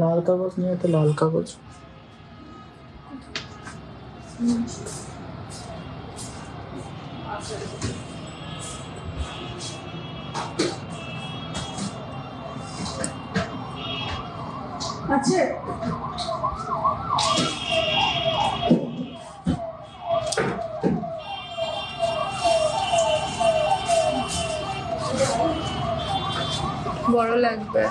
লাল কাগজ নিয়ে তো লাল কাগজ আছে বড় লাগবে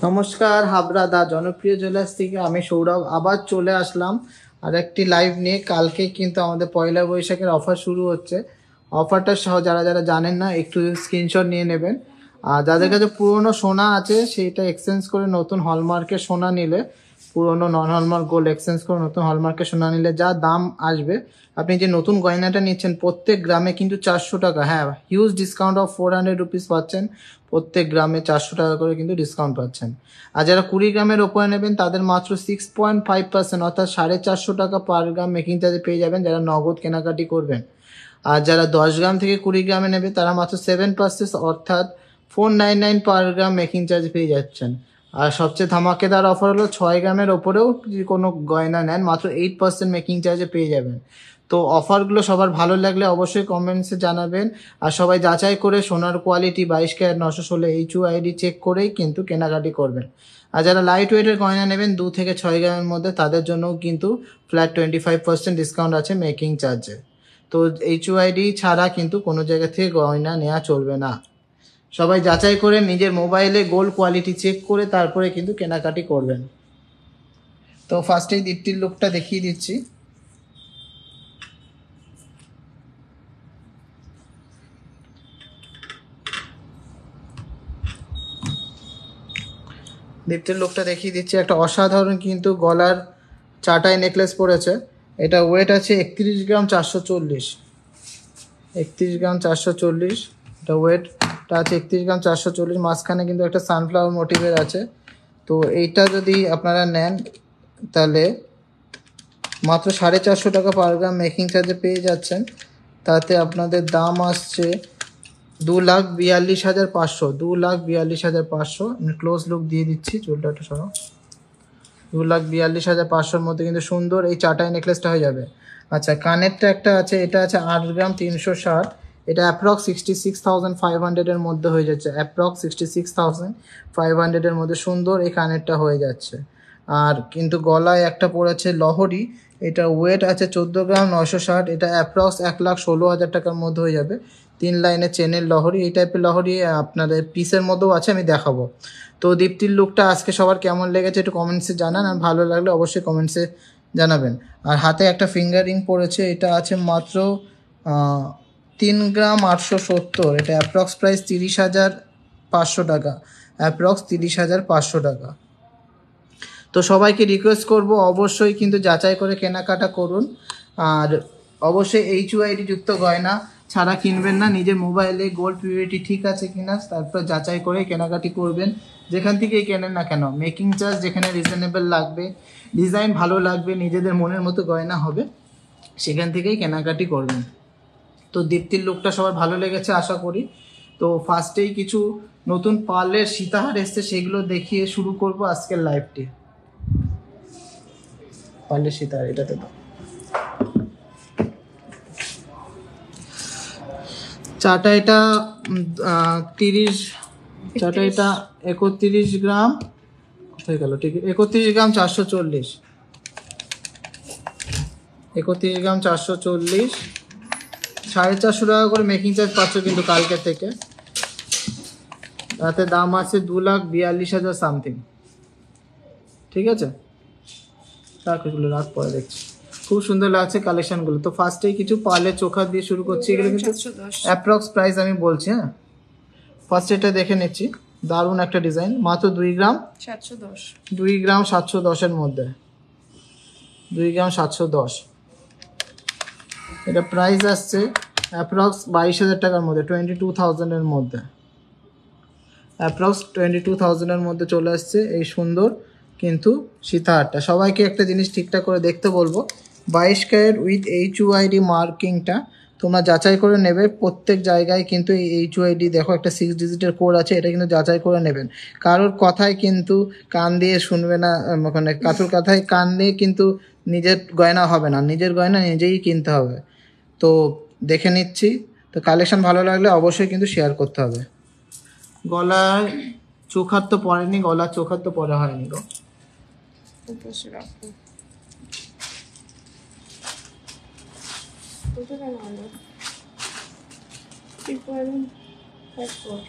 নমস্কার হাবড়া দা জনপ্রিয় জুয়েলার্স থেকে আমি সৌরভ আবার চলে আসলাম আর একটি লাইভ নিয়ে। কালকে কিন্তু আমাদের পয়লা বৈশাখের অফার শুরু হচ্ছে। অফারটা সহ যারা যারা জানেন না একটু স্ক্রিনশট নিয়ে নেবেন। আর যাদের কাছে পুরনো সোনা আছে সেইটা এক্সচেঞ্জ করে নতুন হলমার্কের সোনা নিলে, পুরনো নন হলমার্ক গোল্ড এক্সচেঞ্জ করে নতুন হলমার্কের সোনা নিলে যা দাম আসবে, আপনি যে নতুন গয়নাটা নিচ্ছেন প্রত্যেক গ্রামে কিন্তু 400 টাকা, হ্যাঁ হিউজ ডিসকাউন্ট অফ 400 রুপিস পাচ্ছেন। প্রত্যেক গ্রামে 400 টাকা করে কিন্তু ডিসকাউন্ট পাচ্ছেন। আর যারা 20 গ্রামের ওপরে নেবেন তাদের মাত্র 6.5% অর্থাৎ 450 টাকা পার গ্রাম মেকিং চার্জে পেয়ে যাবেন যারা নগদ কেনাকাটি করবেন। আর যারা 10 গ্রাম থেকে 20 গ্রামে নেবে তারা মাত্র 7% অর্থাৎ 499 পার গ্রাম মেকিং চার্জ পেয়ে যাচ্ছেন। আর সবচেয়ে ধামাকেদার অফার হলো 6 গ্রামের ওপরেও যদি কোনো গয়না নেন মাত্র 8% মেকিং চার্জে পেয়ে যাবেন। তো অফারগুলো সবার ভালো লাগলে অবশ্যই কমেন্টসে জানাবেন। আর সবাই যাচাই করে সোনার কোয়ালিটি 22 ক্যারেট 916 HUID চেক করেই কিন্তু কেনাকাটি করবেন। আর যারা লাইট ওয়েটের গয়না নেবেন 2 থেকে 6 গ্রামের মধ্যে তাদের জন্যও কিন্তু ফ্ল্যাট 25% ডিসকাউন্ট আছে মেকিং চার্জে। তো HUID ছাড়া কিন্তু কোনো জায়গা থেকে গয়না নেওয়া চলবে না। সবাই যাচাই করে নিজের মোবাইলে গোল্ড কোয়ালিটি চেক করে তারপরে কিন্তু কেনাকাটি করবেন। তো ফার্স্টেই দীপ্তির লুকটা দেখিয়ে দিচ্ছি। দীপ্তির লুকটা দেখিয়ে দিচ্ছি। একটা অসাধারণ কিন্তু গলার চাটাই নেকলেস পড়েছে। এটা ওয়েট আছে 31 গ্রাম 440, 31 গ্রাম 440। এটা ওয়েটটা আছে 31 গ্রাম 440। মাঝখানে কিন্তু একটা সানফ্লাওয়ার মোটিভের আছে। তো এইটা যদি আপনারা নেন তাহলে মাত্র 450 টাকা পার গ্রাম মেকিং চার্জে পেয়ে যাচ্ছেন। তাতে আপনাদের দাম আসছে 2,42,500, 2,42,500। আমি ক্লোজ লুক দিয়ে দিচ্ছি, চুলটা একটু সরো। 2,42,500-র মধ্যে কিন্তু সুন্দর এই চাটাই নেকলেসটা হয়ে যাবে। আচ্ছা, কানেরটা একটা আছে, এটা আছে 8 গ্রাম 360। এটা অ্যাপ্রক্স 66,500-এর মধ্যে হয়ে যাচ্ছে, অ্যাপ্রক্স 66,500-এর মধ্যে সুন্দর এই কানেরটা হয়ে যাচ্ছে। আর কিন্তু গলায় একটা পড়েছে লহরি, এটা ওয়েট আছে 14 গ্রাম 960। এটা অ্যাপ্রক্স 1,16,000 টাকার মধ্যে হয়ে যাবে। 3 লাইনের চেনের লহরি, এই টাইপের লহরি আপনাদের পিসের মধ্যেও আছে, আমি দেখাবো। তো দীপ্তির লুকটা আজকে সবার কেমন লেগেছে একটু কমেন্টসে জানান, আর ভালো লাগলে অবশ্যই কমেন্টসে জানাবেন। আর হাতে একটা ফিঙ্গার রিং পড়েছে, এটা আছে মাত্র 3 গ্রাম 870। এটা অ্যাপ্রক্স প্রাইস 30,500 টাকা, অ্যাপ্রক্স 30,500 টাকা। তো সবাইকে রিকোয়েস্ট করব অবশ্যই কিন্তু যাচাই করে কেনাকাটা করুন। আর অবশ্যই HUID যুক্ত গয়না ছাড়া কিনবেন না। নিজের মোবাইলে গোল্ড পিউরিটি ঠিক আছে কিনা তারপর যাচাই করে কেনাকাটি করবেন। যেখান থেকেই কেনেন না কেন মেকিং চার্জ যেখানে রিজনেবল লাগবে, ডিজাইন ভালো লাগবে, নিজেদের মনের মতো গয়না হবে, সেখান থেকেই কেনাকাটি করবেন। তো দীপ্তির লুকটা সবার ভালো লেগেছে আশা করি। তো ফার্স্টেই কিছু নতুন পার্লের সীতাহার এসছে, সেগুলো দেখিয়ে শুরু করব আজকের লাইভটি। পার্লের সীতাহার এটাতে তো চাটা এটা 30, চাটা এটা 31 গ্রাম হয়ে গেল, ঠিক 31 গ্রাম 440, 31 গ্রাম 440। 450 টাকা করে মেকিং চার্জ পাচ্ছ কিন্তু কালকে থেকে। তাতে দাম আছে 2,42,000 সামথিং। ঠিক আছে, রাখগুলো রাখ, পরে দেখছি। খুব সুন্দর লাগছে কালেকশনগুলো। তো ফার্স্টেই কিছু পার্লের চোখা দিয়ে শুরু করছি। এগুলো কিন্তু অ্যাপ্রক্স প্রাইস আমি বলছি। হ্যাঁ, ফার্স্ট এটা দেখে নিচ্ছি। দারুণ একটা ডিজাইন, মাত্র 2 গ্রাম 710। 2 গ্রাম 710-এর মধ্যে, 2 গ্রাম 710। এটা প্রাইস আসছে অ্যাপ্রক্স 22,000 টাকার মধ্যে, 22,000-এর মধ্যে, অ্যাপ্রক্স 22,000-এর মধ্যে চলে আসছে এই সুন্দর কিন্তু সীতাহারটা। সবাইকে একটা জিনিস ঠিকঠাক করে দেখতে বলবো, 22 ক্যারেট উইথ HUID মার্কিংটা তোমরা যাচাই করে নেবে। প্রত্যেক জায়গায় কিন্তু এই HUID দেখো একটা 6 ডিজিটের কোড আছে, এটা কিন্তু যাচাই করে নেবেন। কারোর কথায় কিন্তু কান দিয়ে শুনবে না, মানে কারোর কথায় কান দিয়ে কিন্তু নিজের গয়না হবে না, নিজের গয়না নিজেই কিনতে হবে। তো দেখে নিচ্ছি, তো কালেকশন ভালো লাগলে অবশ্যই কিন্তু শেয়ার করতে হবে। গলায় চোখার তো পরেনি, গলার চোখার তো পরে হয়নি গো। উপসে রাখো। কত কেন হলো? 3.54।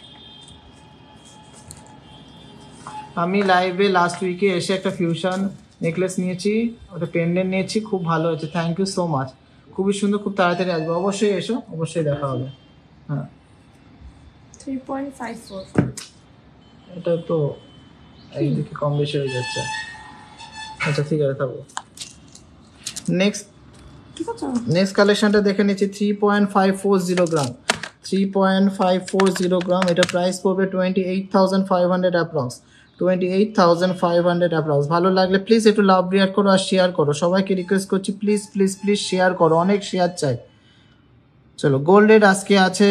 আমি লাইভে লাস্ট উইকে এসে একটা ফিউশন নেকলেস নিয়েছি, ওটা পেন্ডেন্ট নিয়েছি, খুব ভালো হয়েছে, থ্যাংক ইউ সো মাচ, খুবই সুন্দর, খুব তাড়াতাড়ি আসবে, অবশ্যই এসো, অবশ্যই দেখা হবে। হ্যাঁ 3.54। এটা তো একদিকে কম বেশি হয়ে যাচ্ছে। আচ্ছা ঠিক আছে, থাকবো। ঠিক আছে। নেক্সট কালেকশনটা দেখে নিচ্ছি, 3.540 গ্রাম, 3.540 গ্রাম। এটা প্রাইস পড়বে 28,500 অ্যাপ্রক্স, 28,500 অ্যাপ্রক্স। ভালো লাগলে প্লিজ একটু লাভ রিয়াক্ট করো আর শেয়ার করো, সবাইকে রিকোয়েস্ট করছি প্লিজ প্লিজ প্লিজ শেয়ার করো, অনেক শেয়ার চাই। চলো, গোল্ড রেট আজকে আছে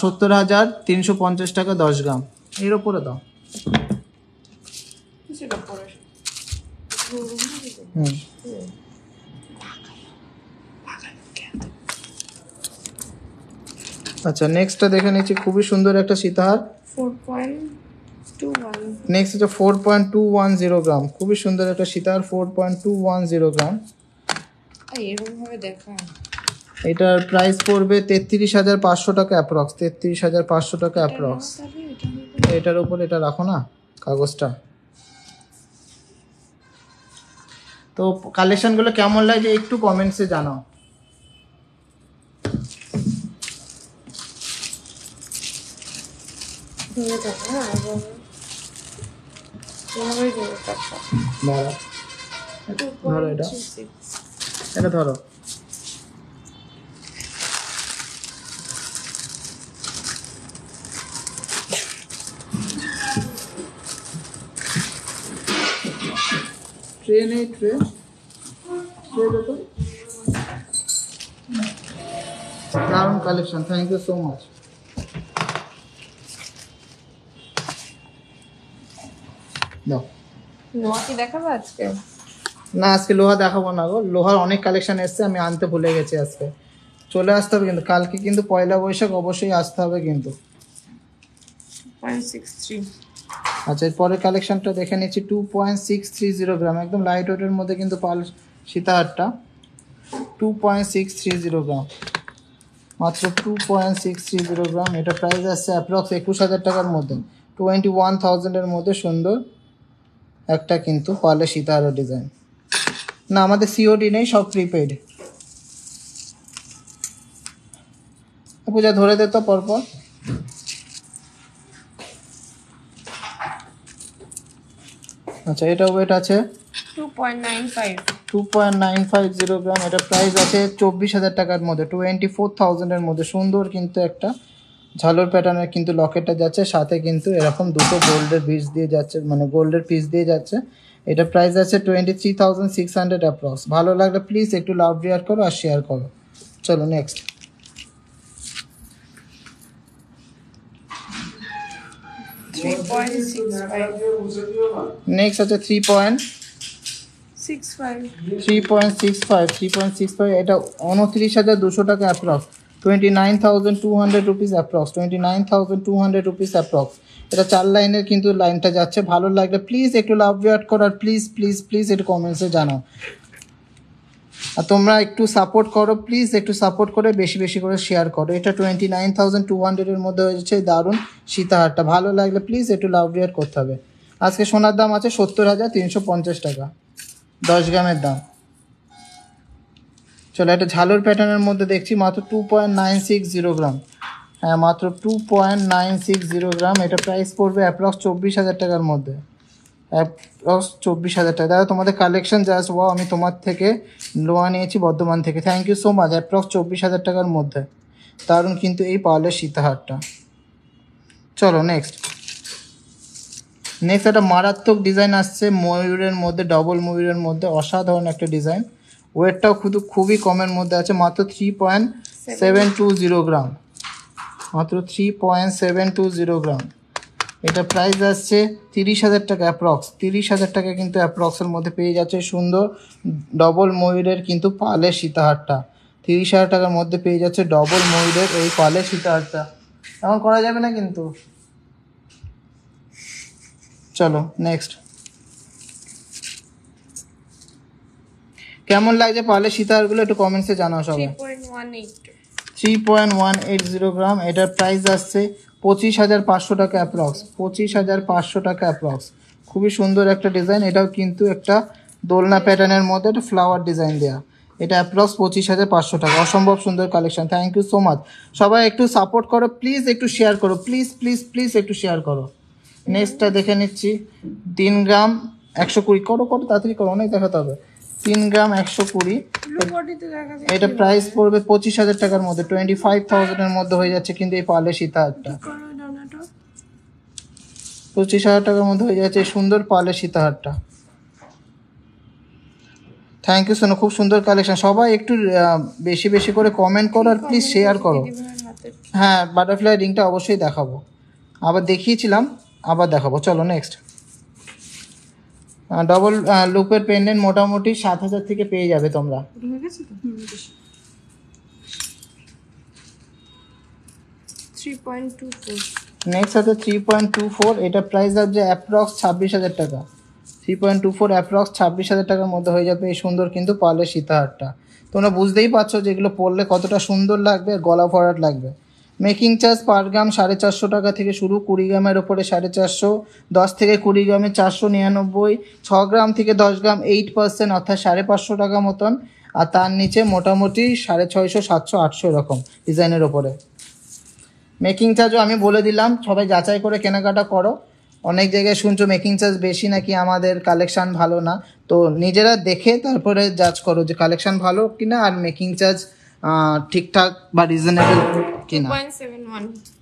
70,350 টাকা 10 গ্রাম, এর ওপরে দাও। সেটা পরে। হুম, আচ্ছা নেক্সটটা দেখে নিচ্ছি, খুবই সুন্দর একটা সীতাহার। 4.21। নেক্সট হচ্ছে 4.210 গ্রাম, খুবই সুন্দর একটা সীতাহার, 4.210 গ্রাম। এরকম ভাবে দেখা। এটার প্রাইস পড়বে 33,500 টাকা অ্যাপ্রক্স, 33,500 টাকা অ্যাপ্রক্স। এটার উপর এটা রাখো না কাগজটা। তো কালেকশনগুলো কেমন লাগে একটু কমেন্টসে জানাও। ধরো এটা, এটা ধরো। ট্রেন, এই ট্রেন দেখো, দারুণ collection, thank you so much. লোহা কি দেখাবো আজকে? না আজকে লোহা দেখাবো না গো, লোহার অনেক কালেকশন এসছে, আমি আনতে ভুলে গেছি। আজকে চলে আসতে হবে কিন্তু, কালকে কিন্তু পয়লা বৈশাখ, অবশ্যই আসতে হবে কিন্তু। 0.63। আচ্ছা এর পরের কালেকশনটা দেখে নিচ্ছি, 2.630 গ্রাম, একদম লাইট ওয়েটের মধ্যে কিন্তু পাল সীতাহারটা, 2.630 গ্রাম, মাত্র 2.630 গ্রাম। এটা প্রাইস আসছে অ্যাপ্রক্স 21,000 টাকার মধ্যে, 21,000-এর মধ্যে সুন্দর একটা কিন্তু পালে সীতাহারের ডিজাইন। না আমাদের সিওডি নেই, সব প্রিপেড। পূজা ধরে দে তো পরপর। আচ্ছা এটা ওয়েট আছে 2.95। 2.950 গ্রাম। এটা প্রাইস আছে 24,000 টাকার মধ্যে, 24,000-এর মধ্যে। সুন্দর কিন্তু একটা ঝালর প্যাটার্নের কিন্তু লকেটটা যাচ্ছে, সাথে কিন্তু এরকম দুটো গোল্ডের পিস দিয়ে যাচ্ছে, মানে গোল্ডের পিস দিয়ে যাচ্ছে। এটা প্রাইস আছে 23,600 অ্যাপ্রক্স। ভালো লাগলে প্লিজ একটু লাভ রিয়াক্ট করো আর শেয়ার করো। চলো নেক্সট। 3.65। নেক্সট আছে 3.65। এটা 29,200 টাকা approx, 29,200 rupees approx, 29,200 rupees approx. এটা 4 লাইনের কিন্তু লাইনটা যাচ্ছে। ভালো লাগলে প্লিজ একটু লাভ রিয়াক্ট করো আর প্লিজ প্লিজ প্লিজ একটু কমেন্টসে জানাও। আর তোমরা একটু সাপোর্ট করো প্লিজ, একটু সাপোর্ট করে বেশি বেশি করে শেয়ার করো। এটা 29,200-এর মধ্যে হয়েছে দারুণ সীতাহারটা। ভালো লাগলে প্লিজ একটু লাভ রিয়াক্ট করতে হবে। আজকে সোনার দাম আছে 70,350 টাকা 10 গ্রামের দাম। চলো একটা ঝালর প্যাটার্নের মধ্যে দেখছি, মাত্র 2.960 গ্রাম, হ্যাঁ মাত্র 2.960 গ্রাম। এটা প্রাইস পড়বে অ্যাপ্রক্স 24,000 টাকার মধ্যে, অ্যাপ্রক্স 24,000 টাকা। দাদা তোমাদের কালেকশন জাস্ট ওয়াও, আমি তোমার থেকে লোয়া নিয়েছি বর্ধমান থেকে, thank you so much. Approx 24,000 টাকার মধ্যে দারুণ কিন্তু এই পার্লের সীতাহারটা। চলো নেক্সট একটা মারাত্মক ডিজাইন আসছে ময়ূরের মধ্যে, ডবল ময়ূরের মধ্যে, অসাধারণ একটা ডিজাইন। ওয়েটটাও খুবই কমের মধ্যে আছে, মাত্র 3.720 গ্রাম, মাত্র 3.720 গ্রাম। এটা প্রাইস আসছে 30,000 টাকা অ্যাপ্রক্স, 30,000 টাকা কিন্তু অ্যাপ্রক্সের মধ্যে পেয়ে যাচ্ছে সুন্দর ডবল ময়ূরের কিন্তু পালের সীতাহারটা। 30,000 টাকার মধ্যে পেয়ে যাচ্ছে ডবল ময়ূরের এই পালের সীতাহারটা। এমন করা যাবে না কিন্তু। চলো নেক্সট, কেমন লাগছে পালের সীতাহারগুলো একটু কমেন্টসে জানাও সবাই। 3.180 গ্রাম। এটার প্রাইস আসছে 25,500 টাকা অ্যাপ্রক্স, 25,500 টাকা অ্যাপ্রক্স। খুবই সুন্দর একটা ডিজাইন, এটাও কিন্তু একটা দোলনা প্যাটার্নের মধ্যে একটা ফ্লাওয়ার ডিজাইন দেওয়া। এটা অ্যাপ্রক্স 25,500 টাকা। অসম্ভব সুন্দর collection, thank you so much. সবাই একটু সাপোর্ট করো প্লিজ, একটু শেয়ার করো প্লিজ প্লিজ প্লিজ, একটু শেয়ার করো। নেক্সটটা দেখে নিচ্ছি 3 গ্রাম 120, করো তাড়াতাড়ি করো, অনেক দেখাতে হবে। 3 গ্রাম 120, এটা প্রাইস পড়বে 25,000 টাকার মধ্যে, 25,000 এর মধ্যে হয়ে যাচ্ছে কিন্তু এই পার্লের সীতাহারটা। 25,000 টাকার মধ্যে হয়ে যাচ্ছে এই সুন্দর পার্লের সীতাহারটা। থ্যাংক ইউ সোনা, খুব সুন্দর কালেকশন। সবাই একটু বেশি বেশি করে কমেন্ট করো আর প্লিজ শেয়ার করো। হ্যাঁ বাটারফ্লাই রিংটা অবশ্যই দেখাবো, আবার দেখিয়েছিলাম আবার দেখাবো। চলো নেক্সট, ডবল লুপের পেন্ডেন্ট মোটামুটি 7,000 থেকে পেয়ে যাবে তোমরা। নেক্সট আছে 3.24, এটা প্রাইস আছে অ্যাপ্রক্স 26,000 টাকা। 3.24 অ্যাপ্রক্স 26,000 টাকার মধ্যে হয়ে যাবে এই সুন্দর কিন্তু পার্লের সীতাহারটা। তোমরা বুঝতেই পারছো যে এগুলো পরলে কতটা সুন্দর লাগবে, গলা ভরাট লাগবে। মেকিং চার্জ পার গ্রাম 450 টাকা থেকে শুরু, 20 গ্রামের ওপরে 450, 10 থেকে 20 গ্রামে 499, 6 গ্রাম থেকে 10 গ্রাম 8% অর্থাৎ 550 টাকা মতন, আর তার নিচে মোটামুটি 650, 700, 800 এরকম ডিজাইনের ওপরে। মেকিং চার্জও আমি বলে দিলাম, সবাই যাচাই করে কেনাকাটা করো। অনেক জায়গায় শুনছো মেকিং চার্জ বেশি নাকি আমাদের কালেকশান ভালো না, তো নিজেরা দেখে তারপরে জাজ করো যে কালেকশান ভালো কিনা আর মেকিং চার্জ ঠিকঠাক বা রিজনেবল কিনা।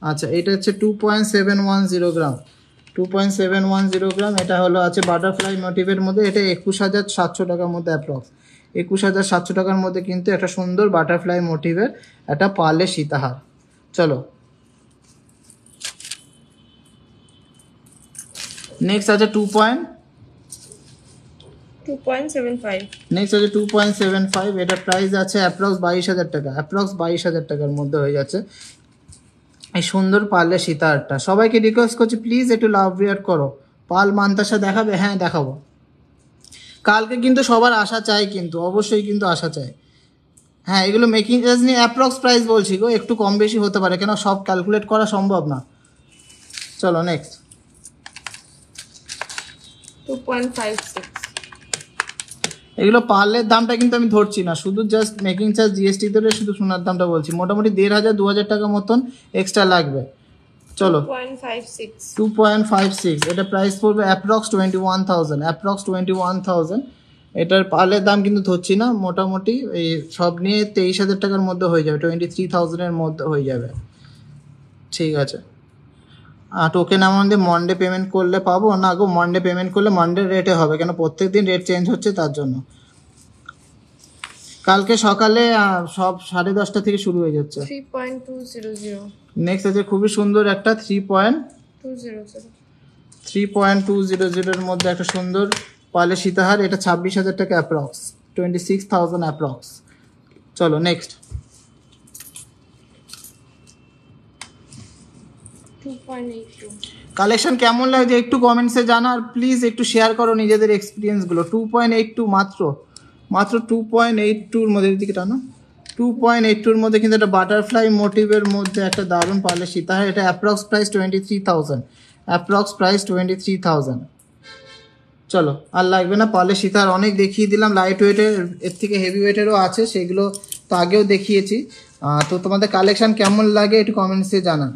আচ্ছা এটা হচ্ছে 2.710 গ্রাম, 2.710 গ্রাম। এটা হলো আছে বাটারফ্লাই মোটিভের মধ্যে, এটা 21,700 টাকার মধ্যে অ্যাপ্রক্স, 21,700 টাকার মধ্যে কিন্তু একটা সুন্দর বাটারফ্লাই মোটিভের একটা পার্লের সীতাহার। চলো নেক্সট আছে 2.75। নেক্সট আছে 2.75, এটা প্রাইস আছে অ্যাপ্রক্স 22,000 টাকা, অ্যাপ্রক্স 22,000 টাকার মধ্যে হয়ে যাচ্ছে এই সুন্দর পার্লের সীতাহারটা। সবাইকে রিকোয়েস্ট করছি প্লিজ একটু লাভ রিয়াক্ট করো। পাল মান্তাসা দেখাবে? হ্যাঁ দেখাবো। কালকে কিন্তু সবার আশা চাই, কিন্তু অবশ্যই কিন্তু আশা চাই। হ্যাঁ এগুলো মেকিং চার্জ নিয়ে অ্যাপ্রক্স প্রাইস বলছি গো, একটু কম বেশি হতে পারে, কেন সব ক্যালকুলেট করা সম্ভব না। চলো নেক্সট 2.56। এগুলো পার্লের দামটা কিন্তু আমি ধরছি না, শুধু জাস্ট মেকিং চার্জ জিএসটি ধরে শুধু সোনার দামটা বলছি। মোটামুটি 1,500, 2,000 টাকা মতন এক্সট্রা লাগবে। চলো 2.56, এটা প্রাইস পড়বে অ্যাপ্রক্স 21,000, অ্যাপ্রক্স 21,000। এটার পার্লের দাম কিন্তু ধরছি না, মোটামুটি এই সব নিয়ে 23,000 টাকার মধ্যে হয়ে যাবে, 23,000-এর মধ্যে হয়ে যাবে। ঠিক আছে, আর টোকেন আমাদের মন্ডে পেমেন্ট করলে পাবো না গো? মন্ডে পেমেন্ট করলে মন্ডে রেটে হবে, কেন প্রত্যেক দিন রেট চেঞ্জ হচ্ছে তার জন্য। কালকে সকালে সব 10:30 থেকে শুরু হয়ে যাচ্ছে। 3.200। নেক্সট আছে খুবই সুন্দর একটা 3.200 মধ্যে একটা সুন্দর পার্লের সীতাহার, এটা 26,000 টাকা অ্যাপ্রক্স, 26,000 অ্যাপ্রক্স। চলো নেক্সট 2.82। কালেকশন কেমন লাগছে একটু কমেন্টসে জানা, আর প্লিজ একটু শেয়ার করো নিজেদের এক্সপিরিয়েন্সগুলো। 2.82 মাত্র 2.82-র মধ্যে, দিকে টানো। 2.82-র মধ্যে কিন্তু একটা বাটারফ্লাই মোটিভের মধ্যে একটা দারুণ পার্লের সীতাহার, এটা অ্যাপ্রক্স প্রাইস 23,000, অ্যাপ্রক্স প্রাইস 23,000। চলো আর লাগবে না, পার্লের সীতাহার অনেক দেখিয়ে দিলাম, লাইট ওয়েটের, এর থেকে হেভি ওয়েটেরও আছে, সেগুলো তো আগেও দেখিয়েছি। তো তোমাদের কালেকশন কেমন লাগে একটু কমেন্টসে জানান।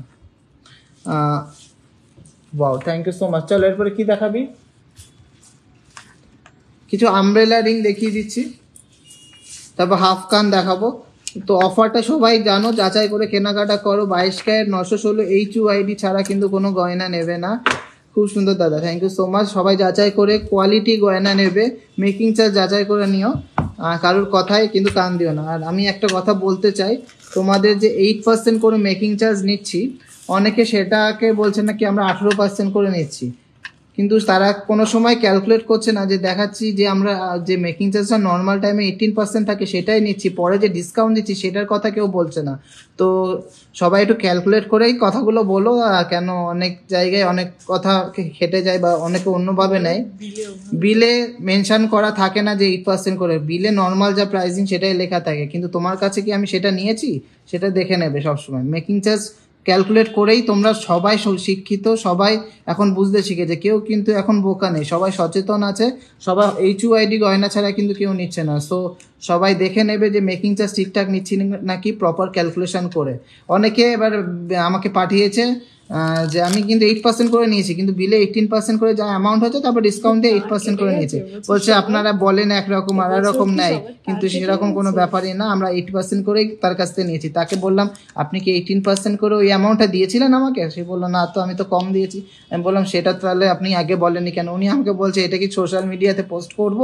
Wow, thank you so much. চলো এরপরে কি দেখাবি? কিছু আমব্রেলা রিং দেখিয়ে দিচ্ছি, তারপর হাফ কান দেখাবো। তো অফারটা সবাই জানো, যাচাই করে কেনাকাটা করো। 22 ক্যারেট 916 HUID ছাড়া কিন্তু কোনো গয়না নেবে না। খুব সুন্দর দাদা, থ্যাংক ইউ সো মাচ। সবাই যাচাই করে কোয়ালিটি গয়না নেবে, মেকিং চার্জ যাচাই করে নিও, কারোর কথায় কিন্তু কান দিও না। আর আমি একটা কথা বলতে চাই, তোমাদের যে 8% করে মেকিং চার্জ নিচ্ছি, অনেকে সেটাকে বলছে না কি আমরা 18% করে নিচ্ছি, কিন্তু তারা কোনো সময় ক্যালকুলেট করছে না যে দেখাচ্ছি যে আমরা যে মেকিং চার্জটা নর্মাল টাইমে 18% থাকে সেটাই নিচ্ছি, পরে যে ডিসকাউন্ট দিচ্ছি সেটার কথা কেউ বলছে না। তো সবাই একটু ক্যালকুলেট করেই কথাগুলো বলো, কেন অনেক জায়গায় অনেক কথা খেটে যায় বা অনেকে অন্যভাবে নেয়। বিলে মেনশন করা থাকে না যে 8% করে, বিলে নর্মাল যা প্রাইসিং সেটাই লেখা থাকে, কিন্তু তোমার কাছে কি আমি সেটা নিয়েছি সেটা দেখে নেবে সবসময়। মেকিং চার্জ ক্যালকুলেট করেই তোমরা সবাই শিক্ষিত, সবাই এখন বুঝতে শিখেছে, কেউ কিন্তু এখন বোকা নেই, সবাই সচেতন আছে, সবাই HUID গয়না ছাড়া কিন্তু কেউ নিচ্ছে না। সো সবাই দেখে নেবে যে মেকিং চার্জ ঠিকঠাক নিচ্ছি নাকি, প্রপার ক্যালকুলেশন করে। অনেকে এবার আমাকে পাঠিয়েছে যে আমি কিন্তু 8% করে নিয়েছি, কিন্তু বিলে 18% করে যা অ্যামাউন্ট হচ্ছে তারপর ডিসকাউন্টে 8% করে নিয়েছে। বলছে আপনারা বলেন একরকম আর রকম নেয়, কিন্তু সেরকম কোনো ব্যাপারই না, আমরা 8% করেই তার কাছ থেকে নিয়েছি। তাকে বললাম আপনি কি 18% করে ওই অ্যামাউন্টটা দিয়েছিলেন আমাকে? সে বললো না তো, আমি তো কম দিয়েছি। আমি বললাম সেটা তাহলে আপনি আগে বলেননি কেন? উনি আমাকে বলছে এটা কি সোশ্যাল মিডিয়াতে পোস্ট করব,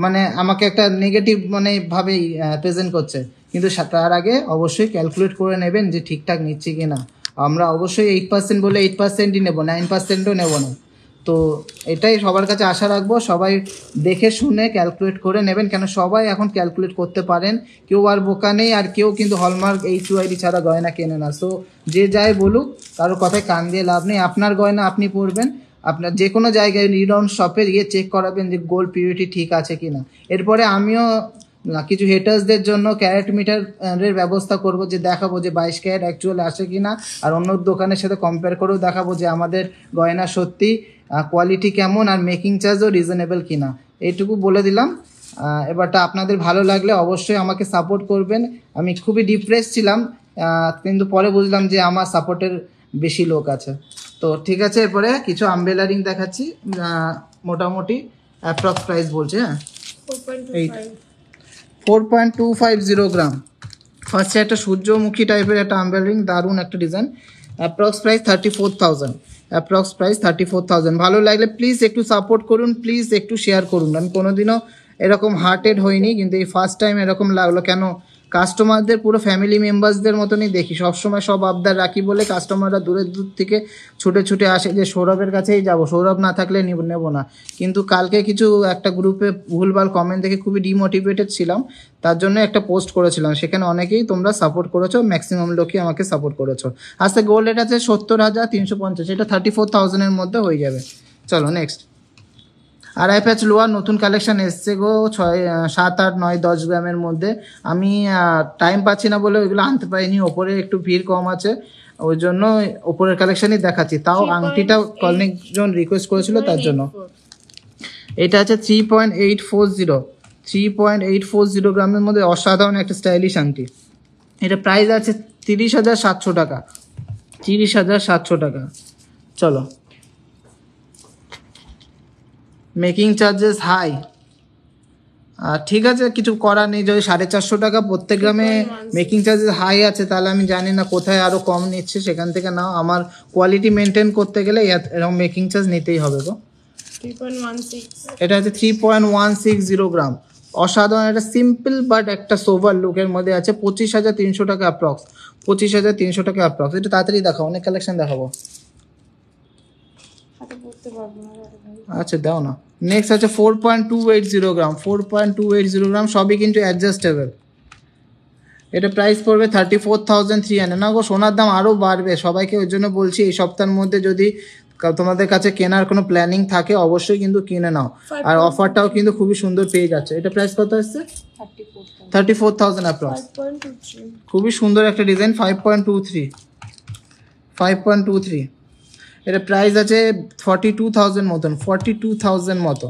মানে আমাকে একটা নেগেটিভ মানে ভাবেই প্রেজেন্ট করছে। কিন্তু তার আগে অবশ্যই ক্যালকুলেট করে নেবেন যে ঠিকঠাক নিচ্ছি কিনা। আমরা অবশ্যই 8% বলে 8%ই নেবো, 9%ও নেবো না। তো এটাই সবার কাছে আশা রাখবো, সবাই দেখে শুনে ক্যালকুলেট করে নেবেন, কেন সবাই এখন ক্যালকুলেট করতে পারেন, কেউ আর বোকা নেই, আর কেউ কিন্তু হলমার্ক HUID ছাড়া গয়না কেনে না। সো যে যাই বলুক, কারোর কথায় কান দিয়ে লাভ নেই, আপনার গয়না আপনি পরবেন। আপনার যে কোনো জায়গায় রিডন শপে গিয়ে চেক করাবেন যে গোল্ড পিউরিটি ঠিক আছে কিনা। এরপরে আমিও কিছু হেটার্সদের জন্য ক্যারেট মিটারের ব্যবস্থা করব, যে দেখাবো যে 22 ক্যারেট অ্যাকচুয়াল আসে কিনা, আর অন্য দোকানের সাথে কম্পেয়ার করেও দেখাবো যে আমাদের গয়না সত্যি কোয়ালিটি কেমন আর মেকিং চার্জও রিজনেবল কিনা। এইটুকু বলে দিলাম। এবারটা আপনাদের ভালো লাগলে অবশ্যই আমাকে সাপোর্ট করবেন। আমি খুবই ডিপ্রেস ছিলাম, কিন্তু পরে বুঝলাম যে আমার সাপোর্টের বেশি লোক আছে। তো ঠিক আছে, এরপরে কিছু আমব্রেলা রিং দেখাচ্ছি, মোটামুটি অ্যাপ্রক্স প্রাইস বলছে। হ্যাঁ, 4.250 গ্রাম। ফার্স্টে একটা সূর্যমুখী টাইপের একটা আমব্রেলা রিং, দারুণ একটা design. Approx price 34,000। Approx price 34,000। ভালো লাগলে প্লিজ একটু সাপোর্ট করুন, প্লিজ একটু শেয়ার করুন। আমি কোনোদিনও এরকম হার্টেড হইনি, কিন্তু এই ফার্স্ট টাইম এরকম লাগলো। কেন, কাস্টমারদের পুরো ফ্যামিলি মেম্বার্সদের মতনই দেখি, সবসময় সব আবদার রাখি বলে কাস্টমাররা দূরের দূর থেকে ছুটে ছুটে আসে যে সৌরভের কাছেই যাব, সৌরভ না থাকলে নেব না। কিন্তু কালকে কিছু একটা গ্রুপে ভুলভাল কমেন্ট দেখে খুবই ডিমোটিভেটেড ছিলাম, তার জন্য একটা পোস্ট করেছিলাম, সেখানে অনেকেই তোমরা সাপোর্ট করেছো, ম্যাক্সিমাম লোকই আমাকে সাপোর্ট করেছো। আজকে গোল্ড রেট আছে 70,350, এটা 34,000-এর মধ্যে হয়ে যাবে। চলো নেক্সট। আড়াই প্যাচ লোয়ার নতুন কালেকশন এসছে গো, 6, 7, 8, 9, 10 গ্রামের মধ্যে। আমি টাইম পাচ্ছি না বলে ওইগুলো আনতে পারিনি, ওপরে একটু ভিড় কম আছে, ওই জন্য ওপরের কালেকশনই দেখাচ্ছি। তাও আংটিটা অনেকজন রিকোয়েস্ট করেছিল তার জন্য। এটা আছে 3.840, 3.840 গ্রামের মধ্যে অসাধারণ একটা স্টাইলিশ আংটি। এটা প্রাইস আছে 30,700 টাকা, 30,700 টাকা। চলো, মেকিং চার্জেস হাই, ঠিক আছে কিছু করার নেই। যদি 450 টাকা প্রত্যেক গ্রামে মেকিং চার্জেস হাই আছে, তাহলে আমি জানি না কোথায় আরও কম নিচ্ছে, সেখান থেকে নাও। আমার কোয়ালিটি মেনটেন করতে গেলে এরকম মেকিং চার্জ নিতেই হবে গো। 3.16, এটা হচ্ছে 3.160 গ্রাম। অসাধারণ একটা সিম্পল বাট একটা সোভার লুকের মধ্যে আছে। 25,300 টাকা অ্যাপ্রক্স, 25,300 টাকা অ্যাপ্রক্স। এটা তাড়াতাড়ি দেখাও, অনেক কালেকশন দেখাবো। হাতে পড়তে পারবো না ভাই। আচ্ছা দাও না। নেক্সট আছে 4.280 গ্রাম, 4.280 গ্রাম, সবই কিন্তু অ্যাডজাস্টেবল। এটা প্রাইস পড়বে 34,300। না গো, সোনার দাম আরও বাড়বে, সবাইকে ওই জন্য বলছি এই সপ্তাহের মধ্যে যদি তোমাদের কাছে কেনার কোনো প্ল্যানিং থাকে অবশ্যই কিন্তু কিনে নাও। আর অফারটাও কিন্তু খুবই সুন্দর পেয়ে যাচ্ছে। এটা প্রাইস কত আসছে? 34,000 অ্যাপ্রক্স। 5.23, খুবই সুন্দর একটা ডিজাইন, 5.23। এটা প্রাইস আছে 42,000 মতন, 42,000 মতো।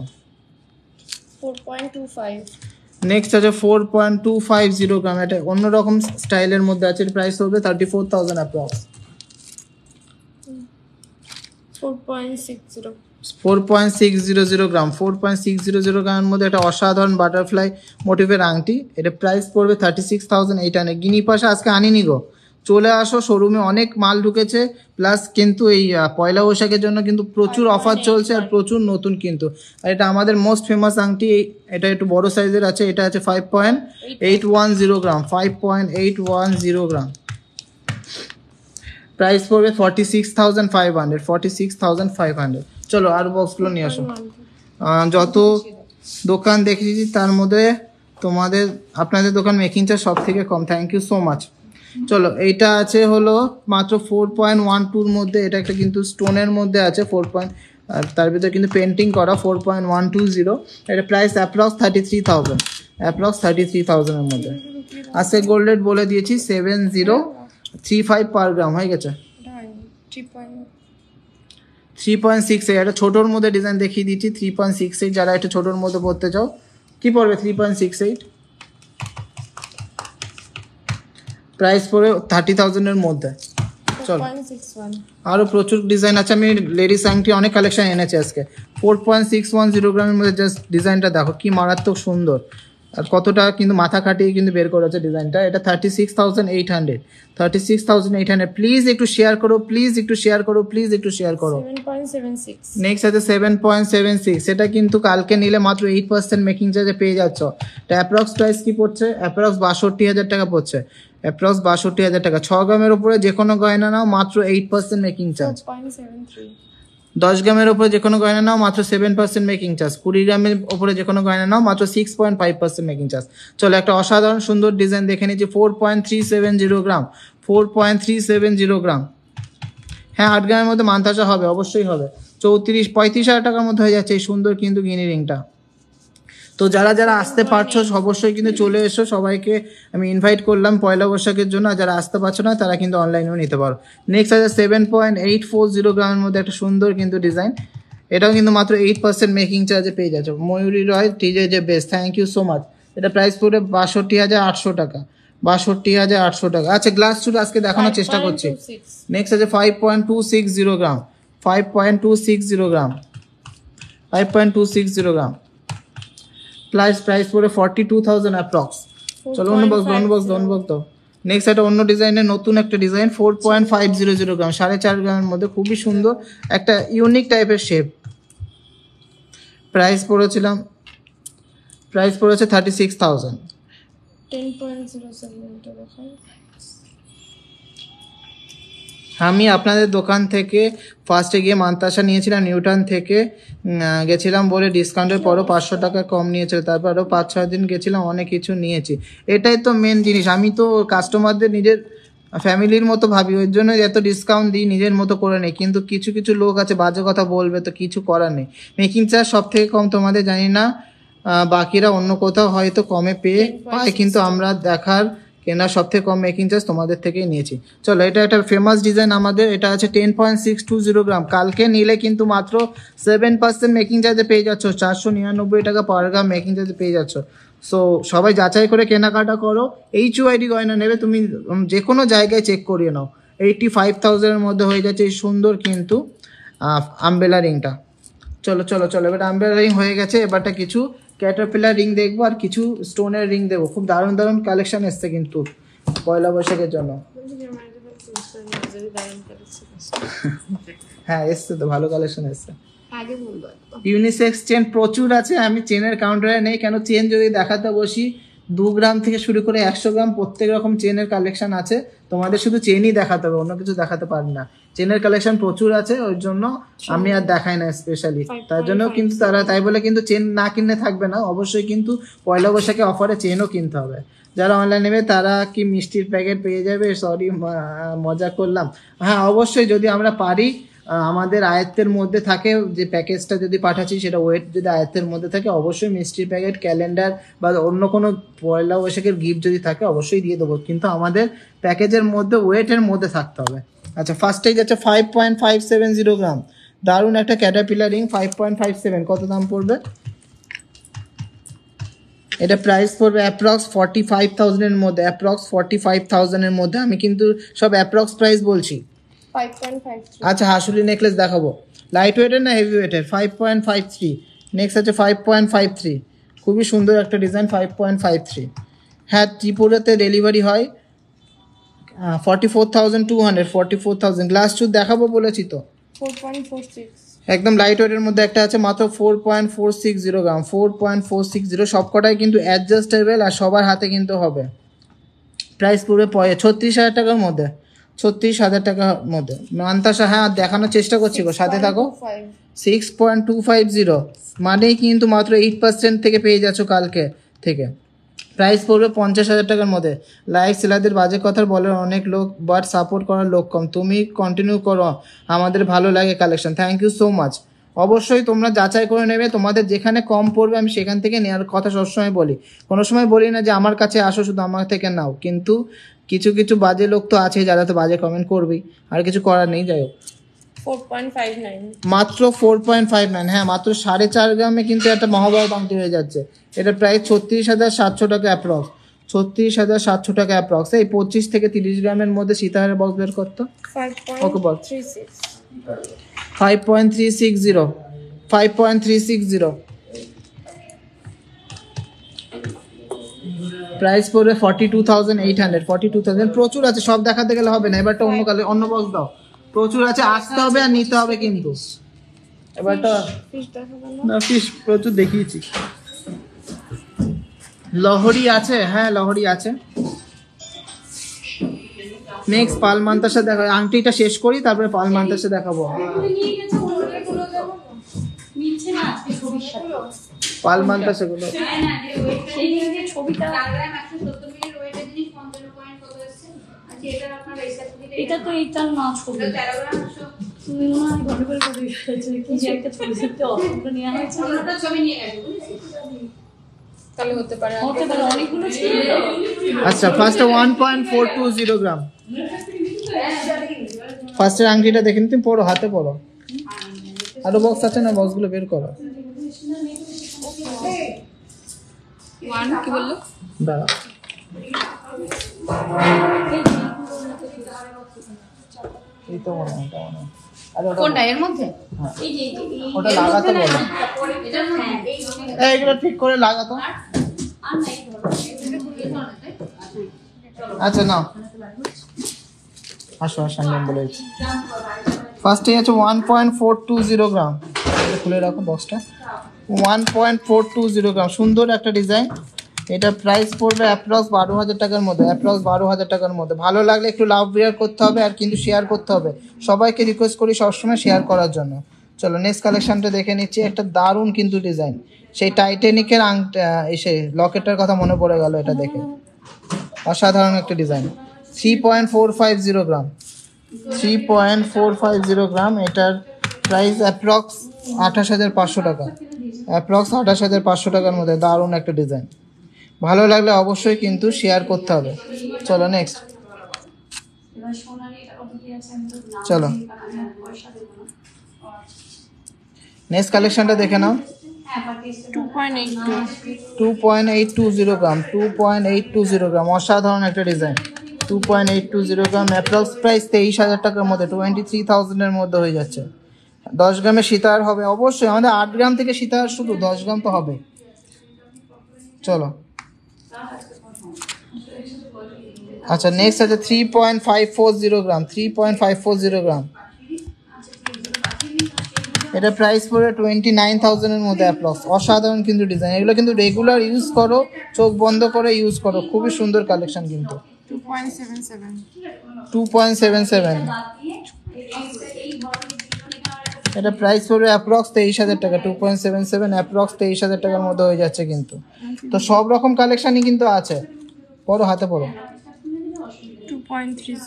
4.25, নেক্সট আছে 4.250 গ্রাম, এটা অন্যরকম স্টাইলের মধ্যে আছে, প্রাইস হবে 34,000 অ্যাপ্রক্স। 4.60 4.600 গ্রাম, 4.600 গ্রামের মধ্যে একটা অসাধারণ বাটারফ্লাই মোটিভের আংটি, এটা প্রাইস পড়বে 36,800। গিনি পাশা আজকে আনিনি গো, চলে আসো শোরুমে, অনেক মাল ঢুকেছে, প্লাস কিন্তু এই পয়লা বৈশাখের জন্য কিন্তু প্রচুর অফার চলছে আর প্রচুর নতুন কিন্তু। আর এটা আমাদের মোস্ট ফেমাস আংটি, এটা একটু বড় সাইজের আছে, এটা আছে 5.810 গ্রাম, 5.810 গ্রাম, প্রাইস পড়বে 46,500, 46,500। চলো আর বক্সগুলো নিয়ে আসো। যত দোকান দেখেছি তার মধ্যে তোমাদের আপনাদের দোকান মেকিং চার্জ সব থেকে কম, থ্যাংক ইউ সো মাচ। চলো এইটা আছে হলো মাত্র 4.12 মধ্যে, এটা একটা কিন্তু স্টোনের মধ্যে আছে 4. আর তার ভিতরে কিন্তু পেন্টিং করা 4.120, এটা প্রাইস অ্যাপ্রক্স 33,000, অ্যাপ্রক্স 33,000-এর মধ্যে। আজকে গোল্ড রেট বলে দিয়েছি 7035 পার গ্রাম, হয়ে গেছে 3.68। একটা ছোটোর মধ্যে ডিজাইন দেখিয়ে দিচ্ছি 3.68, যারা একটু ছোটোর মধ্যে পড়তে চাও কি পড়বে 3.68, প্রাইস পড়বে 30,000-এর মধ্যে। চলো আরও প্রচুর ডিজাইন আছে, আমি লেডিস আংটি অনেক কালেকশন এনেছি আজকে। 4.610 গ্রামের মধ্যে জাস্ট ডিজাইনটা দেখো কি মারাত্মক সুন্দর, আর কতটা কিন্তু মাথা খাটিয়ে কিন্তু বের করেছে ডিজাইনটা, এটা 36,800, 36,800। প্লিজ একটু শেয়ার করো, প্লিজ একটু শেয়ার করো, প্লিজ একটু শেয়ার করো। 7.76 নেক্সট আছে 7.76, সেটা কিন্তু কালকে নিলে মাত্র 8% মেকিং চার্জে পেয়ে যাচ্ছ। এটা অ্যাপ্রক্স প্রাইস কি পড়ছে, অ্যাপ্রক্স 62,000 টাকা পড়ছে, অ্যাপ্রক্স 62,000 টাকা। 6 গ্রামের উপরে যে কোনো গয়না নাও মাত্র 8% মেকিং চার্জ, 4.73 10 গ্রামের উপরে যে কোনো গয়না নাও মাত্র 7% মেকিং চার্জ, 20 গ্রামের উপরে যে কোনো গয়না নাও মাত্র 6.5% মেকিং চার্জ। চলো একটা অসাধারণ সুন্দর ডিজাইন দেখে নিচ্ছি 4.370 গ্রাম, 4.370 গ্রাম। হ্যাঁ 8 গ্রামের মধ্যে মানতাসা হবে, অবশ্যই হবে, 35,000 টাকার মধ্যে হয়ে যাচ্ছে এই সুন্দর কিন্তু গিনি রিংটা। তো যারা যারা আসতে পারছো অবশ্যই কিন্তু চলে এসো, সবাইকে আমি ইনভাইট করলাম পয়লা বৈশাখের জন্য, আর যারা আসতে পারছো না তারা কিন্তু অনলাইনেও নিতে পারো। নেক্সট আছে 7.840 গ্রামের মধ্যে একটা সুন্দর কিন্তু ডিজাইন, এটাও কিন্তু মাত্র 8% মেকিং চার্জে পেয়ে যাচ্ছ, ময়ূরী রয় টিজে যে best, thank you so much. এটা প্রাইস পড়বে 62,800 টাকা, 62,800 টাকা। আচ্ছা গ্লাস চুল আজকে দেখানোর চেষ্টা করছি। নেক্সট আছে 5.260 গ্রাম, 5.260 গ্রাম, 5.260 গ্রাম, প্রাইস পড়ে 42,000 অ্যাপ্রক্স। চলো অন্য বক্স দাও। নেক্সট একটা অন্য ডিজাইনের নতুন একটা ডিজাইন 4.500 গ্রাম, 4.5 গ্রামের মধ্যে খুবই সুন্দর একটা ইউনিক টাইপের শেপ, প্রাইস পড়েছে 36,000। 10.07 আমি আপনাদের দোকান থেকে ফার্স্টে গিয়ে মানতাসা নিয়েছিলাম নিউটান থেকে, গেছিলাম বলে ডিসকাউন্টের পরও 500 টাকা কম নিয়েছিল, তারপর আরও 5-6 দিন গেছিলাম, অনেক কিছু নিয়েছি। এটাই তো মেন জিনিস, আমি তো কাস্টমারদের নিজের ফ্যামিলির মতো ভাবি, ওই জন্য এত ডিসকাউন্ট দিই, নিজের মতো করে নেই। কিন্তু কিছু কিছু লোক আছে বাজে কথা বলবে, তো কিছু করার নেই। মেকিং চার্জ সব থেকে কম তোমাদের জানি না, বাকিরা অন্য কোথাও হয়তো কমে পায়, কিন্তু আমরা দেখার কেনার সব থেকে কম মেকিং চার্জ তোমাদের থেকেই নিয়েছি। চলো এটা একটা ফেমাস ডিজাইন আমাদের, এটা আছে 10.620 গ্রাম, কালকে নিলে কিন্তু মাত্র 7% মেকিং চার্জে পেয়ে যাচ্ছ, 499 টাকা পার গ্রাম মেকিং চার্জে পেয়ে যাচ্ছ। সো সবাই যাচাই করে কেনাকাটা করো, HUID গয়না নেবে তুমি যে কোনো জায়গায় চেক করিয়ে নাও, 85,000-এর মধ্যে হয়ে যাচ্ছে এই সুন্দর কিন্তু আমব্রেলা রিংটা। চলো এবার আমব্রেলা রিং হয়ে গেছে, এবারটা কিছু ক্যাটারপিলার রিং দেখবো আর কিছু স্টোনের রিং দেবো। খুব দারুণ দারুণ কালেকশন এসছে কিন্তু পয়লা বৈশাখের জন্য। হ্যাঁ এসছে তো, ভালো কালেকশন এসছে। ইউনিসেক্স চেন প্রচুর আছে, আমি চেনের কাউন্টারে নেই, কেন চেন যদি দেখাতে বসি 2 গ্রাম থেকে শুরু করে 100 গ্রাম প্রত্যেক রকম চেনের কালেকশন আছে, তোমাদের শুধু চেনই দেখাতে হবে, অন্য কিছু দেখাতে পারি না। চেনের কালেকশন প্রচুর আছে, ওই জন্য আমি আর দেখাই না স্পেশালি, তার জন্য কিন্তু তাই বলে কিন্তু চেন না কিনলে থাকবে না, অবশ্যই কিন্তু পয়লা বৈশাখে অফারে চেনও কিনতে হবে। যারা অনলাইন নেবে তারা কি মিষ্টির প্যাকেট পেয়ে যাবে, সরি মজা করলাম। হ্যাঁ অবশ্যই যদি আমরা পারি, আমাদের আয়ত্তের মধ্যে থাকে, যে প্যাকেজটা যদি পাঠাচ্ছি সেটা ওয়েট যদি আয়ত্তের মধ্যে থাকে, অবশ্যই মিষ্টির প্যাকেট, ক্যালেন্ডার বা অন্য কোনো পয়লা বৈশাখের গিফট যদি থাকে অবশ্যই দিয়ে দেবো, কিন্তু আমাদের প্যাকেজের মধ্যে ওয়েটের মধ্যে থাকতে হবে। আচ্ছা ফার্স্টেই যাচ্ছে 5.570 গ্রাম, দারুণ একটা ক্যাটারপিলার রিং 5.57, কত দাম পড়বে? এটা প্রাইস পড়বে অ্যাপ্রক্স 45,000 এর মধ্যে, অ্যাপ্রক্স 45,000 এর মধ্যে। আমি কিন্তু সব অ্যাপ্রক্স প্রাইস বলছি। 5.53 আচ্ছা হাসুলি নেকলেস দেখাবো, লাইট ওয়েটের না হেভি ওয়েটের? 5.53। নেক্সট আছে 5.53, খুবই সুন্দর একটা ডিজাইন, 5.53। হ্যাঁ ত্রিপুরাতে ডেলিভারি হয়। 44,200, 44,000। গ্লাস চুজ দেখাবো বলেছি তো। 4.46 একদম লাইট ওয়েটের মধ্যে একটা আছে মাত্র 4.460 গ্রাম, 4.460। সবকটাই কিন্তু অ্যাডজাস্টেবল আর সবার হাতে কিন্তু হবে। প্রাইস পুরো 36,000 টাকার মধ্যে, 36,000 টাকার মধ্যে। মান্তাসা হ্যাঁ দেখানোর চেষ্টা করছি গো, সাথে থাকো। 6.250 মানেই কিন্তু মাত্র 8% থেকে পেয়ে যাচ্ছ কালকে থেকে। প্রাইস পড়বে 50,000 টাকার মধ্যে। লাইভ সেলারদের বাজে কথা বলে অনেক লোক, বাট সাপোর্ট করার লোক কম। তুমি কন্টিনিউ করো, আমাদের ভালো লাগে collection. Thank you so much. অবশ্যই তোমরা যাচাই করে নেবে, তোমাদের যেখানে কম পড়বে আমি সেখান থেকে নেওয়ার কথা সবসময় বলি। কোনো সময় বলি না যে আমার কাছে আসো শুধু আমার থেকে নাও, কিন্তু কিছু কিছু বাজে লোক তো আছে যারা তো বাজে কমেন্ট করবেই, আর কিছু করার নেই। যাই হোক 4.59 মাত্র 4.59, হ্যাঁ মাত্র 4.5 গ্রামে কিন্তু একটা মহাভারত আংটি হয়ে যাচ্ছে। এটা প্রায় 36,700 টাকা অ্যাপ্রক্স, 36,700 টাকা অ্যাপ্রক্স। এই 25 থেকে 30 গ্রামের মধ্যে সীতাহারের বক্স বের করতো। ওকে বল। 5.36 5.360, 5.360। প্রাইস পড়বে 42,800, 42,000। প্রচুর আছে, সব দেখাতে গেলে হবে না। এবারটা অন্য কালে অন্য বক্স দাও, প্রচুর আছে, আসতে হবে আর নিতে হবে কিন্তু। এবারটা ফিশ দেখাবো না? না ফিশ প্রচুর দেখিয়েছি। লহরি আছে, হ্যাঁ লহরি আছে। নেক্সট পাল মান্তাসা দেখো, আংটিটা শেষ করি তারপরে পাল মান্তাসা দেখাবো। পাল মান্তাসা গুলো এটা তো এইটার না ছবি তুমি মনে হয় ঘরে ঘরে করে এসেছে কি যে একটা ছবি সেটা অসংখ্য নেওয়া হয়েছে ওটা ছবি নিয়ে গেছে তাহলে হতে পারে অনেকগুলো ছিল। আচ্ছা ফার্স্টে 1.420 গ্রাম। ফার্স্টের আংটিটা দেখে নি, তুমি পড়ো, হাতে পড়ো। আরো বক্স আছে না, বক্সগুলো বের করো। কি বললো? দাঁড়া এই তো মনে হয়, এটা মনে হয়। আরে ওটা কোনটা এর মধ্যে? হ্যাঁ। এই যে ওটা লাগাতে বলো। এটার মধ্যে এইগুলো ঠিক করে লাগাতো। আর নাই ধরো এই ধরনের আচ্ছা নাও আসো আসো, আমি বলেছি। ফার্স্টে আছে 1.420 গ্রাম, খুলে রাখো বক্সটা। 1.420 গ্রাম, সুন্দর একটা ডিজাইন। এটা প্রাইস পড়বে অ্যাপ্রক্স 12,000 টাকার মধ্যে, অ্যাপ্রক্স 12,000 টাকার মধ্যে। ভালো লাগলে একটু লাভ বিয়ার করতে হবে আর কিন্তু শেয়ার করতে হবে। সবাইকে রিকোয়েস্ট করি সবসময় শেয়ার করার জন্য। চলো নেক্সট কালেকশনটা দেখে নিচ্ছি। একটা দারুণ কিন্তু ডিজাইন, সেই টাইটানিকের এসে লকেটটার কথা মনে পড়ে গেল এটা দেখে। অসাধারণ একটা ডিজাইন। 3.450 গ্রাম, 3.450 গ্রাম। এটার প্রাইস অ্যাপ্রক্স 28,500 টাকা, অ্যাপ্রক্স 28,500 টাকার মধ্যে। দারুণ একটা ডিজাইন, ভালো লাগলে অবশ্যই কিন্তু শেয়ার করতে হবে। চলো নেক্সট, এবার সোনালি এটা কত কি আছে আমি তো নাম চলো পয়সা দেব না। নেক্সট কালেকশনটা দেখে নাও। হ্যাঁ পাঠিয়েছে 2.82 2.820 গ্রাম, 2.820 গ্রাম। অসাধারণ একটা ডিজাইন, 2.820 গ্রাম। অ্যাপ্রক্স প্রাইস 23,000 টাকার মধ্যে, 23,000 এর মধ্যে হয়ে যাচ্ছে। 10 গ্রামের সীতাহার হবে অবশ্যই। আমাদের 8 গ্রাম থেকে সীতাহার শুরু, 10 গ্রাম তো হবে। চলো আচ্ছা নেক্সট আছে 3.540 গ্রাম, 3.540 গ্রাম। এটা প্রাইস পড়ে 29,000 এর মধ্যে অ্যাপ্রক্স। অসাধারণ কিন্তু ডিজাইন, এগুলো কিন্তু রেগুলার ইউজ করো, চোখ বন্ধ করে ইউজ করো, খুবই সুন্দর কালেকশন কিন্তু। 2.77 2.77, এটা প্রাইস পড়বে অ্যাপ্রক্স 23,000 টাকা। 2.77 অ্যাপ্রক্স 23,000 টাকার মধ্যে হয়ে যাচ্ছে কিন্তু। তো সব রকম কালেকশনই কিন্তু আছে। পড়ো, হাতে পড়ো। 2.30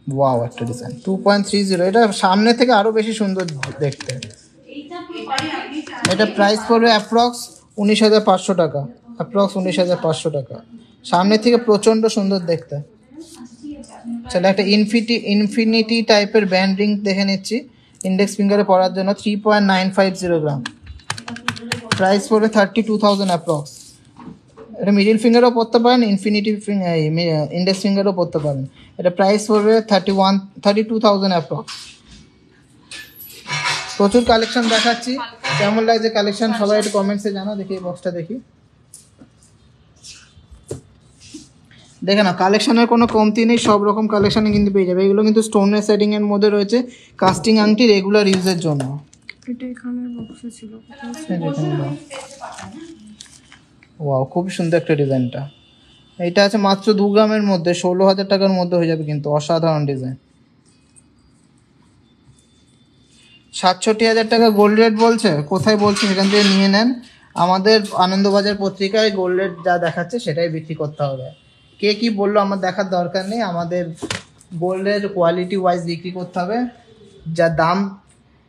ওয়াও একটা ডিজাইন, 2.30। এটা সামনে থেকে আরো বেশি সুন্দর দেখতে। এটা প্রাইস পড়বে অ্যাপ্রক্স 19,500 টাকা, অ্যাপ্রক্স 19,500 টাকা। সামনে থেকে প্রচন্ড সুন্দর দেখতে। চলো একটা ইনফিনিটি টাইপের ব্যান্ড রিং দেখে নিচ্ছি ইন্ডেক্স ফিঙ্গারে পরার জন্য। 3.950 গ্রাম, প্রাইস পড়বে 32,000 অ্যাপ্রক্স। এটা মিডিল ফিঙ্গারও পরতে পারেন, ইনফিনিটি ইন্ডেক্স ফিঙ্গারও পরতে পারেন। এটা প্রাইস পড়বে 32,000 অ্যাপ্রক্স। প্রচুর কালেকশন দেখাচ্ছি, কেমন লাগছে কালেকশন সবাই একটু কমেন্টসে জানো। দেখি এই বক্সটা দেখি, দেখে না কালেকশনের কোনো কমতি নেই, সব রকম কালেকশানে কিন্তু পেয়ে যাবে। এগুলো কিন্তু স্টোনের সেটিং এর মধ্যে রয়েছে, কাস্টিং আংটি রেগুলার ইউজের জন্য। এটা এখানে বক্সে ছিল। ওয়াও, খুব সুন্দর একটা ডিজাইনটা। এটা আছে মাত্র 2 গ্রামের মধ্যে, 16,000 টাকার মধ্যে হয়ে যাবে কিন্তু, অসাধারণ ডিজাইন। 67,000 টাকা গোল্ড রেট বলছে, কোথায় বলছে সেখান থেকে নিয়ে নেন। আমাদের আনন্দবাজার পত্রিকায় গোল্ড রেট যা দেখাচ্ছে সেটাই বিক্রি করতে হবে। কে কি বললো আমার দেখার দরকার নেই, আমাদের গোল্ডের কোয়ালিটি ওয়াইজ বিক্রি করতে হবে, যা দাম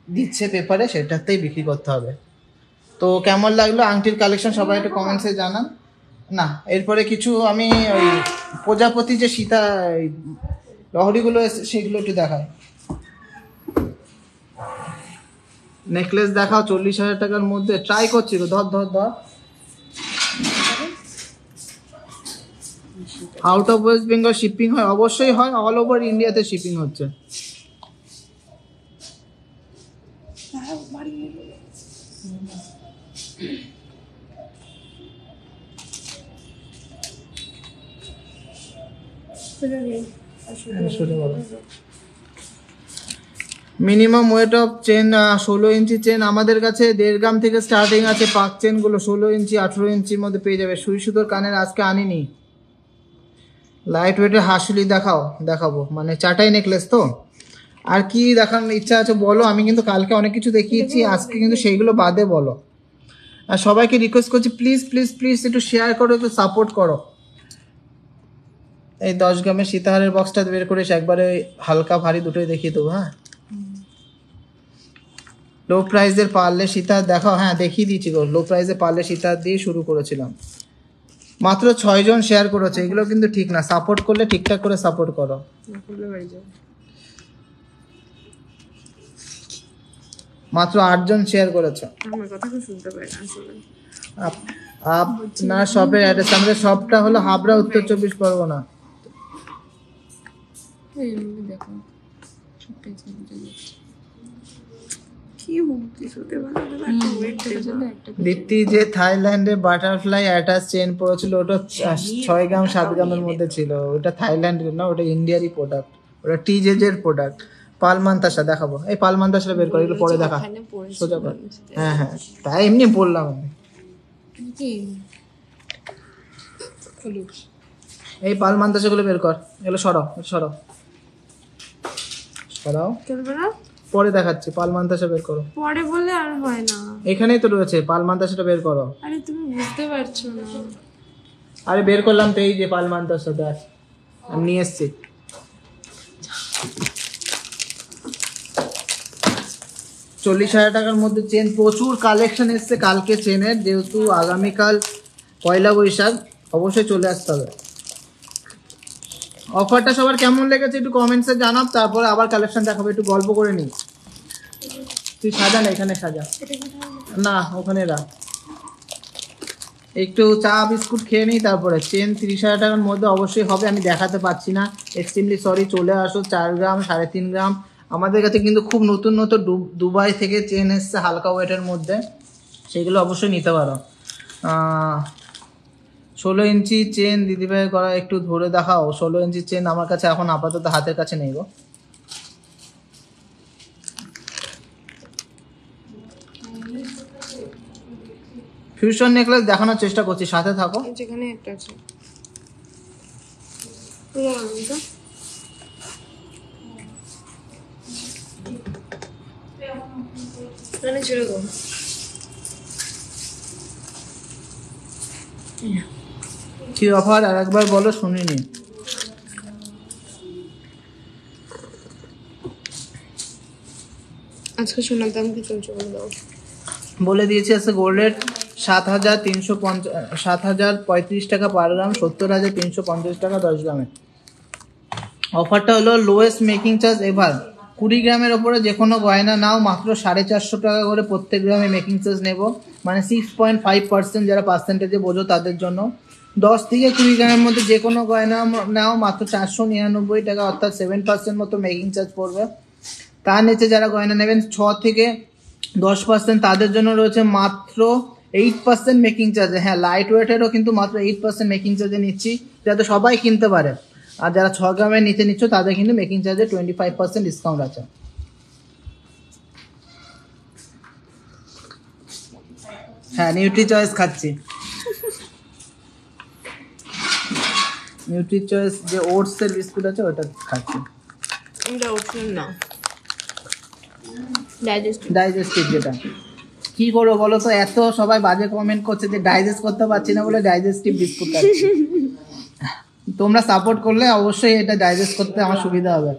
দিচ্ছে পেপারে সেটাতেই বিক্রি করতে হবে। তো কেমন লাগলো আংটির কালেকশন সবাই একটু কমেন্টসে জানান। না এরপরে কিছু আমি ওই প্রজাপতি যে সীতা লহরিগুলো সেগুলো একটু দেখাই। নেকলেস দেখাও 40,000 টাকার মধ্যে, ট্রাই করছি গো, ধর ধর ধর। Out of West Bengal shipping হয়, অবশ্যই হয়, অল ওভার ইন্ডিয়াতে শিপিং হচ্ছে। Minimum weight of chain 16 inch chain আমাদের কাছে 1.5 গ্রাম থেকে স্টার্টিং আছে। পাক চেনগুলো 16 ইঞ্চি 18 ইঞ্চির মধ্যে পেয়ে যাবে। সুই সুতোর কানের আজকে আনিনি। লাইট ওয়েটের হাসুলি দেখাবো, মানে চাটাই নেকলেস। তো আর কি দেখানোর ইচ্ছা আছে বলো, আমি কিন্তু কালকে অনেক কিছু দেখিয়েছি, আজকে কিন্তু সেইগুলো বাদে বলো। আর সবাইকে রিকোয়েস্ট করছি প্লিজ প্লিজ প্লিজ একটু শেয়ার করো, একটু সাপোর্ট করো। এই 10 গ্রামের সীতাহারের বক্সটা বের করেছি, একবারে হালকা ভারী দুটোই দেখিয়ে দেবো। হ্যাঁ, লো প্রাইসের পার্লে সীতাহার দেখাও। হ্যাঁ দেখিয়ে দিচ্ছি গো, লো প্রাইসে পার্লে সীতাহার দিয়ে শুরু করেছিলাম, মাত্র 6 জন শেয়ার করেছে। এগুলো কিন্তু ঠিক না, সাপোর্ট করলে ঠিকঠাক করে সাপোর্ট করো। মাত্র 8 জন শেয়ার করেছে। আমার কথা কি শুনতে পাই না আসলে। আপনার শপের অ্যাড্রেস, আমাদের শপটা হলো হাবড়া, উত্তর 24 পরগনা। এই দেখো কি হুমকি শুনতে পারো না, একটা ওয়েট দেবে একটা। দীপ্তি যে থাইল্যান্ডে বাটারফ্লাই অ্যাটাচ চেন পড়েছিল, ওটা 6 গ্রাম 7 গ্রামের মধ্যে ছিল। ওটা থাইল্যান্ডের না, ওটা ইন্ডিয়ারই প্রোডাক্ট, ওটা টিজেজের প্রোডাক্ট। পালমান্তাসা দেখাবো, এই পালমান্তাসা বের করে, এগুলো পরে দেখা সোজা কর। হ্যাঁ হ্যাঁ, তাই এমনি বললাম আমি। কি এই পালমান্তাসাগুলো বের কর, এগুলো সরাও সরাও সরাও, চলবে না, পরে দেখাচ্ছি। পালমান্তাসা বের করো, পরে বললে আর হয় না। এখানেই তো রয়েছে, পালমান্তাসাটা বের করো। আরে তুমি বুঝতে পারছো না। আরে বের করলাম তো, এই যে পালমান্তাসা দেখ, আমি নিয়ে এসছি। $40,000 টাকার মধ্যে চেন, প্রচুর কালেকশন এসছে কালকে চেনের, যেহেতু আগামীকাল পয়লা বৈশাখ, অবশ্যই চলে আসতে হবে। অফারটা সবার কেমন লেগেছে একটু কমেন্টসে জানাও, তারপরে আবার কালেকশন দেখাবো। একটু গল্প করে নিই, তুই সাজা না, এখানে সাজা না, ওখানে রাখ। একটু চা বিস্কুট খেয়ে নিই, তারপরে চেন 30,000 টাকার মধ্যে অবশ্যই হবে। আমি দেখাতে পাচ্ছি না, এক্সট্রিমলি সরি। চলে আসো, 4 গ্রাম 3.5 গ্রাম। আমাদের কাছে কিন্তু খুব নতুন নতুন দুবাই থেকে চেন এসছে হালকা ওয়েটের মধ্যে, সেগুলো অবশ্যই নিতে পারো। 16 ইঞ্চি চেন দিদিভাই করা, একটু ধরে দেখাও। 16 ইঞ্চি চেন আমার কাছে এখন আপাতত হাতের কাছে নেই গো। ফিউশন নেকলেস দেখানোর চেষ্টা করছি, সাথে থাকো। যেখানে একটা আছে কি অফার আর একবার বলো, শুনিনি। আজকে সোনার দাম কি চলছে বলে দাও। বলে দিয়েছি আছে গোল্ড রেট 7,35 টাকা পার গ্রাম, 70,350 টাকা 10 গ্রামে। অফারটা হলো লোয়েস্ট মেকিং চার্জ এভার। 20 গ্রামের ওপরে যে কোনো গয়না নাও, মাত্র 450 টাকা করে প্রত্যেক গ্রামে মেকিং চার্জ নেব, মানে 6.5%। যারা পার্সেন্টেজে বোঝো তাদের জন্য 10 থেকে 20 গ্রামের মধ্যে যে কোনো গয়না নাও মাত্র 499 টাকা, অর্থাৎ 7% মতো মেকিং চার্জ পড়বে। তার নিচে যারা গয়না নেবেন 6 থেকে 10%, তাদের জন্য রয়েছে মাত্র 8% মেকিং চার্জে। হ্যাঁ, লাইট ওয়েটেরও কিন্তু মাত্র 8% মেকিং চার্জে নিচ্ছি, যাতে সবাই কিনতে পারে। আর যারা 6 গ্রামের নিচে নিচ্ছ তাদের কিন্তু মেকিং চার্জে 25% ডিসকাউন্ট আছে। হ্যাঁ, নিউট্রি চয়েস খাচ্ছি। নিউট্রি চয়েস যে ওটসের বিস্কুট আছে ওটা খাচ্ছি। এটা ওঠেন না, ডাইজেস্টিভ যেটা। কি করবো বলো তো, এত সবাই বাজে কমেন্ট করছে যে ডাইজেস্ট করতে পারছি না বলে ডাইজেস্টিভ বিস্কুট খাচ্ছি। তোমরা সাপোর্ট করলে অবশ্যই এটা ডাইজেস্ট করতে আমার সুবিধা হবে।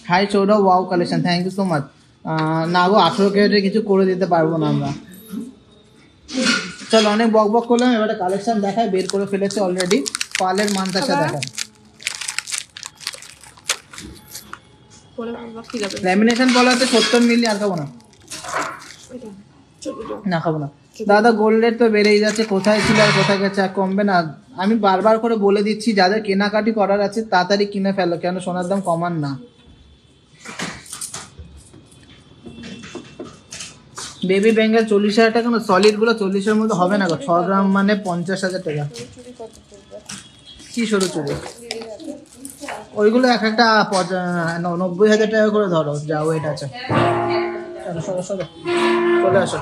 Hi Sourav, wow collection, thank you so much. না গো, 18 ক্যারেটের কিছু করে দিতে পারবো না আমরা। চলো, অনেক বক বক করলাম, এবারে কালেকশন দেখায়। বের করে ফেলেছে অলরেডি, পালের মানতাসা দেখায়। ল্যামিনেশন বলা আছে 70 মিলি, আর খাবো না, না খাবো না। দাদা গোল্ড রেট তো বেড়েই যাচ্ছে, কোথায় ছিল আর কোথায় গেছে, আর কমবে না। আমি বারবার করে বলে দিচ্ছি, যাদের কেনাকাটি করার আছে তাড়াতাড়ি কিনে ফেলো, কেন সোনার দাম কমান না। বেবি ব্যাঙ্গেল 40,000 টাকা, না সলিড গুলো 40-এর মধ্যে হবে না গো। 6 গ্রাম মানে 50,000 টাকা। কি সরু চুড়ি ওইগুলো এক একটা 90,000 টাকা করে ধরো, যা ওয়েট আছে। চলো সরো সরো, চলে আসো।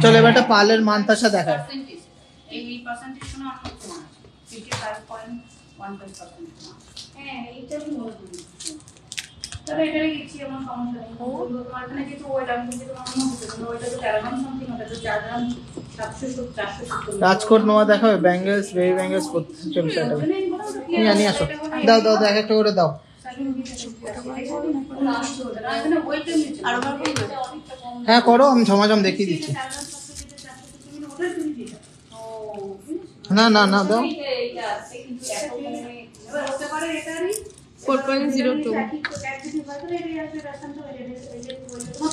চলো এবার একটা পালের মানতাসা দেখায়। রাজকোট নোয়া দেখাবে, ব্যাঙ্গেলস, বেবি ব্যাঙ্গেলস 40,000 টাকা। নিয়ে আসো, দাও দাও দাও, এক একটা করে দাও। হ্যাঁ করো, আমি ঝমাঝম দেখিয়ে দিচ্ছি। না না না, দাও। 4.02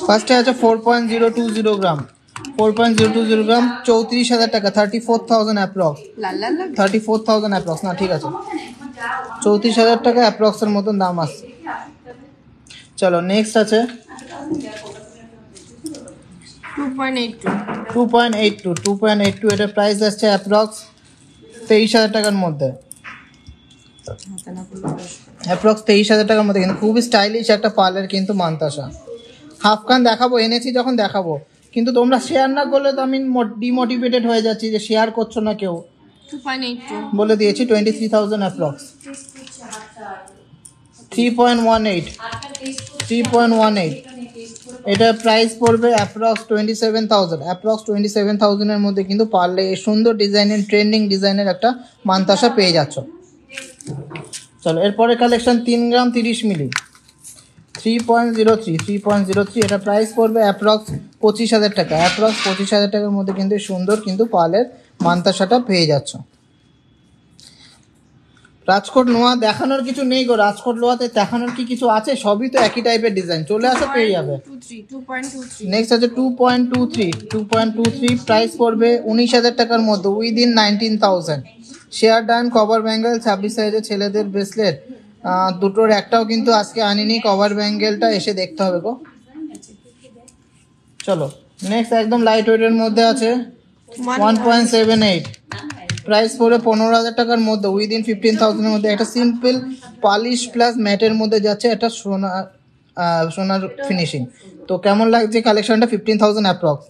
ফার্স্টে আছে 4.020 গ্রাম, 4.020 গ্রাম 34,000 টাকা, 34,000 অ্যাপ্রক্স। 34,000 অ্যাপ্রক্স, না ঠিক আছে, 34,000 টাকা অ্যাপ্রক্স এর মতন দাম আসছে। চলো নেক্সট আছে 2.82, এটার প্রাইস আসছে অ্যাপ্রক্স 23,000 টাকার মধ্যে। অ্যাপ্রক্স 23,000 টাকার মধ্যে, কিন্তু খুবই স্টাইলিশ একটা পার্লের কিন্তু মানতাসা। হাফকান দেখাবো, এনেছি যখন দেখাবো, কিন্তু তোমরা শেয়ার না করলে তো আমি ডিমোটিভেটেড হয়ে যাচ্ছি যে শেয়ার করছো না কেউ। 2.82 বলে দিয়েছি 23,000 অ্যাপ্রক্স। 3.18, এটার প্রাইস পড়বে অ্যাপ্রক্স 27,000। অ্যাপ্রক্স 27,000 এর মধ্যে কিন্তু পারলে এই সুন্দর ডিজাইনের, ট্রেন্ডিং ডিজাইনের একটা মানতাসা পেয়ে যাচ্ছ। চলো এরপরে কালেকশন 3 গ্রাম 30 মিলি, 3.03, এটা প্রাইস পড়বে অ্যাপ্রক্স 25,000 টাকা। অ্যাপ্রক্স 25,000 টাকার মধ্যে কিন্তু সুন্দর কিন্তু পার্লের মানতাসাটা পেয়ে যাচ্ছ। রাজকোট নোয়া দেখানোর কিছু নেই গো, রাজকোট লোয়াতে দেখানোর কি কিছু আছে? সবই তো একই টাইপের ডিজাইন, চলে আসো পেয়ে যাবে। 2.23 নেক্সট আছে 2.23, প্রাইস পড়বে 19,000 টাকার মধ্যে, within 19,000। Share done cover bangle 26 সাইজের ছেলেদের ব্রেসলেট, দুটোর একটাও কিন্তু আজকে আনিনি। কভার ব্যাঙ্গেলটা এসে দেখতে হবে গো। চলো নেক্সট একদম লাইট ওয়েটের মধ্যে আছে 1.78, প্রাইস পড়বে 15,000 টাকার মধ্যে, উইদিন 15,000 এর মধ্যে। একটা সিম্পল পলিশ প্লাস ম্যাটের মধ্যে যাচ্ছে, একটা সোনার ফিনিশিং। তো কেমন লাগছে কালেকশনটা? 15,000 অ্যাপ্রক্স।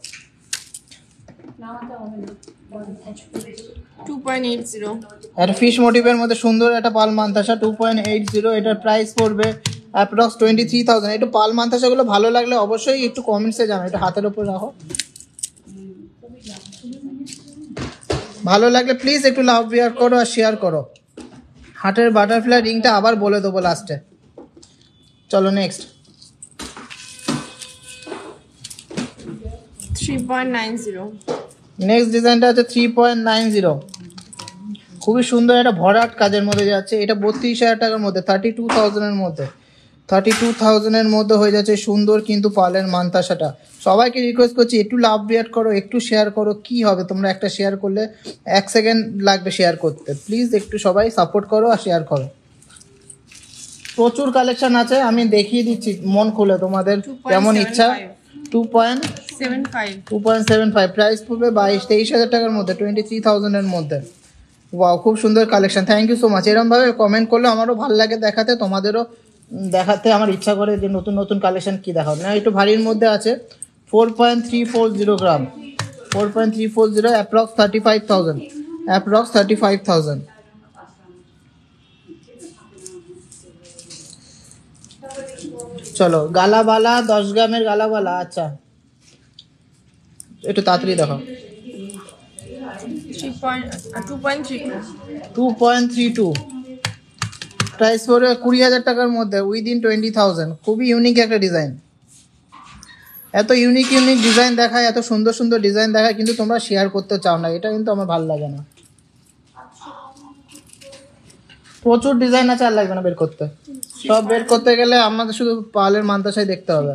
2.80 একটা ফিশ মোটিভের মধ্যে সুন্দর একটা পাল মানতাসা 2.80, এটার প্রাইস পড়বে অ্যাপ্রক্স 23,000। একটু পাল মানতাসাগুলো ভালো লাগলে অবশ্যই একটু কমেন্টসে জানাও। এটা হাতের উপর রাখো, ভালো লাগলে প্লিজ একটু লাভ বিয়ার করো আর শেয়ার করো। হার্টের বাটারফ্লাই রিংটা আবার বলে দেবো লাস্টে। চলো নেক্সট 3.90 নেক্সট ডিজাইনটা আছে 3.90, খুবই সুন্দর একটা ভরাট কাজের মধ্যে যাচ্ছে। এটা 32,000 টাকার মধ্যে, 32,000 এর মধ্যে, 32,000 মধ্যে হয়ে যাচ্ছে সুন্দর কিন্তু পার্লের মান্তাসাটা। সবাইকে রিকোয়েস্ট করছি একটু লাভ রিয়াক্ট করো, একটু শেয়ার করো। কি হবে, তোমরা একটা শেয়ার করলে 1 সেকেন্ড লাগবে শেয়ার করতে। প্লিজ একটু সবাই সাপোর্ট করো আর শেয়ার করো। প্রচুর কালেকশন আছে, আমি দেখিয়ে দিচ্ছি মন খুলে, তোমাদের যেমন ইচ্ছা। 2.75 প্রাইস পড়বে 23,000 টাকার মধ্যে, 23,000 এর মধ্যে। ওয়াও, খুব সুন্দর collection. Thank you so much. এরমভাবে কমেন্ট করলে আমারও ভালো লাগে দেখাতে, তোমাদেরও দেখাতে আমার ইচ্ছা করে যে নতুন নতুন কালেকশন কি দেখাবো না। একটু ভারীর মধ্যে আছে 4.340 গ্রাম, 4.340 অ্যাপ্রক্স 35,000। চলো গালাবালা 10 গ্রামের গালাবালা। আচ্ছা একটু তাড়াতাড়ি দেখো। 2.32 প্রাইস পড়বে 20,000 টাকার মধ্যে, উইদিন 20,000। খুবই ইউনিক একটা ডিজাইন। এত ইউনিক ডিজাইন দেখায়, এত সুন্দর সুন্দর ডিজাইন দেখায়, কিন্তু তোমরা শেয়ার করতে চাও না, এটা কিন্তু আমার ভালো লাগে না। প্রচুর ডিজাইন আছে, আর লাগবে না বের করতে। সব বের করতে গেলে আমাদের শুধু পার্লের মান্তাসাই দেখতে হবে।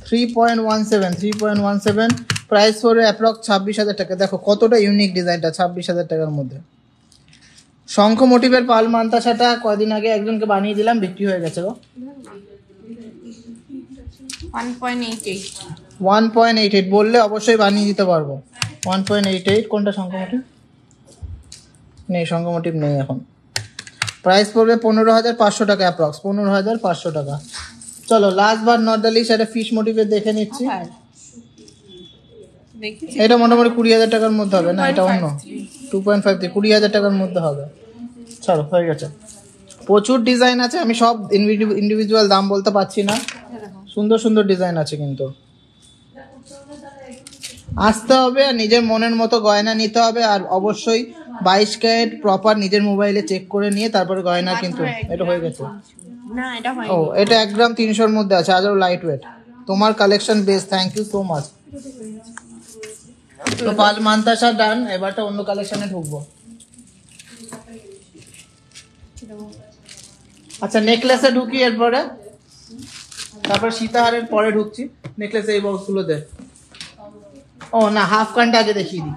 3.17 প্রাইস পড়বে অ্যাপ্রক্স 26,000 টাকা। দেখো কতটা ইউনিক ডিজাইনটা, 26,000 টাকার মধ্যে। শঙ্খ মোটিভের পাল মান্তাসাটা কয়দিন আগে একজনকে বানিয়ে দিলাম, বিক্রি হয়ে গেছে। 1.88 বললে অবশ্যই বানিয়ে দিতে পারবো। 1.88 কোনটা শঙ্খ মোটিভ নেই, শঙ্খ মোটিভ নেই এখন। প্রাইস পড়বে 15,500 টাকা অ্যাপ্রক্স, 15,500 টাকা। চলো last but not the least, একটা ফিশ মোটিভের দেখে নিচ্ছি। এটা মোটামুটি 20,000 টাকার মধ্যে হবে না, এটা অন্য 2.53 20,000 টাকার মধ্যে হবে। চলো হয়ে গেছে। প্রচুর ডিজাইন আছে, আমি সব ইন্ডিভিজুয়াল দাম বলতে পারছি না। সুন্দর সুন্দর ডিজাইন আছে, কিন্তু আসতে হবে আর নিজের মনের মতো গয়না নিতে হবে। আর অবশ্যই 22 ক্যারেট প্রপার নিজের মোবাইলে চেক করে নিয়ে তারপরে গয়না। কিন্তু এটা হয়ে গেছে না, এটা ও, এটা 1 গ্রাম 300 মধ্যে আছে, আরও লাইট ওয়েট। তোমার collection best, thank you so much. তো পাল মান্তাসা ডান, এবারটা অন্য কালেকশনে ঢুকবো। আচ্ছা নেকলেসে ঢুকি, এরপরে তারপর সীতাহারের পরে ঢুকছি। নেকলেসে এই বক্সগুলো দে। ও না, হাফ কানটা আগে দেখিয়ে দিই,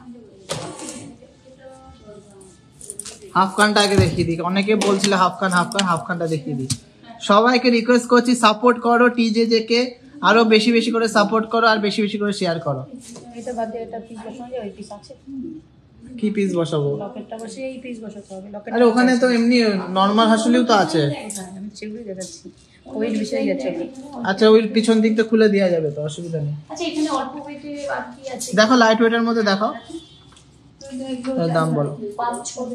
হাফ কানটা আগে দেখিয়ে দিই। অনেকে বলছিল হাফ কানটা দেখিয়ে দিই। সবাইকে রিকোয়েস্ট করছি সাপোর্ট করো টিজে কে, আরো বেশি বেশি করে সাপোর্ট করো আর বেশি বেশি করে শেয়ার করো। এটা বাদ দিয়ে এটা পিস বসানো যায়, ওই পিস আছে। কি পিস বসাবো? লকেটটা বসিয়ে এই পিস বসাতে হবে। লকেট আরে ওখানে তো এমনি নর্মাল হাসুলিও তো আছে। আমি সেগুলোই দেখাচ্ছি, ওয়েট বিষয় যাচ্ছে। আচ্ছা ওই পিছন দিকটা খুলে দেওয়া যাবে তো, অসুবিধা নেই। আচ্ছা এখানে অল্প ওয়েটে আর কি আছে দেখো, লাইট ওয়েটের মধ্যে দেখো, দাম বলো। 5-6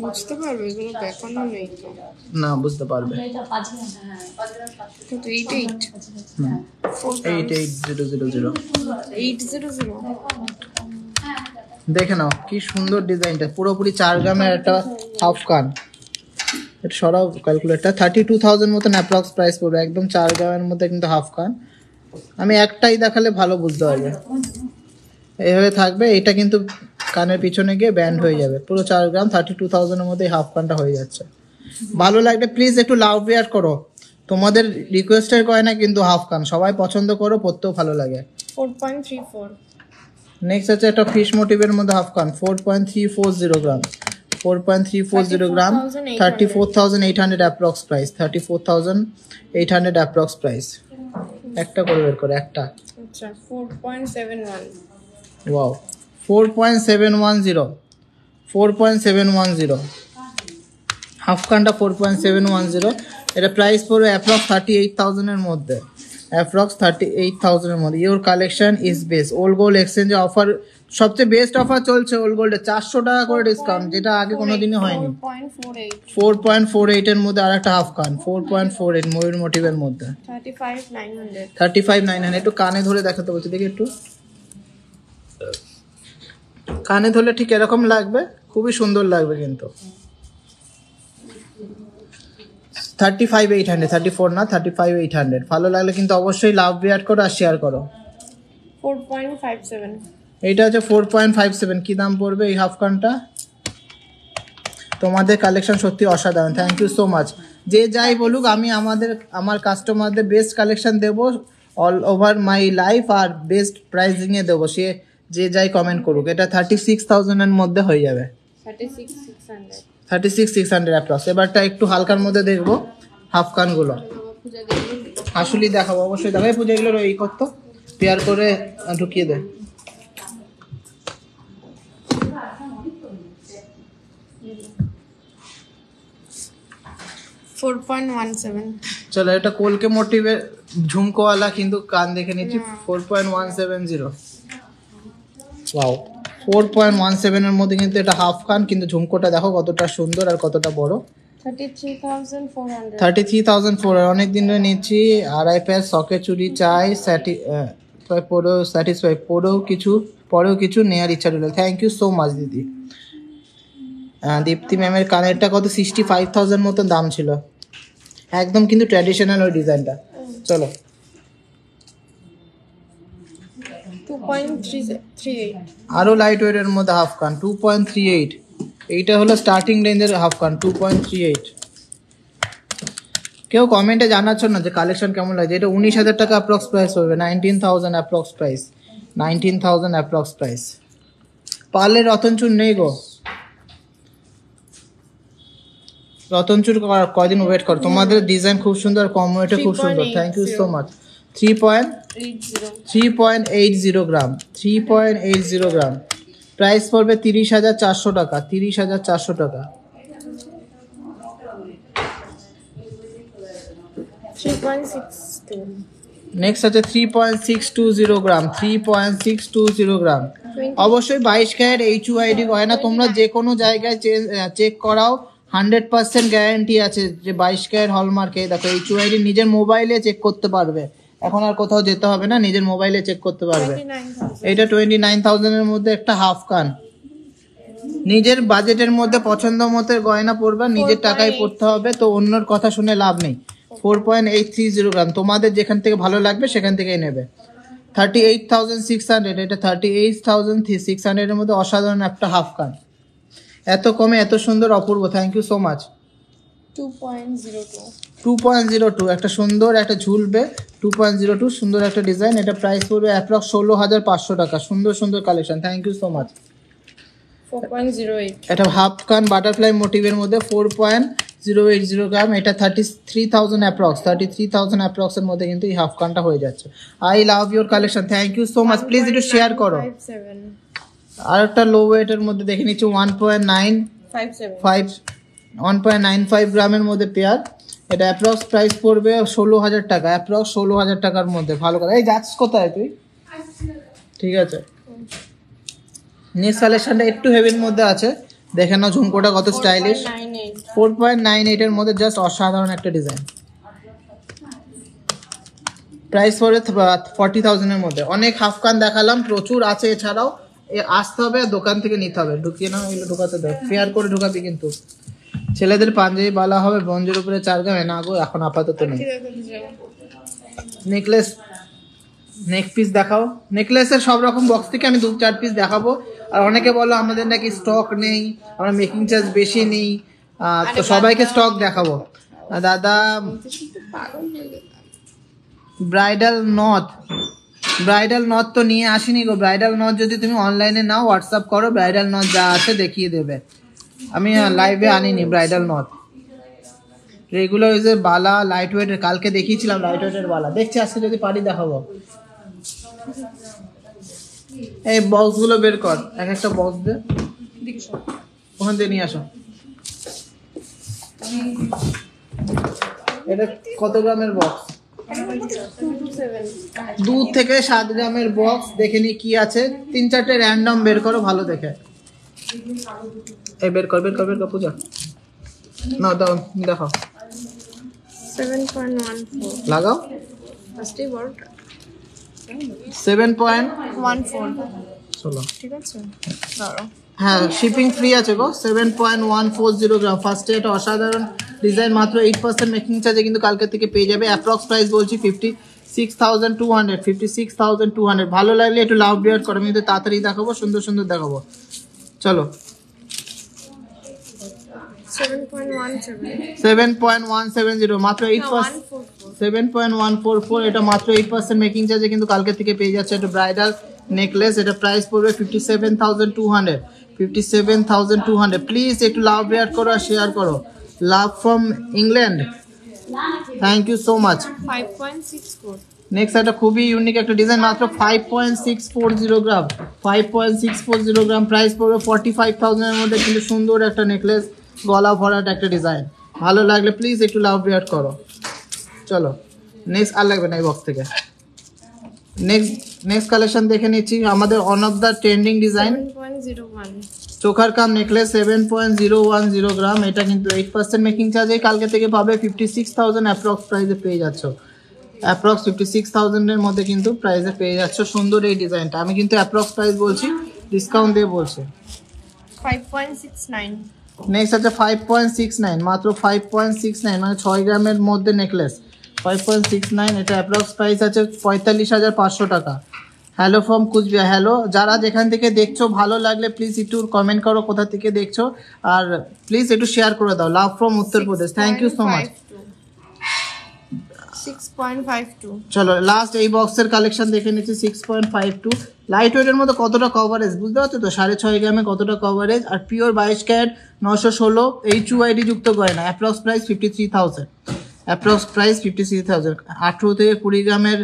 বুঝতে পারবে, এগুলো দেখানো নেই তো। না বুঝতে পারবে। এটা 5 গ্রাম। হ্যাঁ 5 গ্রাম 700। তো 88 88000। 800 দেখে নাও কি সুন্দর ডিজাইনটা, পুরোপুরি 4 গ্রামের একটা হাফ কান। এটা সরাও ক্যালকুলেটর, 32,000 মতন অ্যাপ্রক্স প্রাইস পড়বে, একদম 4 গ্রামের মধ্যে কিন্তু হাফ কান। আমি একটাই দেখালে ভালো বুঝতে পারবে। এইভাবে থাকবে, এটা কিন্তু কানের পিছনে গিয়ে ব্যান্ড হয়ে যাবে। পুরো 4 গ্রাম 32,000 এর মধ্যে হাফ কানটা হয়ে যাচ্ছে। ভালো লাগলে প্লিজ একটু লাভ রেয়ার করো, তোমাদের রিকোয়েস্টের গয়না কিন্তু হাফ কান, সবাই পছন্দ করো, পরতেও ভালো লাগে। 4.34 নেক্সট আছে একটা ফিশ মোটিভের মধ্যে হাফ কান, 4.340 গ্রাম, 4.340 গ্রাম, 34,800 অ্যাপ্রক্স প্রাইস, 34,800 অ্যাপ্রক্স প্রাইস। একটা করে বের করে একটা। আচ্ছা 4.71 ওয়াও, 4.710 হাফ কানটা 4.710। এটা প্রাইস পড়বে অ্যাপ্রক্স 38,000 এর মধ্যে, অ্যাপ্রক্স 38,000 এর মধ্যে। Your collection is best. Old gold এক্সচেঞ্জে অফার, সবচেয়ে বেস্ট অফার চলছে ওল্ড গোল্ডে, 400 টাকা করে ডিসকাউন্ট, যেটা আগে কোনোদিনই হয়নি। 4.48 এর মধ্যে আর একটা হাফ কান, 4.48 ময়ূর মোটিভের মধ্যে, 35,900। একটু কানে ধরে দেখাতে বলছি, দেখি একটু কানে ধরলে ঠিক এরকম লাগবে, খুবই সুন্দর লাগবে কিন্তু। 35,800, 34 না 35,800। ভালো লাগলে কিন্তু অবশ্যই লাভ রেয়ার করো আর শেয়ার করো। 4.57 এইটা হচ্ছে 4.57। কি দাম পড়বে এই হাফ কানটা? তোমাদের কালেকশন সত্যি অসাধারণ, থ্যাংক ইউ সো মাচ। যে যাই বলুক, আমি আমার কাস্টমারদের বেস্ট কালেকশন দেবো অল ওভার মাই লাইফ, আর বেস্ট প্রাইসিং এ দেবো, সে যে যাই কমেন্ট করুক। এটা 36,000 এর মধ্যে হয়ে যাবে, 36,600 অ্যাপ্রক্স। এবারটা একটু হালকার মধ্যে দেখবো, হাফ কানগুলো আসলেই দেখাবো, অবশ্যই দেখাবো। পূজা এগুলো এই করতো পেয়ার করে ঢুকিয়ে দে। চলো, এটা কলকে মোটিভের ঝুমকোওয়ালা, কিন্তু কান দেখে নিচ্ছি। 4.170, ওয়াও 4.17 এর মধ্যে কিন্তু এটা হাফ কান, কিন্তু ঝুমকোটা দেখো কতটা সুন্দর আর কতটা বড়। 33,400, অনেক দিন ধরে নিচ্ছি। আড়াই প্যাচ সকেট চুড়ি চাই, স্যাটিসফাই পরেও কিছু নেওয়ার ইচ্ছা রইল। থ্যাংক ইউ সো মাচ দিদি। দীপ্তি ম্যামের কানেরটা কত 65,000 মতন দাম ছিল, একদম কিন্তু ট্র্যাডিশনাল ওই ডিজাইনটা। চলো 2.38 আরো লাইট ওয়েটের মধ্যে হাফ কান 2.38, এইটা হলো স্টার্টিং রেঞ্জের হাফ কান 2.38। কেউ কমেন্টে জানাচ্ছ না যে কালেকশন কেমন লাগছে। এটা 19,000 টাকা অ্যাপ্রক্স প্রাইস হবে, 19,000 অ্যাপ্রক্স প্রাইস, 19,000 অ্যাপ্রক্স প্রাইস। পার্লের রতনচুর নেই গো, রতনচুর কয়দিন ওয়েট কর। তোমাদের ডিজাইন খুব সুন্দর, কম ওয়েটে খুব সুন্দর। Thank you so much. 3.80 gram, 3.80 gram, price পড়বে 30,400 টাকা, 30,400 টাকা। 3.62 নেক্সট আছে 3.620 গ্রাম, 3.620 গ্রাম। অবশ্যই 22 ক্যারেট HUID গয়না, তোমরা যে কোনো জায়গায় চেক করাও, 100% গ্যারান্টি আছে যে 22 ক্যারেট হলমার্কে। দেখো HUID নিজের মোবাইলে চেক করতে পারবে, এখন আর কোথাও যেতে হবে না, নিজের মোবাইলে চেক করতে পারবে। এটা 29,000 এর মধ্যে একটা হাফ কান, নিজের বাজেটের মধ্যে পছন্দ মতো গয়না পরবা, নিজের টাকায় পড়তে হবে, তো অন্যর কথা শুনে লাভ নেই। 4.830 গ্রাম, তোমাদের যেখান থেকে ভালো লাগবে সেখান থেকেই নেবে। 38,600, এটা 38,600 এর মধ্যে অসাধারণ একটা হাফ কান, এত কমে এত সুন্দর, অপূর্ব। Thank you so much. 2.02 একটা সুন্দর একটা ঝুলবে, 2.02 সুন্দর একটা ডিজাইন। এটা প্রাইস পড়বে অ্যাপ্রক্স 16,500 টাকা। সুন্দর সুন্দর collection, thank you so much. 4.08 এটা হাফ কান বাটারফ্লাই মোটিভের মধ্যে 4.080 গ্রাম, এটা 33,000 অ্যাপ্রক্স, 33,000 অ্যাপ্রক্স এর মধ্যে কিন্তু এই হাফ কানটা হয়ে যাচ্ছে। I love your collection, thank you so much. Please একটু শেয়ার করো। 1.57 আর একটা লো ওয়েটের মধ্যে দেখে নিচ্ছি 1.95 গ্রামের মধ্যে পেয়ার। এটা অ্যাপ্রক্স প্রাইস পড়বে 16,000 টাকা, অ্যাপ্রক্স 16,000 টাকার মধ্যে। ভালো করে এই যাচ্ছিস কোথায় তুই? ঠিক আছে, নেক্সট কালেকশনটা একটু হেভির মধ্যে আছে, দেখে নাও ঝুমকোটা কত স্টাইলিশ। 4.98 এর মধ্যে জাস্ট অসাধারণ একটা ডিজাইন, প্রাইস পড়বে 40,000 এর মধ্যে। অনেক হাফ কান দেখালাম, প্রচুর আছে, এছাড়াও আসতে হবে দোকান থেকে নিতে হবে। ঢুকিয়ে নাও, এগুলো ঢুকাতে দেয়, ফেয়ার করে ঢুকাবি কিন্তু। ছেলেদের পাঞ্জাবি বালা হবে ব্রঞ্জের উপরে 4 গ্রামে, না গো এখন আপাতত নেই। নেকলেস, নেক পিস দেখাও। নেকলেসের সব রকম বক্স থেকে আমি 2-4 পিস দেখাবো। আর অনেকে বলো আমাদের নাকি স্টক নেই, আমরা মেকিং চার্জ বেশি নেই, তো সবাইকে স্টক দেখাবো। দাদা ব্রাইডাল নথ তো নিয়ে আসিনি গো। ব্রাইডাল নথ যদি তুমি অনলাইনে নাও, হোয়াটসঅ্যাপ করো, ব্রাইডাল নথ যা আছে দেখিয়ে দেবে। আমি লাইভে আনিনি ব্রাইডাল নথ। রেগুলার ইউজের বালা লাইট ওয়েটের, কালকে দেখিয়েছিলাম লাইট ওয়েটের বালা, দেখছি আজকে যদি পারি দেখাবো। এই বক্সগুলো বের কর, এক একটা বক্স দে, ওখান থেকে নিয়ে আসো। এটা কত গ্রামের বক্স? 2 থেকে 7 গ্রামের বক্স। দেখে নি কি আছে, 3-4টে র্যান্ডম বের করো ভালো দেখে। এই বের কর পূজা, না দাও দেখাও। 7.14 লাগাও, ফার্স্টে বড়টা 7.14। চলো ঠিক আছে, দাঁড়াও। হ্যাঁ, শিপিং ফ্রি আছে গো। 7.140 গ্রাম, ফার্স্টে এটা অসাধারণ ডিজাইন, মাত্র 8% মেকিং চার্জে কিন্তু কালকে থেকে পেয়ে যাবে। অ্যাপ্রক্স প্রাইস বলছি 56,200। ভালো লাগলে একটু লাভ বিয়ার করো, আমি তাড়াতাড়ি দেখাবো, সুন্দর সুন্দর দেখাবো। চলো 7.17 7.170 মাত্র 8%, 7.144, এটা মাত্র 8% মেকিং চার্জে কিন্তু কালকে থেকে পেয়ে যাচ্ছে একটা ব্রাইডাল নেকলেস। এটা প্রাইস পড়বে 57,200, 57,200। প্লিজ একটু লাভ রেয়ার করো আর শেয়ার করো। Love from England, thank you so much. 5.64 next একটা খুবই ইউনিক একটা ডিজাইন, মাত্র 5.640 গ্রাম, 5.640 গ্রাম, প্রাইস পড়বে 45,000 এর মধ্যে। কিন্তু সুন্দর একটা নেকলেস, গলা ভরাট একটা ডিজাইন। ভালো লাগলে প্লিজ একটু লাভ রেয়ার করো। চলো নেক্সট, আর লাগবে না এই বক্স থেকে। নেক্সট কালেকশন দেখে নিচ্ছি, আমাদের one of the trending design 7.01 choker কাম নেকলেস, 7.010 গ্রাম। এটা কিন্তু 8% মেকিং চার্জে কালকে থেকে পাবে 56,000 অ্যাপ্রক্স প্রাইসে পেয়ে যাচ্ছ। অ্যাপ্রক্স 56,000 এর মধ্যে কিন্তু প্রাইসে পেয়ে যাচ্ছ সুন্দর এই ডিজাইনটা। আমি কিন্তু অ্যাপ্রক্স প্রাইস বলছি, ডিসকাউন্ট দিয়ে বলছি। 5.69 নেক্সট আছে 5.69, মাত্র 5.69 মানে 6 গ্রামের মধ্যে নেকলেস, 5.69। এটা অ্যাপ্রক্স প্রাইস আছে 45,500 টাকা। হ্যালো ফ্রম কুচবিহার, হ্যালো যারা যেখান থেকে দেখছো, ভালো লাগলে প্লিজ একটু কমেন্ট করো কোথা থেকে দেখছো, আর প্লিজ একটু শেয়ার করে দাও। Love from Uttar Pradesh, thank you so much. 6.52 চলো লাস্ট এই বক্সের কালেকশন দেখে নিচ্ছি, 6.52। লাইট ওয়েটের মধ্যে কতটা কভারেজ বুঝতে পারছো তো, 6.5 গ্রামে কতটা কভারেজ, আর পিওর 22 ক্যারেট 916 HUID যুক্ত গয়না। Approx price 53,000, approx price 53,000। 18 থেকে 20 গ্রামের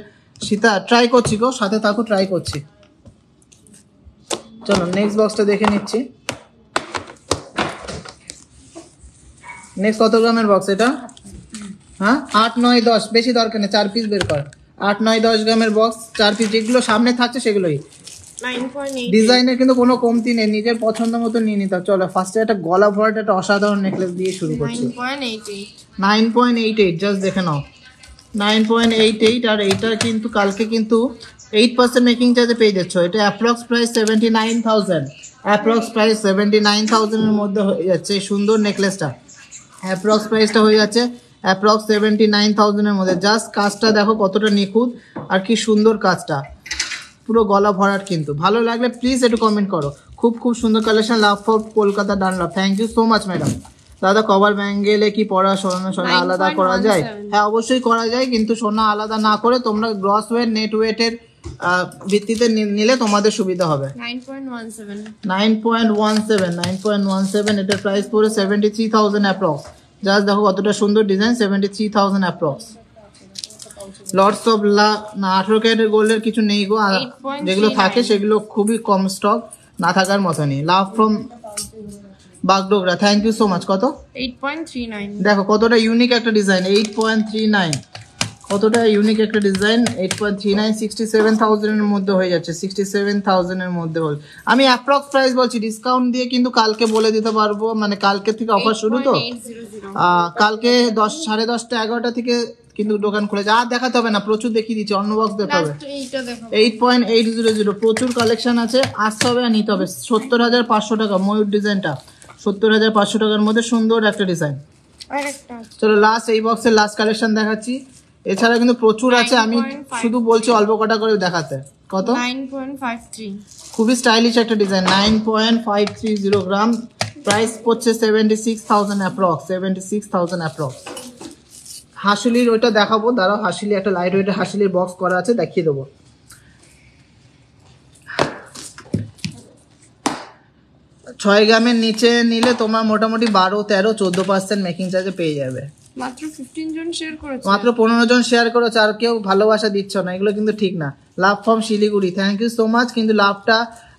সীতা ট্রাই করছি গো, সাথে থাকো, ট্রাই করছি। চলো নেক্সট বক্সটা দেখে নিচ্ছি। নেক্সট কত গ্রামের বক্স এটা? হ্যাঁ 8, 9, 10, বেশি দরকার নেই, 4 পিস বের কর। 8, 9, 10 গ্রামের বক্স, 4 পিস, যেগুলো সামনে থাকছে সেগুলোই। 9.8 ডিজাইনের কিন্তু কোনো কমতি নেই, নিজের পছন্দ মতো নিয়ে নিতে হবে। চলো ফার্স্টে একটা গলা ভরাট একটা অসাধারণ নেকলেস দিয়ে শুরু করছি। 9.88 9.88, জাস্ট দেখে নাও, 9.88। আর এইটা কিন্তু কালকে কিন্তু 8% মেকিং চার্জে পেয়ে যাচ্ছ। এটা অ্যাপ্রক্স প্রাইস 79,000, অ্যাপ্রক্স প্রাইস 79,000 এর মধ্যে হয়ে যাচ্ছে এই সুন্দর নেকলেসটা। অ্যাপ্রক্স প্রাইসটা হয়ে যাচ্ছে অ্যাপ্রক্স 79,000 এর মধ্যে। জাস্ট কাজটা দেখো কতটা নিখুঁত আর কি সুন্দর কাজটা, পুরো গলা ভরাট। কিন্তু ভালো লাগলে প্লিজ একটু কমেন্ট করো। খুব খুব সুন্দর collection, love for Kolkata Dunlop, thank you so much madam. দাদা কভার ব্যাঙ্গেলে কি পড়া সোনা আলাদা করা যায়? হ্যাঁ অবশ্যই করা যায়, কিন্তু সোনা আলাদা না করে তোমরা গ্রস ওয়েট নেট ওয়েটের ভিত্তিতে নিলে তোমাদের সুবিধা হবে। 9.17 9.17, এটার প্রাইস পড়ে 73,000 অ্যাপ্রক্স। জাস্ট দেখো কতটা সুন্দর ডিজাইন, 73,000 অ্যাপ্রক্স। লটস অফ না 18 ক্যারেটের গোল্ডের কিছু নেই গো, যেগুলো থাকে সেগুলো খুবই কম স্টক, না থাকার মতনই। Love from Bagdogra, thank you so much. কত? 8.39 দেখো কতটা ইউনিক একটা ডিজাইন, 8.39, কতটা ইউনিক একটা ডিজাইন, 8.39, 67,000 এর মধ্যে হয়ে যাচ্ছে, 67,000 এর মধ্যে হল। আমি অ্যাপ্রক্স প্রাইস বলছি, ডিসকাউন্ট দিয়ে কিন্তু কালকে বলে দিতে পারবো, মানে কালকে থেকে অফার শুরু তো, 8.800 কালকে 10, 11:30, 11টা থেকে কিন্তু দোকান খুলেছে। আর দেখাতে হবে না, প্রচুর দেখিয়ে দিচ্ছি, অন্য বক্স দেখাতে হবে। লাস্ট এইটা দেখো 8.800, প্রচুর কালেকশন আছে, আসতে হবে আর নিতে হবে। 70,500 টাকা ময়ূর ডিজাইনটা, 70,500 টাকার মধ্যে সুন্দর একটা ডিজাইন। আরেকটা চলো লাস্ট এই বক্সের লাস্ট কালেকশন দেখাচ্ছি। এছাড়া কিন্তু প্রচুর আছে, আমি শুধু বলছি অল্প কটা করে দেখাতে। কত? 9.53 খুবই স্টাইলিশ একটা ডিজাইন, 9.530 গ্রাম, প্রাইস পড়ছে 76,000 অ্যাপ্রক্স, 76,000 অ্যাপ্রক্স। হাসিলির ওইটা দেখাবো, দাঁড়াও, হাসিলি একটা লাইট ওয়েটের হাসিলির বক্স করা আছে, দেখিয়ে দেবো। 6 গ্রামের নিচে নিলে তোমার মোটামুটি 12, 13, 14% মেকিং চার্জে পেয়ে যাবে। মাত্র 15 জন শেয়ার করেছে, মাত্র 15 জন শেয়ার করেছে, আর কেউ ভালোবাসা দিচ্ছ না, এগুলো কিন্তু ঠিক না। Love from Siliguri, thank you so much. কিন্তু লাভটা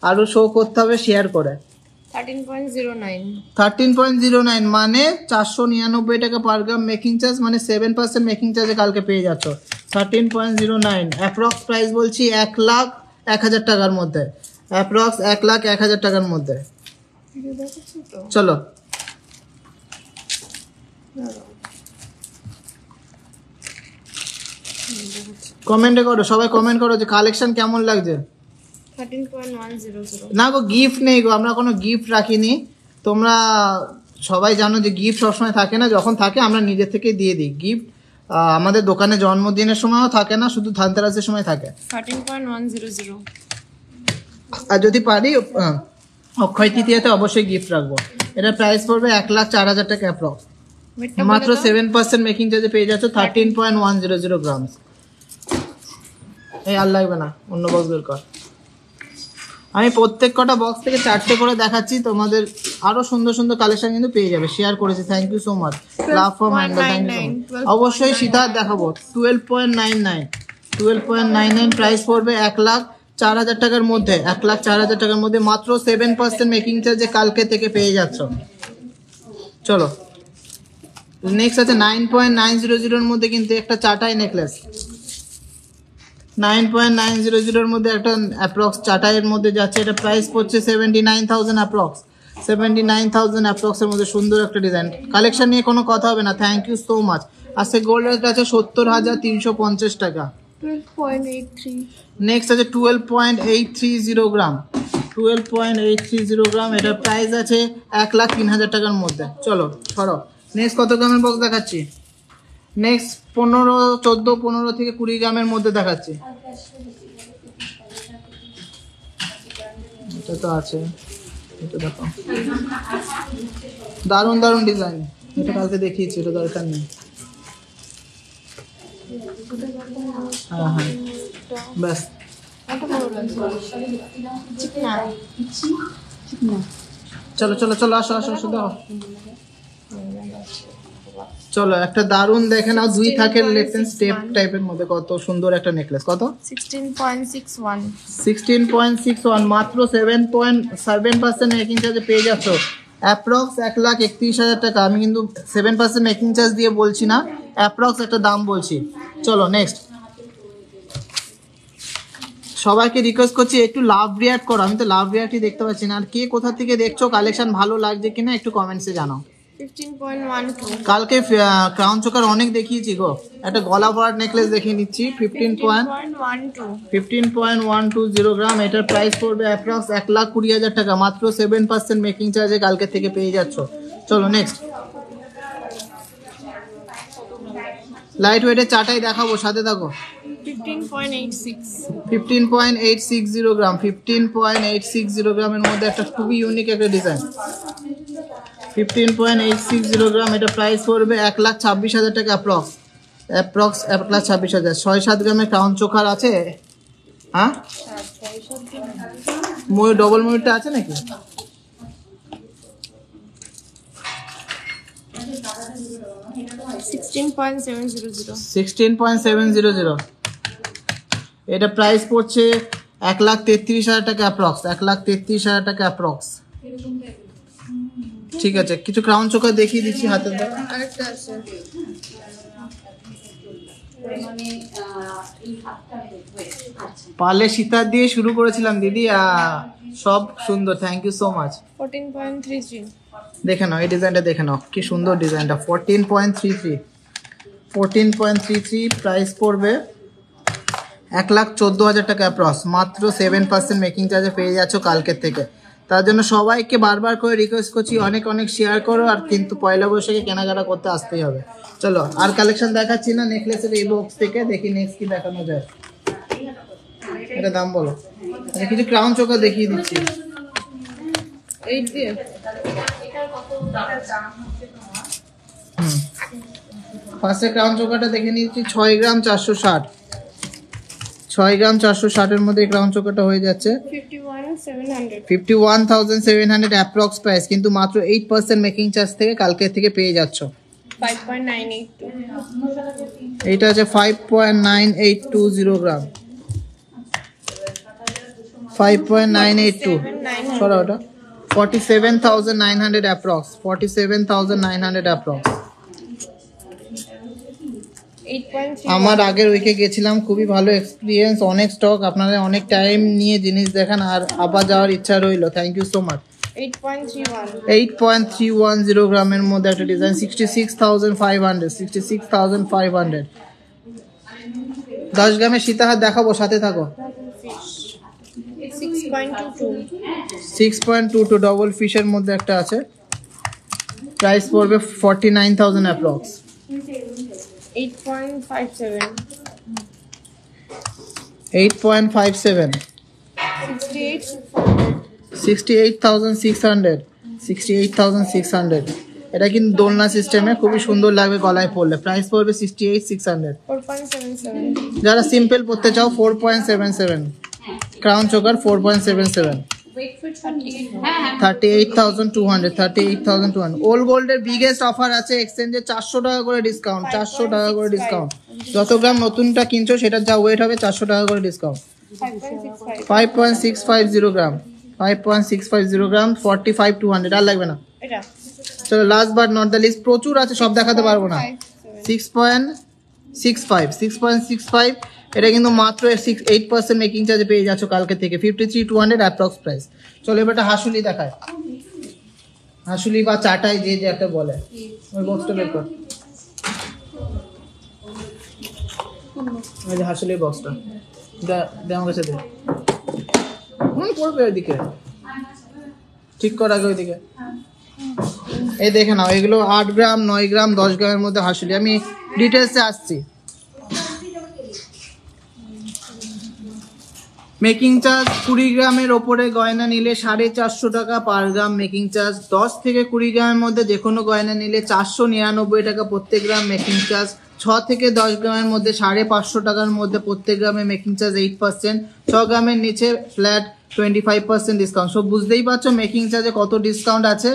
আরো শো করতে হবে শেয়ার করে। 13.09 13.09 মানে 499 টাকা পার গ্রাম মেকিং চার্জ, মানে 7% মেকিং চার্জে কালকে পেয়ে যাচ্ছ। 13.09 অ্যাপ্রক্স প্রাইস বলছি 1,01,000 টাকার মধ্যে, অ্যাপ্রক্স 1,01,000 টাকার মধ্যে। ভিডিও দেখছো তো? চলো কমেন্টে করো, সবাই কমেন্ট করো যে কালেকশন কেমন লাগছে। 13.100 না গো গিফট নেই গো, আমরা কোনো গিফট রাখিনি। তোমরা সবাই জানো যে গিফট সবসময় থাকে না, যখন থাকে আমরা নিজের থেকে দিয়ে দিই গিফট। আমাদের দোকানে জন্মদিনের সময়ও থাকে না, শুধু ধানতেরাসের সময় থাকে। 13.100 আর যদি পারি অক্ষয় তৃতীয়াতে অবশ্যই গিফট রাখবো। এটা প্রাইস পড়বে 1,04,000 টাকা অ্যাপ্রক্স। মাত্র 7% মেকিং চার্জে পেয়ে যাচ্ছ 13.100 গ্রাম। এই আর লাগবে না, অন্য বক্স বের কর। আমি প্রত্যেক কটা বক্স থেকে 4টে করে দেখাচ্ছি, তোমাদের আরো সুন্দর সুন্দর কালেকশন কিন্তু পেয়ে যাবে। শেয়ার করেছি, thank you so much. Love for Mando, thank you so much. অবশ্যই সীতাহার দেখাবো 12.99 প্রাইস পড়বে 1,04,000 টাকার মধ্যে, 1,04,000 টাকার মধ্যে মাত্র 7% মেকিং চার্জে কালকে থেকে পেয়ে যাচ্ছ। চলো নেক্সট আছে 9.900 এর মধ্যে কিন্তু একটা চাটাই নেকলেস। 9.900 এর মধ্যে একটা অ্যাপ্রক্স চাটাইয়ের মধ্যে যাচ্ছে। এটা প্রাইস পড়ছে 79,000 অ্যাপ্রক্স। 79,000 অ্যাপ্রক্স এর মধ্যে সুন্দর একটা ডিজাইন। কালেকশন নিয়ে কোনো কথা হবে না, থ্যাংক ইউ সো মাচ। আজকে গোল্ড রেট আছে 70,350 টাকা। 12.83 নেক্সট আছে 12.830 গ্রাম। 12.830 গ্রাম, এটা প্রাইস আছে 1,03,000 টাকার মধ্যে। চলো সরো, নেক্সট কত গ্রামের বক্স দেখাচ্ছি? নেক্সট 15, 14, 15 থেকে 20 গ্রামের মধ্যে দেখাচ্ছি। এটা তো আছে, এটা দেখো, দারুণ দারুণ ডিজাইন। এটা কালকে দেখিয়েছি, এটা দরকার নেই। হ্যাঁ হ্যাঁ, ব্যাস। চলো চলো চলো, আসো আসো আসো, দাও। চলো একটা দারুন দেখে নাও, 2 থাকের লেসেন স্টেপ টাইপের মধ্যে কত সুন্দর একটা নেকলেস। কত? 16.61 মাত্র 7% মেকিং চার্জে পেয়ে যাচ্ছ। অ্যাপ্রক্স 1,31,000 টাকা। আমি কিন্তু 7% মেকিং চার্জ দিয়ে বলছি না, অ্যাপ্রক্স একটা দাম বলছি। চলো নেক্সট, সবাইকে রিকোয়েস্ট করছি একটু লাভ রিয়াক্ট করো। আমি তো লাভ রিয়াক্টই দেখতে পাচ্ছি না। আর কে কোথা থেকে দেখছো, কালেকশন ভালো লাগছে কিনা একটু কমেন্টসে জানাও। 15.12 কালকে ক্রাউন চোকার অনেক দেখিয়েছি গো। একটা গলা ভরাট নেকলেস দেখিয়ে নিচ্ছি 15.120 গ্রাম। এটার প্রাইস পড়বে অ্যাপ্রক্স 1,20,000 টাকা। মাত্র 7% মেকিং চার্জে কালকে থেকে পেয়ে যাচ্ছ। চলো নেক্সট, লাইট ওয়েটের চাটাই দেখাবো, সাথে থাকো। 15.860 গ্রাম। 15.860 গ্রামের মধ্যে একটা খুবই ইউনিক একটা ডিজাইন। 15.860 গ্রাম, এটা প্রাইস পড়বে 1,26,000 টাকা অ্যাপ্রক্স। 1,26,000। 6-7 গ্রামের ক্রাউন চোকার আছে? হ্যাঁ, ময়ূর, ডবল ময়ূরটা আছে নাকি? $16.700। এটা প্রাইস পড়ছে 1,33,000 টাকা অ্যাপ্রক্স। 1,33,000 টাকা অ্যাপ্রক্স। ঠিক আছে, কিছু ক্রাউন চোকা দেখিয়ে দিচ্ছি হাতে। আরেকটা আছে, পালে সীতার দিয়ে শুরু করেছিলাম দিদি, সব সুন্দর, থ্যাংক ইউ সো মাচ। 14.33 দেখে নাও এই ডিজাইনটা, দেখে নাও কি সুন্দর ডিজাইনটা। 14.33 প্রাইস পড়বে 1,14,000 টাকা অ্যাপ্রক্স। মাত্র 7% মেকিং চার্জে পেয়ে যাচ্ছ কালকের থেকে। তার জন্য সবাইকে বারবার করে রিকোয়েস্ট করছি, অনেক অনেক শেয়ার করো। আর কিন্তু পয়লা বৈশাখে কেনাকাটা করতে আসতেই হবে। চলো আর কালেকশন দেখাচ্ছি না নেকলেসের এই বক্স থেকে, দেখি নেক্সট কি দেখানো যায়। এটা দাম বলো। আচ্ছা, কিছু ক্রাউন চোকা দেখিয়ে দিচ্ছি। ফার্স্টে ক্রাউন চোকাটা দেখে নিচ্ছি। 6 গ্রাম 460। 6 গ্রাম 460 এর মধ্যে ক্রাউন চোকাটা হয়ে যাচ্ছে 51,700 অ্যাপ্রক্স প্রাইস। কিন্তু মাত্র 8% মেকিং চার্জ থেকে কালকে থেকে পেয়ে যাচ্ছ। 5.982 এইটা আছে 5.9820 গ্রাম। 5.982 সরা ওটা 47,900 অ্যাপ্রক্স। 47,900 অ্যাপ্রক্স। আমার আগের উইকে গেছিলাম, খুবই ভালো এক্সপিরিয়েন্স, অনেক স্টক। আপনারা অনেক টাইম নিয়ে জিনিস দেখান, আর আবার যাওয়ার ইচ্ছা রইল। Thank you so much. 8.310 গ্রামের মধ্যে একটা ডিজাইন 66,500। 10 গ্রামের সীতাহার দেখাবো, সাথে থাকো। 6.22 ডবল ফিশের মধ্যে একটা আছে। প্রাইস পড়বে 49,000 অ্যাপ্রক্স। 8.57 68,600। 68,600। এটা কিন্তু দোলনা সিস্টেমে, খুবই সুন্দর লাগবে গলায় পরলে। প্রাইস পড়বে 68,600। 4.77 যারা সিম্পল পরতে চাও 4.77, ক্রাউন চোকার 4.77, 38,200, 38,200। ওল্ড গোল্ডের বিগেস্ট অফার আছে এক্সচেঞ্জে, 400 টাকা করে ডিসকাউন্ট, 400 টাকা করে ডিসকাউন্ট। যত গ্রাম নতুনটা কিনছো সেটার যা ওয়েট হবে 400 টাকা করে ডিসকাউন্ট। 5.650 গ্রাম, 5.650 গ্রাম, 45,200। আর লাগবে না। এটা চলো last but not the least, প্রচুর আছে, সব দেখাতে পারবো না। 6.65, এটা কিন্তু মাত্র 8% মেকিং চার্জে পেয়ে যাচ্ছ কালকে থেকে, 53,200 অ্যাপ্রক্স প্রাইস। চলো এবার একটা হাসুলি দেখায়, হাসুলি বা চাটাই যে যে একটা বলে, ওই বক্সটা বের কর। ওই যে হাসুলি বক্সটা দে আমার কাছে, দে পড়বে ওইদিকে, ঠিক কর আগে ওইদিকে। এই দেখে নাও, এগুলো 8 গ্রাম, 9 গ্রাম, 10 গ্রামের মধ্যে হাসুলি। আমি ডিটেলসে আসছি। মেকিং চার্জ 20 গ্রামের ওপরে গয়না নিলে 450 টাকা পার গ্রাম মেকিং চার্জ। 10 থেকে 20 গ্রামের মধ্যে যে কোনো গয়না নিলে 499 টাকা প্রত্যেক গ্রাম মেকিং চার্জ। 6 থেকে 10 গ্রামের মধ্যে 550 টাকার মধ্যে প্রত্যেক গ্রামে মেকিং চার্জ 8%। 6 গ্রামের নিচে ফ্ল্যাট 25% ডিসকাউন্ট। সব বুঝতেই পারছো মেকিং চার্জে কত ডিসকাউন্ট আছে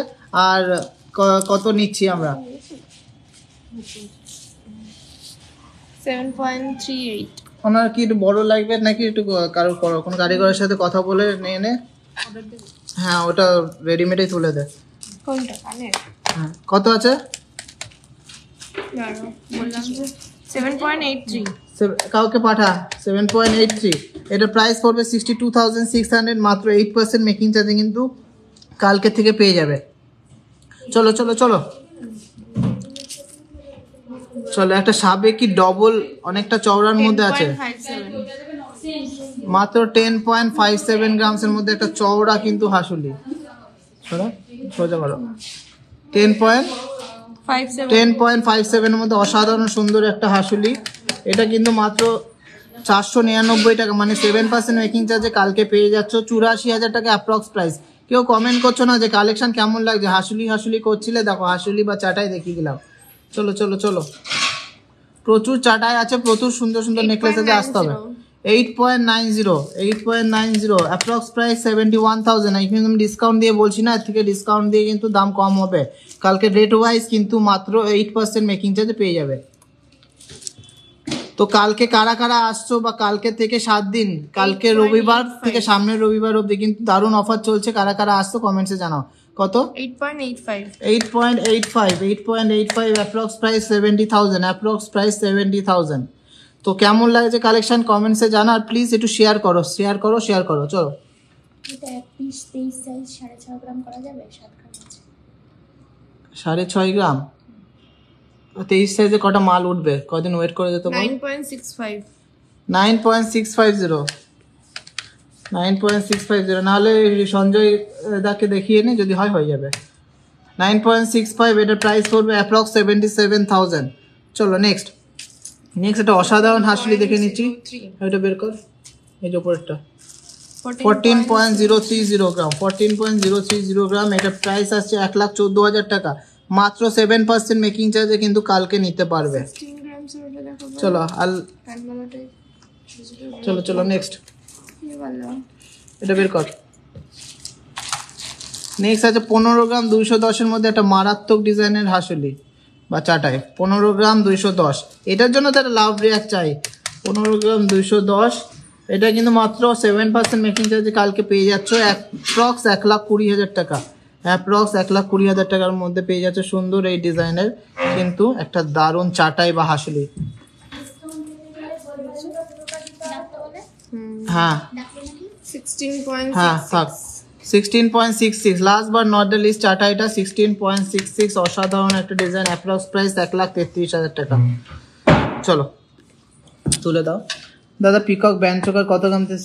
আর কত নিচ্ছি আমরা। 7.38 ওনার কি একটু বড় লাগবে নাকি একটু কারো কোনো কারিগরের সাথে কথা বলে নিয়ে নে? হ্যাঁ, ওটা রেডিমেডই তুলে দে। কোনটা কানের? হ্যাঁ, কত আছে? বললাম যে 7.83। কাউকে পাঠা 7.83। এটা প্রাইস পড়বে 62,600, মাত্র 8% মেকিং চার্জে কিন্তু কালকে থেকে পেয়ে যাবে। চলো চলো চলো চলো, একটা সাবেকি ডবল অনেকটা চওড়ার মধ্যে আছে, 10.57 মাত্র 10.57 গ্রামসের মধ্যে একটা চওড়া কিন্তু হাসুলি। সোজা করো, 10.57 এর মধ্যে অসাধারণ সুন্দর একটা হাসুলি। এটা কিন্তু মাত্র 499 টাকা, মানে 7% মেকিং চার্জে কালকে পেয়ে যাচ্ছ। 84,000 টাকা অ্যাপ্রক্স প্রাইস। কেউ কমেন্ট করছো না যে কালেকশন কেমন লাগছে, হাসুলি হাসুলি করছিলে, দেখো হাসুলি বা চাটাই দেখিয়ে দিলাম। চলো চলো চলো, প্রচুর চাটাই আছে, প্রচুর সুন্দর সুন্দর নেকলেস আছে, আসতে হবে। 8.90 অ্যাপ্রক্স প্রাইস 71,000। এখানে আমি ডিসকাউন্ট দিয়ে বলছি না, এর থেকে ডিসকাউন্ট দিয়ে কিন্তু দাম কম হবে। কালকে রেট ওয়াইজ কিন্তু মাত্র 8% মেকিং চার্জে পেয়ে যাবে। তো কালকে কারা কারা আসছো বা কালকে থেকে 7 দিন, কালকে রবিবার থেকে সামনের রবিবার অবধি কিন্তু দারুণ অফার চলছে। কারা কারা আসছো কমেন্টসে জানাও। কত? 8.85 অ্যাপ্রক্স প্রাইস 70,000, অ্যাপ্রক্স প্রাইস 70,000। তো কেমন লাগছে কালেকশন কমেন্টসে জানা, আর প্লিজ একটু শেয়ার করো। চলো, এটা 23 সাইজ 6.5 গ্রাম করা যাবে, 7 গ্রাম আছে। 6.5 গ্রাম 23 সাইজে কটা মাল উঠবে? কদিন ওয়েট করে যেতে বল। 9.65 9.650, নাহলে সঞ্জয় দাকে দেখিয়ে নে, যদি হয়ে যাবে। 9.65, এটার প্রাইস পড়বে অ্যাপ্রক্স 77,000। চলো নেক্সট একটা অসাধারণ হাসলি দেখে নিচ্ছি। এটা বের কর, এই যে উপরেরটা 14.030 গ্রাম, 14.030 গ্রাম। এটা প্রাইস আসছে 1,14,000 টাকা, মাত্র 7% মেকিং চার্জে কিন্তু কালকে নিতে পারবে। 16 গ্রামস এর ওটা দেখো। চলো প্যান্টমালাটাই চলো নেক্সট কি ভালো। এটা বের কর। নেক্সট আছে 15 গ্রাম 210 এর মধ্যে একটা মারাত্মক ডিজাইনের হাসুলি বা চাটাই। 15 গ্রাম 210, এটার জন্য তো একটা লাভ রিয়াক্ট চাই। 15 গ্রাম 210, এটা কিন্তু মাত্র 7% মেকিং চার্জে কালকে পেয়ে যাচ্ছ। অ্যাপ্রক্স 1,20,000 টাকা, অ্যাপ্রক্স 1,20,000 টাকার মধ্যে পেয়ে যাচ্ছে সুন্দর এই ডিজাইনের কিন্তু একটা দারুণ চাটাই বা হাসুলি। হ্যাঁ 16.66 হ্যাঁ থাক, 16.66। Last but not the least চাটা, এটা 16.66, অসাধারণ একটা ডিজাইন। অ্যাপ্রক্স প্রাইস 1,33,000 টাকা। চলো তুলে দাও দাদা। পিকক ব্যান্ড চোকার কত গ্রাম থেকে?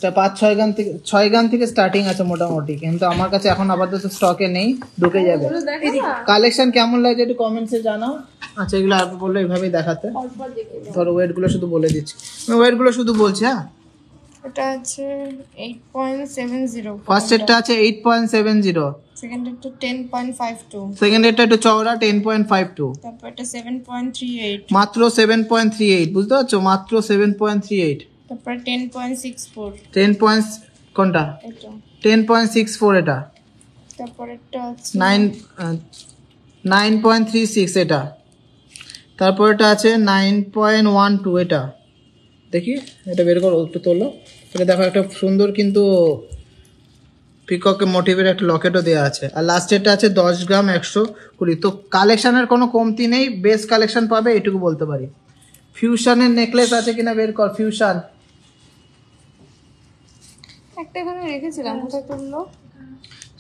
6 গ্রাম থেকে স্টার্টিং আছে মোটামুটি, কিন্তু আমার কাছে এখন আপাতত স্টকে নেই, ঢুকে যাবে। কালেকশন কেমন লাগে একটু কমেন্টসে জানাও। আচ্ছা, এগুলো আর বললে এইভাবেই দেখাতে, ধরো ওয়েটগুলো শুধু বলে দিচ্ছি, আমি ওয়েটগুলো শুধু বলছি। হ্যাঁ, এটা আছে 8.70, ফার্স্ট সেটটা আছে 8.70, সেকেন্ডেরটা 10.52, সেকেন্ড এরটা একটু চওড়া 10.52, তারপর এটা 7.38, মাত্র 7.38, বুঝতে পারছো, মাত্র 7.38। তারপর 10.64 10 পয়েন্ট কোনটা? এটা, 10.64 এটা। তারপর এটা আছে 9.36 এটা। তারপর এটা আছে 9.12 এটা। দেখি এটা বের করো, একটু তোলো। এটা দেখো একটা সুন্দর কিন্তু পিককের মোটিভের একটা লকেটও দেওয়া আছে। আর লাস্টেরটা আছে 10 গ্রাম 120। তো কালেকশনের কোনো কমতি নেই, বেস্ট কালেকশন পাবে এটুকু বলতে পারি। ফিউশনের নেকলেস আছে কিনা বের কর, ফিউশন। একটা এখানে রেখেছিলাম, কোথায় তুললো?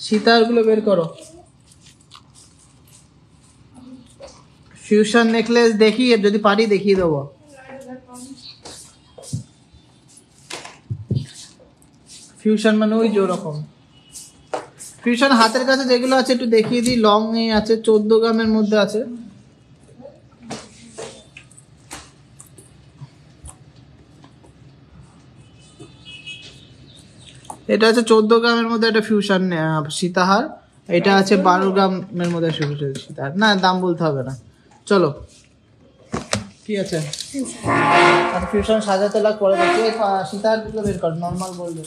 সীতারগুলো বের করো। ফিউশন নেকলেস দেখি, যদি পারি দেখিয়ে দেবো। ফিউশন মানে ওই যে ওরকম ফিউশন হাতের কাছে যেগুলো আছে একটু দেখিয়ে দিই। লং এ আছে 14 গ্রামের মধ্যে আছে। এটা আছে 14 গ্রামের মধ্যে একটা ফিউশন সীতাহার। এটা আছে 12 গ্রামের মধ্যে সীতাহার। না দাম বলতে হবে না, চলো। কি আছে? আর ফিউশন সাজাতে লাগ পরে দেখি। সীতাহার গুলো বের কর, নর্মাল বলবে।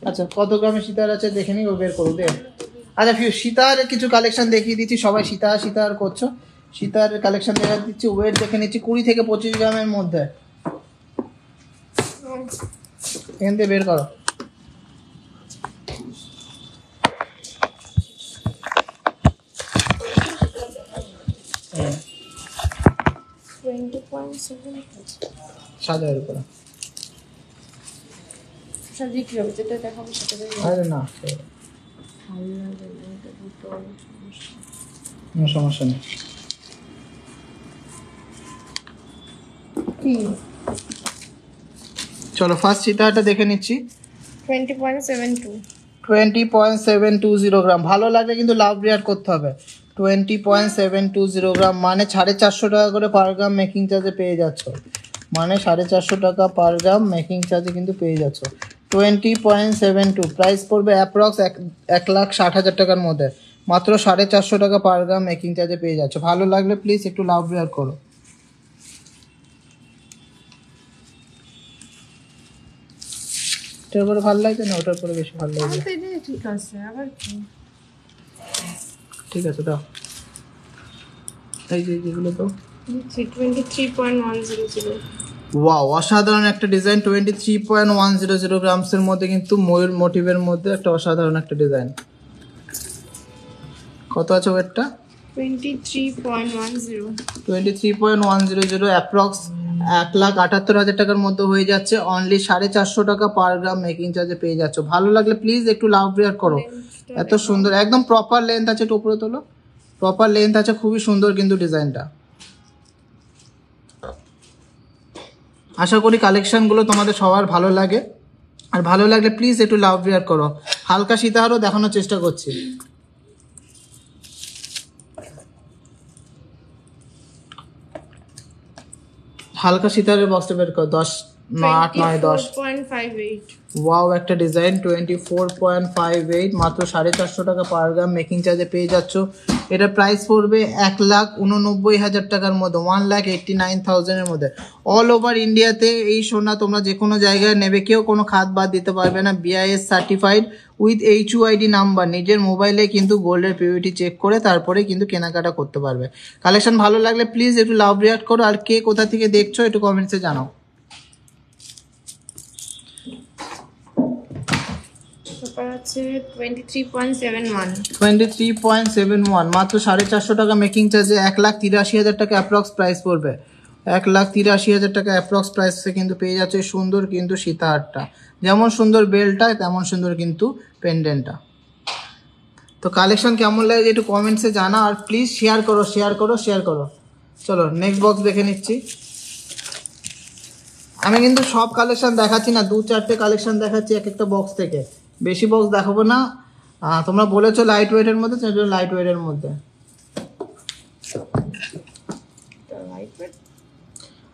আচ্ছা কত গ্রামের সীতাহার আছে দেখে নি, ও বের করো দে। আচ্ছা সীতাহারের কিছু কালেকশন দেখিয়ে দিচ্ছি। সবাই সীতাহার সীতাহার করছো, সীতাহারের কালেকশন দেখা দিচ্ছি। ওয়েট দেখে নিচ্ছি 20 থেকে 25 গ্রামের মধ্যে। এখান থেকে বের করো। সাজার উপরে সাজিয়ে কি হবে, যেটা দেখাবো সেটা দেখবো। আরে না কোনো সমস্যা নেই। চলো ফার্স্ট সীতাহারটা দেখে নিচ্ছি। 20.72, 20.720 গ্রাম। ভালো লাগলে কিন্তু লাভ রিয়ার করতে হবে। 20.720 গ্রাম মানে 450 টাকা করে পার গ্রাম মেকিং চার্জে পেয়ে যাচ্ছ। মানে 450 টাকা পার গ্রাম মেকিং চার্জে কিন্তু পেয়ে যাচ্ছ। 20.72 প্রাইস পড়বে অ্যাপ্রক্স 1,60,000 টাকার মধ্যে। মাত্র 450 টাকা পার গ্রাম মেকিং চার্জে পেয়ে যাচ্ছ। ভালো লাগলে প্লিজ একটু লাভ রিয়ার করো। এটার পরে ভালো লাগছে না ওটার পরে বেশি ভালো লাগছে? তো এটাই ঠিক আছে, আবার কি? ঠিক আছে দাও, এই যে যেগুলো দাও। 23.100, ওয়াও অসাধারণ একটা ডিজাইন। 23.100 গ্রামসের মধ্যে কিন্তু ময়ূর মোটিভের মধ্যে একটা অসাধারণ একটা ডিজাইন। কত আছে ওয়েটটা? 23.10, 23.100 অ্যাপ্রক্স 1,78,000 টাকার মধ্যে হয়ে যাচ্ছে। অনলি 450 টাকা পার গ্রাম মেকিং চার্জে পেয়ে যাচ্ছ। ভালো লাগলে প্লিজ একটু লাভ রিয়ার করো। এত সুন্দর একদম প্রপার লেন্থ আছে। একটু উপরে তোলো, প্রপার লেন্থ আছে, খুবই সুন্দর কিন্তু ডিজাইনটা। আশা করি কালেকশনগুলো তোমাদের সবার ভালো লাগে। আর ভালো লাগলে প্লিজ একটু লাভ রিয়ার করো। হালকা সীতাহারও দেখানোর চেষ্টা করছি। হালকা সীতাহারের বক্সটা বের কর। 10 8 9 10 24.58, ওয়াও একটা ডিজাইন। 24.58 মাত্র 450 টাকা পার গ্রাম মেকিং চার্জে পেয়ে যাচ্ছ। এটা প্রাইস পড়বে 1,89,000 টাকার মধ্যে, 1,89,000 এর মধ্যে। অল ওভার ইন্ডিয়াতে এই সোনা তোমরা যে কোনো জায়গায় নেবে, কেউ কোনো খাত বাদ দিতে পারবে না। BIS certified with HUID number. নিজের মোবাইলে কিন্তু গোল্ডের পিউরিটি চেক করে তারপরে কিন্তু কেনাকাটা করতে পারবে। কালেকশন ভালো লাগলে প্লিজ একটু লাভ রিয়াক্ট করো। আর কে কোথা থেকে দেখছো একটু কমেন্টসে জানাও। তারপর আছে 23.71, 23.71 মাত্র 450 টাকা মেকিং চার্জে 1,83,000 টাকা অ্যাপ্রক্স প্রাইস পড়বে। 1,83,000 টাকা অ্যাপ্রক্স প্রাইসে কিন্তু পেয়ে যাচ্ছে সুন্দর কিন্তু সীতাহারটা। যেমন সুন্দর বেলটা তেমন সুন্দর কিন্তু পেন্ডেন্টটা। তো কালেকশন কেমন লাগে একটু কমেন্টসে জানা। আর প্লিজ শেয়ার করো শেয়ার করো শেয়ার করো। চলো নেক্সট বক্স দেখে নিচ্ছি। আমি কিন্তু সব কালেকশন দেখাচ্ছি না, 2-4টে কালেকশন দেখাচ্ছি এক একটা বক্স থেকে। বেশি বক্স দেখাবো না। তোমরা বলেছো লাইট ওয়েটের মধ্যে, লাইট ওয়েটের মধ্যে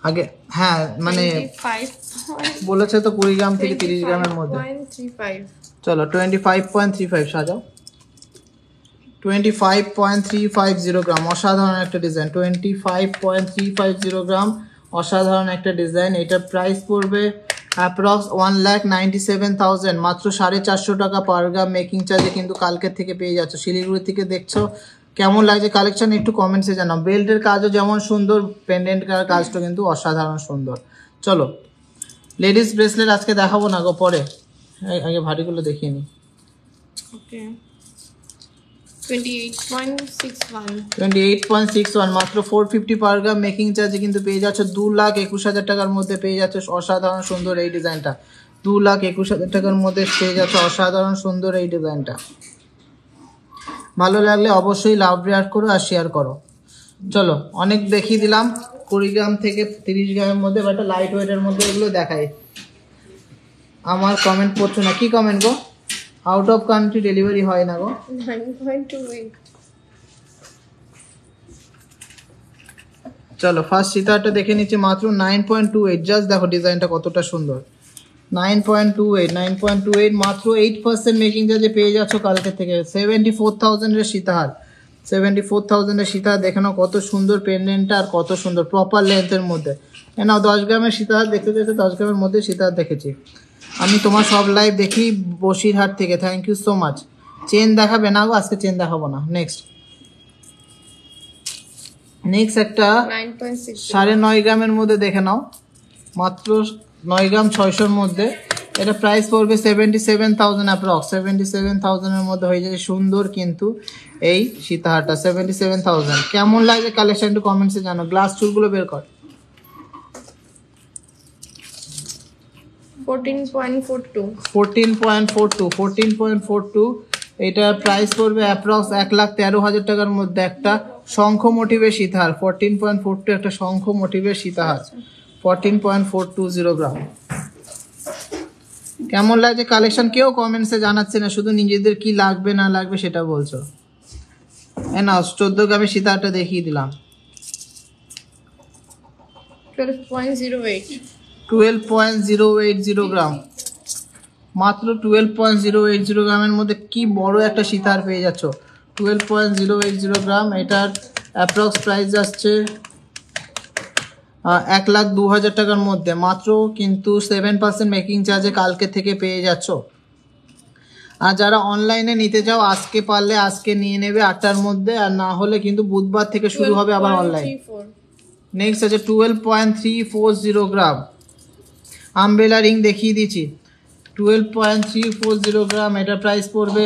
আগে। হ্যাঁ মানে বলেছে তো 20 গ্রাম থেকে 30 গ্রামের মধ্যে। 25.35, চলো 25.35 সাজাও। 25.350 গ্রাম, অসাধারণ একটা ডিজাইন। 25.350 গ্রাম, অসাধারণ একটা ডিজাইন। এটার প্রাইস পড়বে অ্যাপ্রক্স 1,97,000, মাত্র 450 টাকা পার গ্রাম মেকিং চার্জে কিন্তু কালকে থেকে পেয়ে যাচ্ছ। শিলিগুড়ি থেকে দেখছো। কেমন লাগছে কালেকশন একটু কমেন্টসে জানাও। বেল্টের কাজও যেমন সুন্দর, পেন্ডেন্ট কাজটা কিন্তু অসাধারণ সুন্দর। চলো লেডিস ব্রেসলেট আজকে দেখাবো না গো, পরে আগে ভারীগুলো দেখিয়ে নিই। ওকে 28.61 28.61, মাত্র 450 পার গ্রাম মেকিং চার্জে কিন্তু পেয়ে যাচ্ছ। 2,21,000 টাকার মধ্যে পেয়ে যাচ্ছ অসাধারণ সুন্দর এই ডিজাইনটা। 2,21,000 টাকার মধ্যে পেয়ে যাচ্ছ অসাধারণ সুন্দর এই ডিজাইনটা। ভালো লাগলে অবশ্যই লাভ রেয়ার করো আর শেয়ার করো। চলো অনেক দেখিয়ে দিলাম, 20 গ্রাম থেকে 30 গ্রামের মধ্যে, বাট লাইট ওয়েটের মধ্যে এগুলো দেখাই। আমার কমেন্ট পড়ছো না, কি comment go? Out of country delivery হয় না গো। 9.28 চলো ফার্স্ট সীতাহারটা দেখে নিচ্ছি, মাত্র 9.28। জাস্ট দেখো ডিজাইনটা কতটা সুন্দর। 9.28 মাত্র 8% মেকিং চার্জে পেয়ে যাচ্ছ কালকে থেকে। 74,000 এর সীতাহার, 74,000 এর সীতাহার দেখে নাও কত সুন্দর পেন্ডেন্টটা আর কত সুন্দর প্রপার লেন্থের মধ্যে। নাও 10 গ্রামের সীতাহার দেখতে দেখতে 10 গ্রামের মধ্যে সীতাহার দেখেছি আমি। তোমার সব লাইভ দেখি বসিরহাট থেকে, thank you so much. Chain দেখাবে না গো, আজকে চেন দেখাবো না। নেক্সট একটা 9.6 9.5 গ্রামের মধ্যে দেখে নাও, মাত্র 9 গ্রাম 600-র মধ্যে। এটা প্রাইস পড়বে 77,000 অ্যাপ্রক্স। 77,000 এর মধ্যে হয়ে যাচ্ছে সুন্দর কিন্তু এই সীতাহারটা। 77,000 কেমন লাগে কালেকশন একটু কমেন্টসে জানো। গ্লাস চুলগুলো বের কর। 14.42 এটা প্রাইস পড়বে অ্যাপ্রক্স 1,13,000 টাকার মধ্যে। একটা শঙ্খ মোটিভের সীতাহার, 14.42 একটা শঙ্খ মোটিভের সীতাহার, 14.420 গ্রাম। কেমন লাগছে কালেকশন কেউ কমেন্টসে জানাচ্ছে না, শুধু নিজেদের কি লাগবে না লাগবে সেটা বলছো। না 14 গ্রামের সীতাহারটা দেখিয়ে দিলাম। 12.08 12.080 গ্রাম, মাত্র 12.080 গ্রামের মধ্যে কি বড় একটা সীতাহার পেয়ে যাচ্ছ। 12.080 গ্রাম। এটার অ্যাপ্রক্স প্রাইস আসছে 1,02,000 টাকার মধ্যে, মাত্র কিন্তু 7% মেকিং চার্জে কালকে থেকে পেয়ে যাচ্ছ। আর যারা অনলাইনে নিতে চাও আজকে পারলে আজকে নিয়ে নেবে 8টার মধ্যে, আর না হলে কিন্তু বুধবার থেকে শুরু হবে আবার অনলাইন। 12.34 নেক্সট আছে 12.340 গ্রাম, আমব্রেলা রিং দেখিয়ে দিচ্ছি। 12.340 গ্রাম, এটা প্রাইস পড়বে,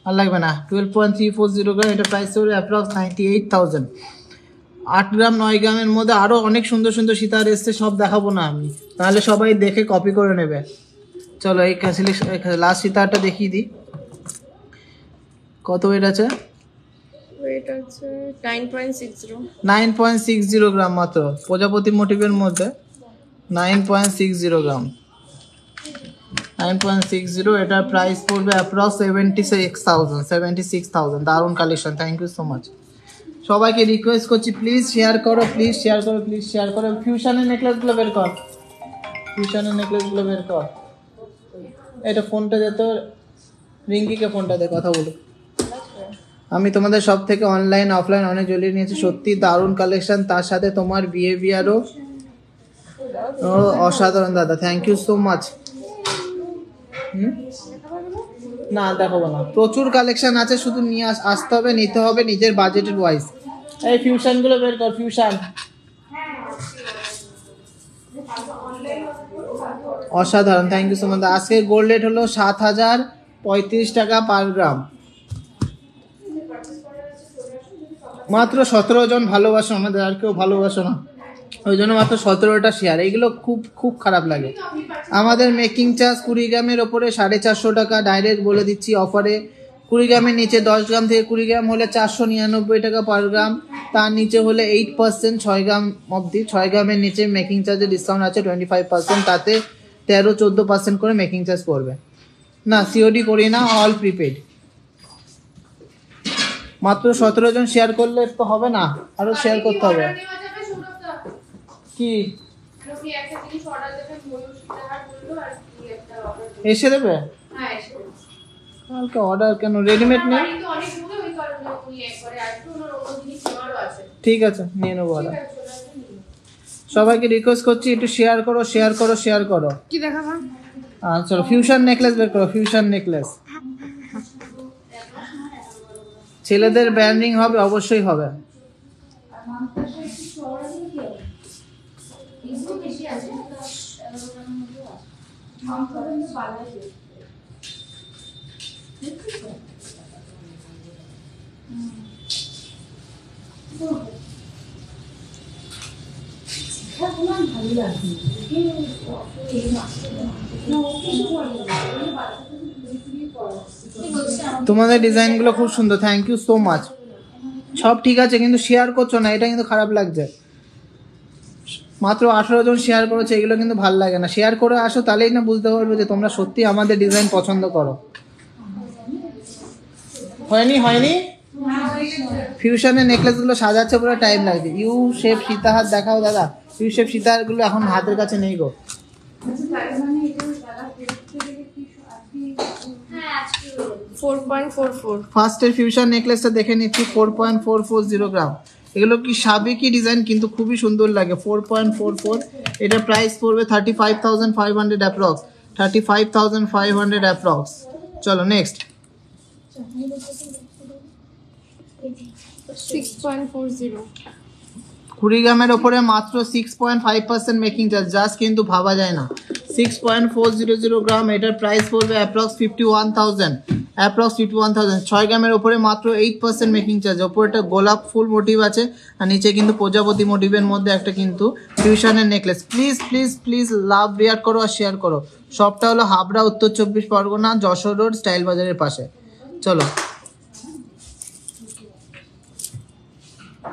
আর লাগবে না। 12.340 গ্রাম, এটা প্রাইস পড়বে অ্যাপ্রক্স 98,000। 8 গ্রাম 9 গ্রামের মধ্যে আরও অনেক সুন্দর সুন্দর সীতাহার এসছে, সব দেখাবো না আমি, তাহলে সবাই দেখে কপি করে নেবে। চলো এই লাস্ট সীতাহারটা দেখিয়ে দিই। কত ওয়েট আছে? ওয়েট আছে 9.60 9.60 গ্রাম, মাত্র প্রজাপতি মোটিভের মধ্যে 9.60 গ্রাম। 9.60, এটার প্রাইস পড়বে অ্যাপ্রক্স 76,000। দারুণ collection, thank you so much. সবাইকে রিকোয়েস্ট করছি প্লিজ শেয়ার করো, প্লিজ শেয়ার করো, প্লিজ শেয়ার করো। ফিউশনের নেকলেসগুলো বের কর, ফিউশনের নেকলেসগুলো বের কর। এটা ফোনটা দে তো, রিঙ্কিকে ফোনটা দে, কথা বলো। আমি তোমাদের সব থেকে অনলাইন অফলাইন অনেক জ্বলিয়ে নিয়েছি, সত্যি দারুণ কালেকশন। তার সাথে তোমার বিহেভিয়ারও অসাধারণ দাদা, থ্যাংক ইউ সো মাচ। না দেখাবো না, প্রচুর কালেকশন আছে, শুধু নিয়ে আসতে হবে, নিতে হবে নিজের বাজেটের ওয়াইজ। এই ফিউশনগুলো বের কর, ফিউশন অসাধারণ, থ্যাংক ইউ সো মাচ। আজকের গোল্ড রেট হলো 7,035 টাকা পার গ্রাম। মাত্র 17 জন ভালোবাসো আমাদের, আর কেউ ভালোবাসো না, ওই জন্য মাত্র 17টা শেয়ার। এইগুলো খুব খুব খারাপ লাগে। আমাদের মেকিং চার্জ 20 গ্রামের ওপরে 450 টাকা, ডাইরেক্ট বলে দিচ্ছি অফারে। 20 গ্রামের নিচে 10 গ্রাম থেকে 20 গ্রাম হলে 499 টাকা পার গ্রাম, তার নিচে হলে 8%, 6 গ্রাম অবধি। 6 গ্রামের নিচে মেকিং চার্জে ডিসকাউন্ট আছে 25%, তাতে 13-14% করে মেকিং চার্জ পড়বে। না সিওডি করি না, অল প্রিপেড। মাত্র 17 জন শেয়ার করলে তো হবে না, আরো শেয়ার করতে হবে। কি এসে দেবে কালকে অর্ডার? কেন রেডিমেড নেই? ঠিক আছে, নিয়ে নেবো ওরা। সবাইকে রিকোয়েস্ট করছি একটু শেয়ার করো, শেয়ার করো, শেয়ার করো। কি দেখাবা? চলো ফিউশন নেকলেস বের করো, ফিউশন নেকলেস। ছেলেদের ব্যান্ডিং হবে, অবশ্যই হবে। তোমাদের ডিজাইন গুলো খুব সুন্দর, থ্যাংক ইউ সো মাচ। সব ঠিক আছে কিন্তু শেয়ার করছো না, এটা কিন্তু খারাপ লাগছে। মাত্র 18 জন শেয়ার করেছে, এগুলো কিন্তু ভালো লাগে না। শেয়ার করে আসো, তাহলেই না বুঝতে পারবে যে তোমরা সত্যি আমাদের ডিজাইন পছন্দ করো। হয়নি ফিউশনের নেকলেস গুলো সাজাচ্ছে পুরো টাইম লাগছে। ইউ শেপ সীতাহার দেখাও দাদা, ইউ শেপ সীতাহার গুলো এখন হাতের কাছে নেই গো। 4.44 ফার্স্টের ফিউশন নেকলেসটা দেখে নিচ্ছি, 4.440 গ্রাম। এগুলো কি সাবেকি ডিজাইন, কিন্তু খুবই সুন্দর লাগে। 4.44, এটা প্রাইস পড়বে 35,500 অ্যাপ্রক্স, 35,500 অ্যাপ্রক্স। চলো নেক্সট। 6.40 20 গ্রামের ওপরে মাত্র 6.5% মেকিং চার্জ, জাস্ট কিন্তু ভাবা যায় না। 6.400 গ্রাম, এটার প্রাইস পড়বে অ্যাপ্রক্স 51,000, অ্যাপ্রক্স 51,000। 6 গ্রামের ওপরে মাত্র 8% মেকিং চার্জ। ওপরে একটা গোলাপ ফুল মোটিভ আছে, আর নিচে কিন্তু প্রজাপতি মোটিভের মধ্যে একটা কিন্তু ফিউশনের necklace. Please please please love react করো আর শেয়ার করো। সবটা হলো হাবড়া, উত্তর 24 পরগনা, যশোর রোড, স্টাইল বাজারের পাশে। চলো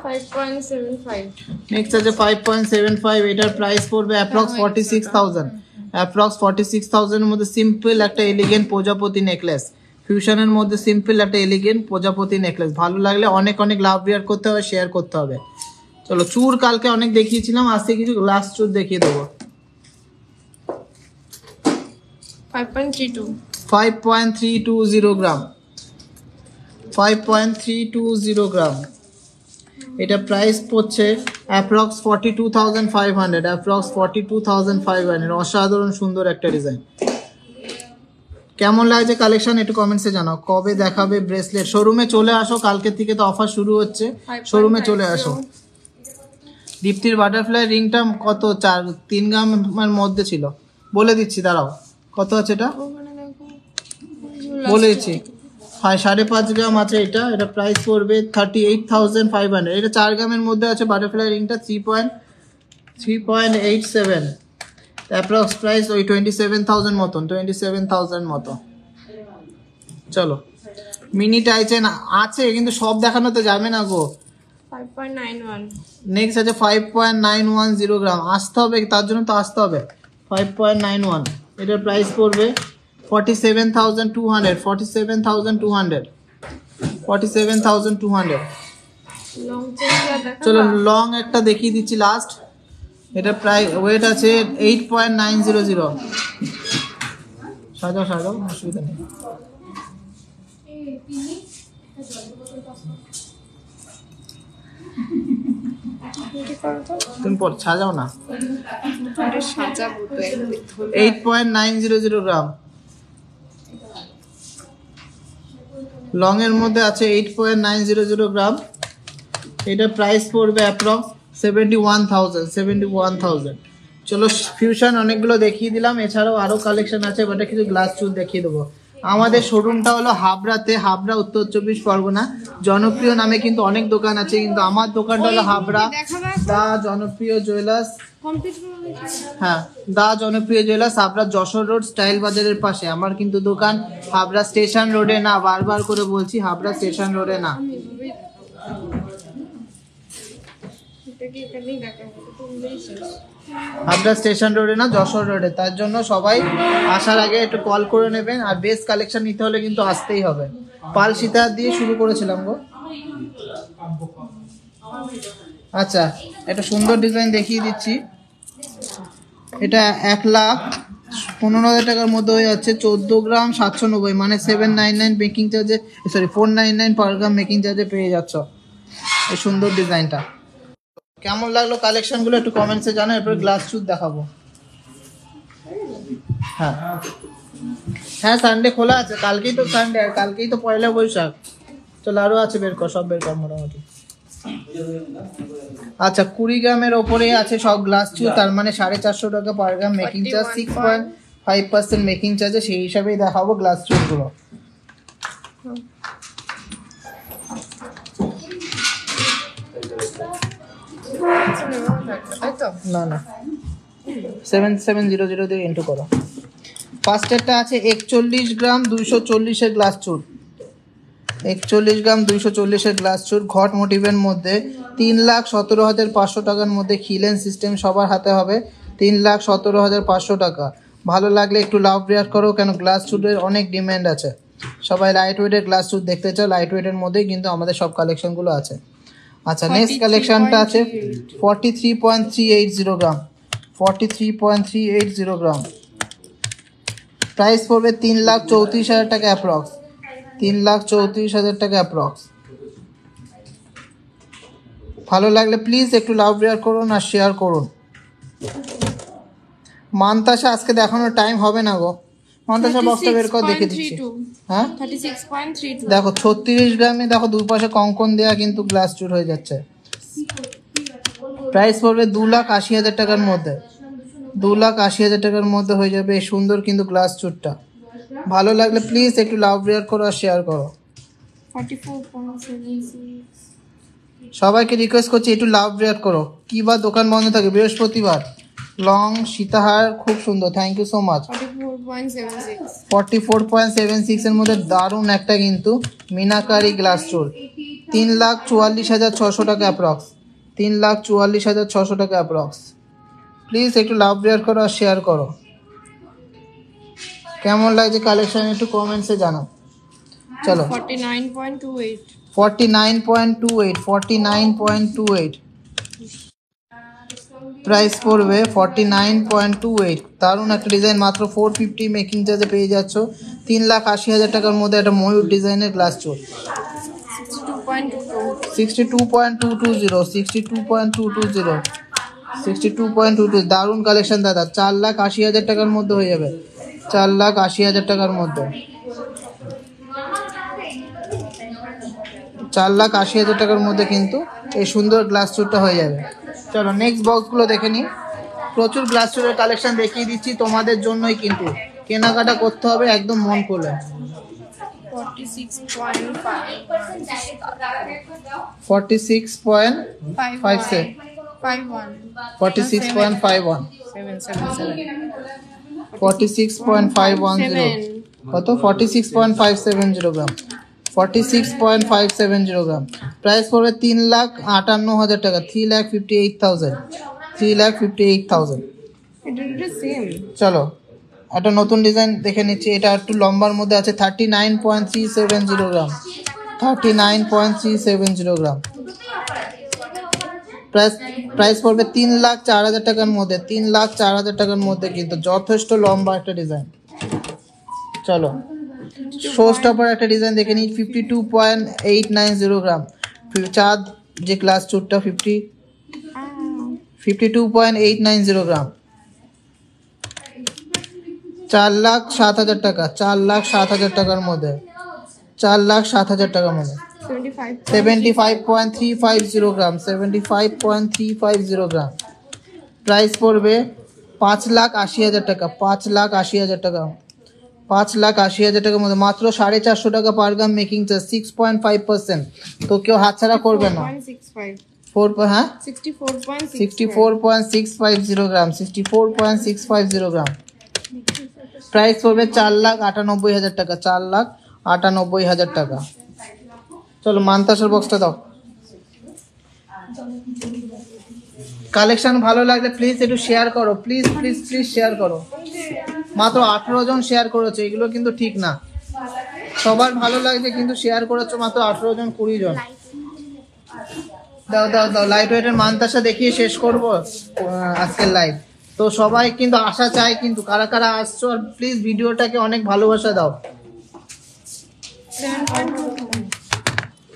5.75 নেক্সট আছে 5.75, এটার প্রাইস পড়বে অ্যাপ্রক্স 46,000, অ্যাপ্রক্স 46,000 এর মধ্যে সিম্পল একটা এলিগেন্ট প্রজাপতি নেকলেস। ফিউশনের মধ্যে সিম্পল একটা এলিগেন্ট প্রজাপতি নেকলেস। ভালো লাগলে অনেক অনেক লাভ রিয়ার করতে হবে, শেয়ার করতে হবে। চলো চূড় কালকে অনেক দেখিয়েছিলাম, আজকে কিছু গ্লাস চূড় দেখিয়ে দেবো। 5.32 5.320 গ্রাম, 5.320 গ্রাম। এটা প্রাইস পড়ছে অ্যাপ্রক্স 42,500, অ্যাপ্রক্স 42,500। অসাধারণ সুন্দর একটা ডিজাইন। কেমন লাগছে কালেকশন একটু কমেন্টসে জানাও। কবে দেখাবে ব্রেসলেট? শোরুমে চলে আসো, কালকে থেকে তো অফার শুরু হচ্ছে, শোরুমে চলে আসো। দীপ্তির বাটারফ্লাই রিংটা কত? 3 গ্রামের মধ্যে ছিল, বলে দিচ্ছি দাঁড়াও কত আছে এটা, বলে দিচ্ছি। 5.5 গ্রাম আছে এটা, এটা প্রাইস পড়বে 38,500। এটা 4 গ্রামের মধ্যে আছে। বাটারফ্লাই রিংটা 3.87, অ্যাপ্রক্স প্রাইস ওই 27,000 মতন, 27,000 মতো। চলো মিনি টাইচেন আছে, কিন্তু সব দেখানো তো যাবে না গো। 5.91 নেক্সট আছে 5.910 গ্রাম। আসতে হবে, তার জন্য তো আসতে হবে। 5.91, এটার প্রাইস পড়বে 47,200, 47,200, 47,200। লং চেনটা দেখা। চলো লং একটা দেখিয়ে দিচ্ছি লাস্ট। এটা প্রায় ওয়েট আছে 8.900। সাজাও সাজাও, অসুবিধা নেই। তুমি পর সাজাও না। আরে সাজাবো তো একদম। 8.900 গ্রাম। লং এর মধ্যে আছে 8.900 গ্রাম। এটা প্রাইস পড়বে অ্যাপ্রক্স 71,000। চলো ফিউশন অনেকগুলো দেখিয়ে দিলাম, এছাড়াও আরো কালেকশন আছে, বাট কিছু গ্লাস চুল দেখিয়ে দেবো। আমাদের শোরুমটা হলো হাবড়াতে, হাবড়া উত্তর 24 পরগনা। জনপ্রিয় নামে কিন্তু অনেক দোকান আছে, কিন্তু আমার দোকানটা হলো হাবড়া দা জনপ্রিয় জুয়েলার্স। হ্যাঁ, দা জনপ্রিয় jewellers, Habra Jessore road, style বাজারের পাশে। আমার কিন্তু দোকান হাবড়া স্টেশন রোডে না, বারবার করে বলছি, হাবড়া স্টেশন রোডে না। হাবড়া স্টেশন রোডে না, যশোর রোডে। তার জন্য সবাই আসার আগে একটু কল করে নেবেন। আর বেস্ট কালেকশন নিতে হলে কিন্তু আসতেই হবে। পাল সীতাহার দিয়ে শুরু করেছিলাম গো। আচ্ছা, একটা সুন্দর ডিজাইন দেখিয়ে দিচ্ছি। এটা 1,00,000 15,000 টাকার মধ্যে হয়ে যাচ্ছে 14 গ্রাম 790, মানে 799 মেকিং চার্জে, সরি 499 পার গ্রাম মেকিং চার্জে পেয়ে যাচ্ছ এই সুন্দর ডিজাইনটা। কেমন লাগলো কালেকশনগুলো একটু কমেন্টসে জানাও। এরপর গ্লাস চুট দেখাবো। হ্যাঁ হ্যাঁ, সানডে খোলা আছে, কালকেই তো সানডে, আর কালকেই তো পয়লা বৈশাখ। চলো আরও আছে, বের কর, সব বের কর মোটামুটি। আচ্ছা 20 গ্রামের ওপরে আছে সব গ্লাস চুল, তার মানে 450 টাকা পার গ্রাম মেকিং চার্জ, 6.5% মেকিং চার্জে, সেই হিসাবেই দেখাবো গ্লাস চুলগুলো। না না 7700 দিয়ে এন্টার করো। ফার্স্টেরটা আছে 41 গ্রাম 240 এর গ্লাস চুল, 41 গ্রাম 240 এর গ্লাস চুল, ঘট মোটিভের মধ্যে 3,17,500 টাকার মধ্যে খিলেন সিস্টেম সবার হাতে হবে, 3,17,500 টাকা। ভালো লাগলে একটু লাভ রেয়ার করো, কেন গ্লাস চুলের অনেক ডিমান্ড আছে, সবাই লাইট ওয়েটের গ্লাস চুল দেখতে চাও, লাইট ওয়েটের মধ্যেই কিন্তু আমাদের সব কালেকশনগুলো আছে। আচ্ছা নেক্সট কালেকশনটা আছে 43.380 গ্রাম, 43.380 গ্রাম, প্রাইস পড়বে 3,34,000 টাকা অ্যাপ্রক্স, 3,34,000 টাকা অ্যাপ্রক্স। ভালো লাগলে প্লিজ একটু লাভ রেয়ার করুন আর শেয়ার করুন। মান্তাসা আজকে দেখানোর টাইম হবে না গো, মান্তাসা বক্সটা বের করে দেখে দিচ্ছি। হ্যাঁ 36.32 দেখো 36 গ্রামে দেখো দুই পাশে কঙ্কন দেওয়া কিন্তু গ্লাস চুর হয়ে যাচ্ছে। প্রাইস পড়বে 2,80,000 টাকার মধ্যে, 2,80,000 টাকার মধ্যে হয়ে যাবে এই সুন্দর কিন্তু গ্লাস চুরটা। ভালো লাগলে প্লিজ একটু লাভ রেয়ার করো আর শেয়ার করো। 44.76 সবাইকে রিকোয়েস্ট করছি একটু লাভ রেয়ার করো। কি বার দোকান বন্ধ থাকে? বৃহস্পতিবার। লং সীতাহার খুব সুন্দর, থ্যাংক ইউ সো মাচ। 44.76 44.76 এর মধ্যে দারুণ একটা কিন্তু মিনাকারি গ্লাস চুল, 3,44,600 টাকা অ্যাপ্রক্স, 3,44,600 টাকা অ্যাপ্রক্স। প্লিজ একটু লাভ রেয়ার করো আর শেয়ার করো। কেমন লাগছে কালেকশন একটু কমেন্টসে জানাও। চলো 49.28 49.28 প্রাইস পড়বে 49.28। দারুণ একটা ডিজাইন, মাত্র 450 মেকিং চার্জে পেয়ে যাচ্ছ, 3,80,000 টাকার মধ্যে একটা ময়ূর ডিজাইনের গ্লাস চুল। 62.22 দারুণ কালেকশন দাদা, 4,80,000 টাকার মধ্যে হয়ে যাবে, 4,80,000 টাকার মধ্যে, 4,80,000 টাকার মধ্যে কিন্তু এই সুন্দর গ্লাস চুলটা হয়ে যাবে। চলো নেক্সট বক্সগুলো দেখে নিই। প্রচুর গ্লাস চুলের কালেকশন দেখিয়ে দিচ্ছি তোমাদের জন্যই, কিন্তু কেনাকাটা করতে হবে একদম মন খুলে। 46.51 কত? 46.570 গ্রাম, 46.570 গ্রাম। প্রাইস পড়বে 3,58,000 টাকা, 3,58,000। চলো একটা নতুন ডিজাইন দেখে নিচ্ছি, এটা একটু লম্বার মধ্যে আছে, 39.370 গ্রাম, 39.370 গ্রাম। প্রাইস পড়বে 3,04,000 টাকার মধ্যে, 3,04,000 টাকার মধ্যে কিন্তু যথেষ্ট লম্বা একটা ডিজাইন। চলো শো স্টপার একটা ডিজাইন দেখে নিই, 52.890 গ্রাম, চাঁদ যে গ্লাস চুটটা 52.890 গ্রাম, 4,07,000 টাকা, 4,07,000 টাকার মধ্যে, 4,07,000 টাকার মধ্যে। 75.350 গ্রাম, 75.350 গ্রাম। প্রাইস পড়বে 5,80,000 টাকা, 5,80,000 টাকা, 5,80,000 টাকার মধ্যে, মাত্র 450 টাকা পার গ্রাম মেকিং চার্জ, 6.5%। তো কেউ হাতছাড়া করবে না। 64.650 গ্রাম, 64.650 গ্রাম। প্রাইস পড়বে 4,98,000 টাকা, 4,98,000 টাকা। চলো মান্তাসের বক্সটা দাও। কালেকশন ভালো লাগলে প্লিজ একটু শেয়ার করো, প্লিজ প্লিজ প্লিজ শেয়ার করো। মাত্র 18 জন শেয়ার করেছে, এগুলো কিন্তু ঠিক না। সবার ভালো লাগছে কিন্তু শেয়ার করেছো মাত্র 18 জন 20 জন। দাও দাও দাও, লাইট ওয়েটের মান্তাসা দেখিয়ে শেষ করবো আজকের লাইভ। তো সবাই কিন্তু আসা চাই, কিন্তু কারা কারা আসছো আর প্লিজ ভিডিওটাকে অনেক ভালোবাসা দাও।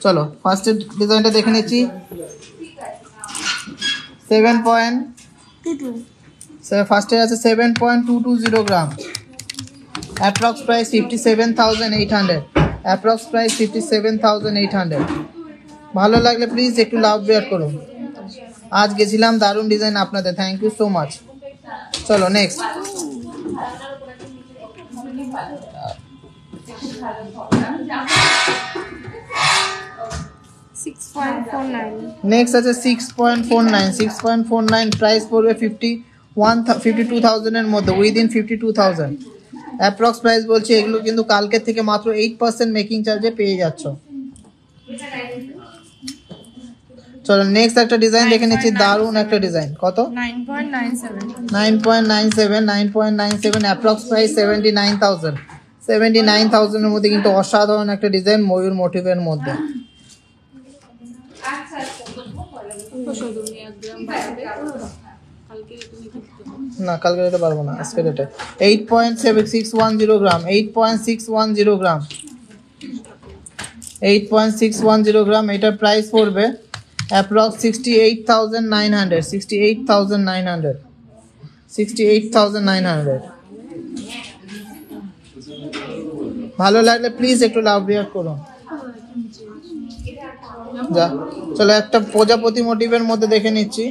চলো ফার্স্টের ডিজাইনটা দেখে নিচ্ছি। 7.22 ফার্স্টে আছে 7.220 গ্রাম, অ্যাপ্রক্স প্রাইস 57,800, অ্যাপ্রক্স প্রাইস 57,800। ভালো লাগলে প্লিজ একটু লাভ বেয়ার করুন। আজ গেছিলাম, দারুণ ডিজাইন আপনাদের, থ্যাংক ইউ সো মাচ। চলো নেক্সট। নেক্সট আছে 6.49 প্রাইস পড়বে 52,000 এর মধ্যে, উইদিন 52,000 অ্যাপ্রক্স প্রাইস বলছি। এগুলো কিন্তু কালকে থেকে মাত্র 8% মেকিং চার্জে পেয়ে যাচ্ছ। চলো নেক্সট একটা ডিজাইন দেখে নিচ্ছি, দারুণ একটা ডিজাইন। কত? 9.97 অ্যাপ্রক্স প্রাইস 79,000 এর মধ্যে, কিন্তু অসাধারণ একটা ডিজাইন ময়ূর মোটিভের মধ্যে। না কালকে রেটে পারবো না, আজকে রেটে 8.610 গ্রাম, 8.610 গ্রাম, 8.610 গ্রাম। এটার প্রাইস পড়বে অ্যাপ্রক্স 68,900। ভালো লাগলে প্লিজ একটু লাভ রিয়াক্ট করুন। যা চলো একটা প্রজাপতি মোটিভের মধ্যে দেখে নিচ্ছি।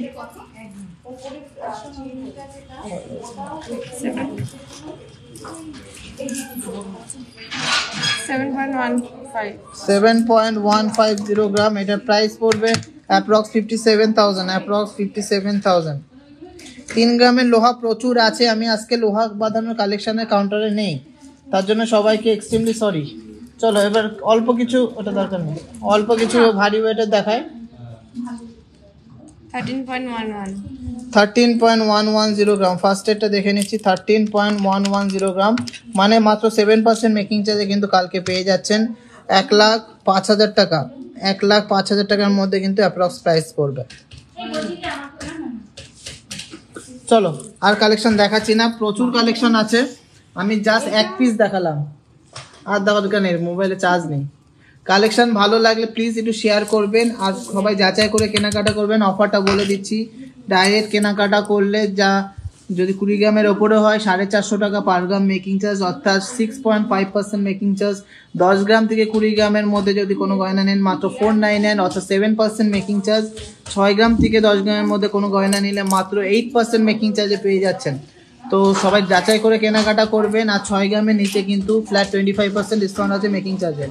7.150 গ্রাম, এটার প্রাইস পড়বে অ্যাপ্রক্স 57,000। 3 গ্রামের লোহা প্রচুর আছে, আমি আজকে লোহা বাঁধানোর কালেকশনের কাউন্টারে নেই, তার জন্য সবাইকে এক্সট্রিমলি সরি। চলো এবার অল্প কিছু, ওটা দরকার নেই, অল্প কিছু ভারী ওয়েটের দেখায়। 13.110 গ্রাম, ফার্স্ট এডটা দেখে নিচ্ছি। 13.110 গ্রাম মানে মাত্র 7% মেকিং চার্জে কিন্তু কালকে পেয়ে যাচ্ছেন 1,05,000 টাকা। 1,05,000 টাকার মধ্যে কিন্তু অ্যাপ্রক্স প্রাইস পড়বে। চলো আর কালেকশন দেখাচ্ছি না, প্রচুর কালেকশন আছে, আমি জাস্ট এক পিস দেখালাম, আর দেখা দরকার নেই, মোবাইলে চার্জ নেই। কালেকশন ভালো লাগলে প্লিজ একটু শেয়ার করবেন, আর সবাই যাচাই করে কেনাকাটা করবেন। অফারটা বলে দিচ্ছি, ডাইরেক্ট কেনাকাটা করলে যা যদি 20 গ্রামের ওপরে হয় 450 টাকা পার গ্রাম মেকিং চার্জ, অর্থাৎ 6.5% মেকিং চার্জ। 10 গ্রাম থেকে 20 গ্রামের মধ্যে যদি কোনো গয়না নেন মাত্র 499, অর্থাৎ 7% মেকিং চার্জ। 6 গ্রাম থেকে 10 গ্রামের মধ্যে কোনো গয়না নিলে মাত্র 8% মেকিং চার্জে পেয়ে যাচ্ছেন। তো সবাই যাচাই করে কেনাকাটা করবেন, আর 6 গ্রামের নিচে কিন্তু ফ্ল্যাট 25% ডিসকাউন্ট আছে মেকিং চার্জে।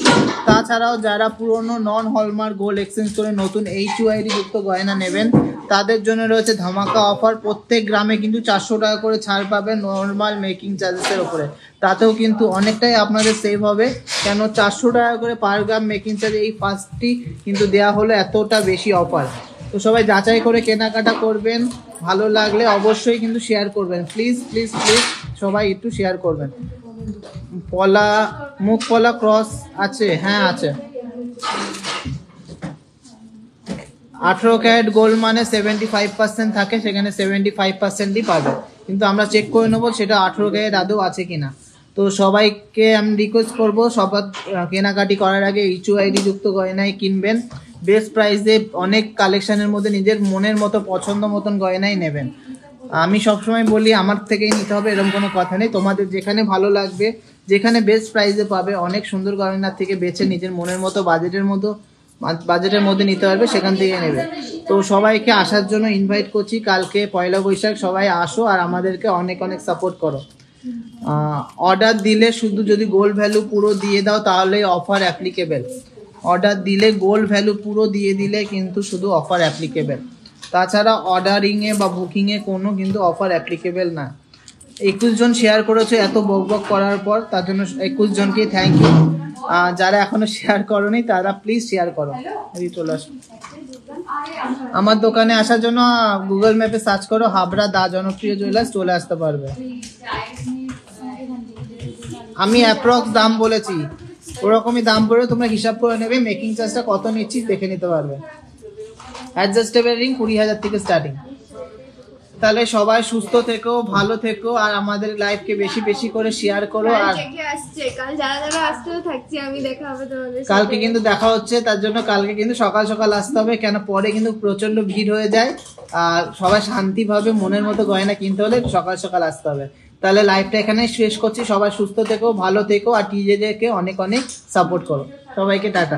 তাছাড়াও যারা পুরনো নন হলমার্ক গোল্ড এক্সচেঞ্জ করে নতুন HUID যুক্ত গয়না নেবেন, তাদের জন্য রয়েছে ধামাকা অফার। প্রত্যেক গ্রামে কিন্তু 400 টাকা করে ছাড় পাবেন নর্মাল মেকিং চার্জেসের উপরে, তাতেও কিন্তু অনেকটাই আপনাদের সেভ হবে। কেন 400 টাকা করে পার গ্রাম মেকিং চার্জ এই ফার্স্টটি কিন্তু দেওয়া হলো, এতটা বেশি অফার। তো সবাই যাচাই করে কেনাকাটা করবেন, ভালো লাগলে অবশ্যই কিন্তু শেয়ার করবেন, প্লিজ প্লিজ প্লিজ সবাই একটু শেয়ার করবেন। পলা মুখ পলা ক্রস আছে, হ্যাঁ আছে। 18 ক্যারেট গোল্ড মানে 75% থাকে, সেখানে 75%ই পাবে, কিন্তু আমরা চেক করে নেবো সেটা 18 ক্যারেট আদৌ আছে কিনা। তো সবাইকে আমি রিকোয়েস্ট করবো, সবার কেনাকাটি করার আগে HUID যুক্ত গয়নাই কিনবেন। বেস্ট প্রাইসে অনেক কালেকশনের মধ্যে নিজের মনের মতো পছন্দ মতন গয়নাই নেবেন। আমি সবসময় বলি আমার থেকেই নিতে হবে এরকম কোনো কথা নেই, তোমাদের যেখানে ভালো লাগবে, যেখানে বেস্ট প্রাইসে পাবে, অনেক সুন্দর গয়নার থেকে বেছে নিজের মনের মতো বাজেটের মধ্যে নিতে পারবে, সেখান থেকে নেবে। তো সবাইকে আসার জন্য ইনভাইট করছি, কালকে পয়লা বৈশাখ, সবাই আসো আর আমাদেরকে অনেক অনেক সাপোর্ট করো। অর্ডার দিলে শুধু যদি গোল্ড ভ্যালু পুরো দিয়ে দাও তাহলে অফার অ্যাপ্লিকেবেল। অর্ডার দিলে গোল্ড ভ্যালু পুরো দিয়ে দিলে কিন্তু শুধু অফার অ্যাপ্লিকেবেল, তাছাড়া অর্ডারিংয়ে বা বুকিংয়ে কোনো কিন্তু অফার অ্যাপ্লিকেবেল না। 21 জন শেয়ার করেছে এত বক করার পর, তার জন্য 21 জনকেই থ্যাংক ইউ। যারা এখনো শেয়ার করোনি তারা প্লিজ শেয়ার করো। চলে আসো আমার দোকানে আসার জন্য গুগল ম্যাপে সার্চ করো হাবড়া দা জনপ্রিয় জুয়েলার্স, চলে আসতে পারবে। আমি অ্যাপ্রক্স দাম বলেছি, ওরকমই দাম পড়ে তোমরা হিসাব করে নেবে, মেকিং চার্জটা কত নিচ্ছি দেখে নিতে পারবে। অ্যাডজাস্টেবল রিং 20,000 থেকে স্টার্টিং। তাহলে সবাই সুস্থ থেকো, ভালো থেকো, আর আমাদের লাইভকে বেশি বেশি করে শেয়ার করো। আর আসছে কাল যারা যারা আসতেও থাকছি আমি, দেখা হবে তোমাদের সাথে। কালকে কিন্তু দেখা হচ্ছে, তার জন্য কালকে কিন্তু সকাল সকাল আসতে হবে, কেন পরে কিন্তু প্রচন্ড ভিড় হয়ে যায়। আর সবাই শান্তিভাবে মনের মতো গয়না কিনতে হলে সকাল সকাল আসতে হবে। তাহলে লাইভটা এখানে শেষ করছি। সবাই সুস্থ থেকো, ভালো থেকো, আর টিজেদেরকে অনেক অনেক সাপোর্ট করো। সবাইকে টাটা।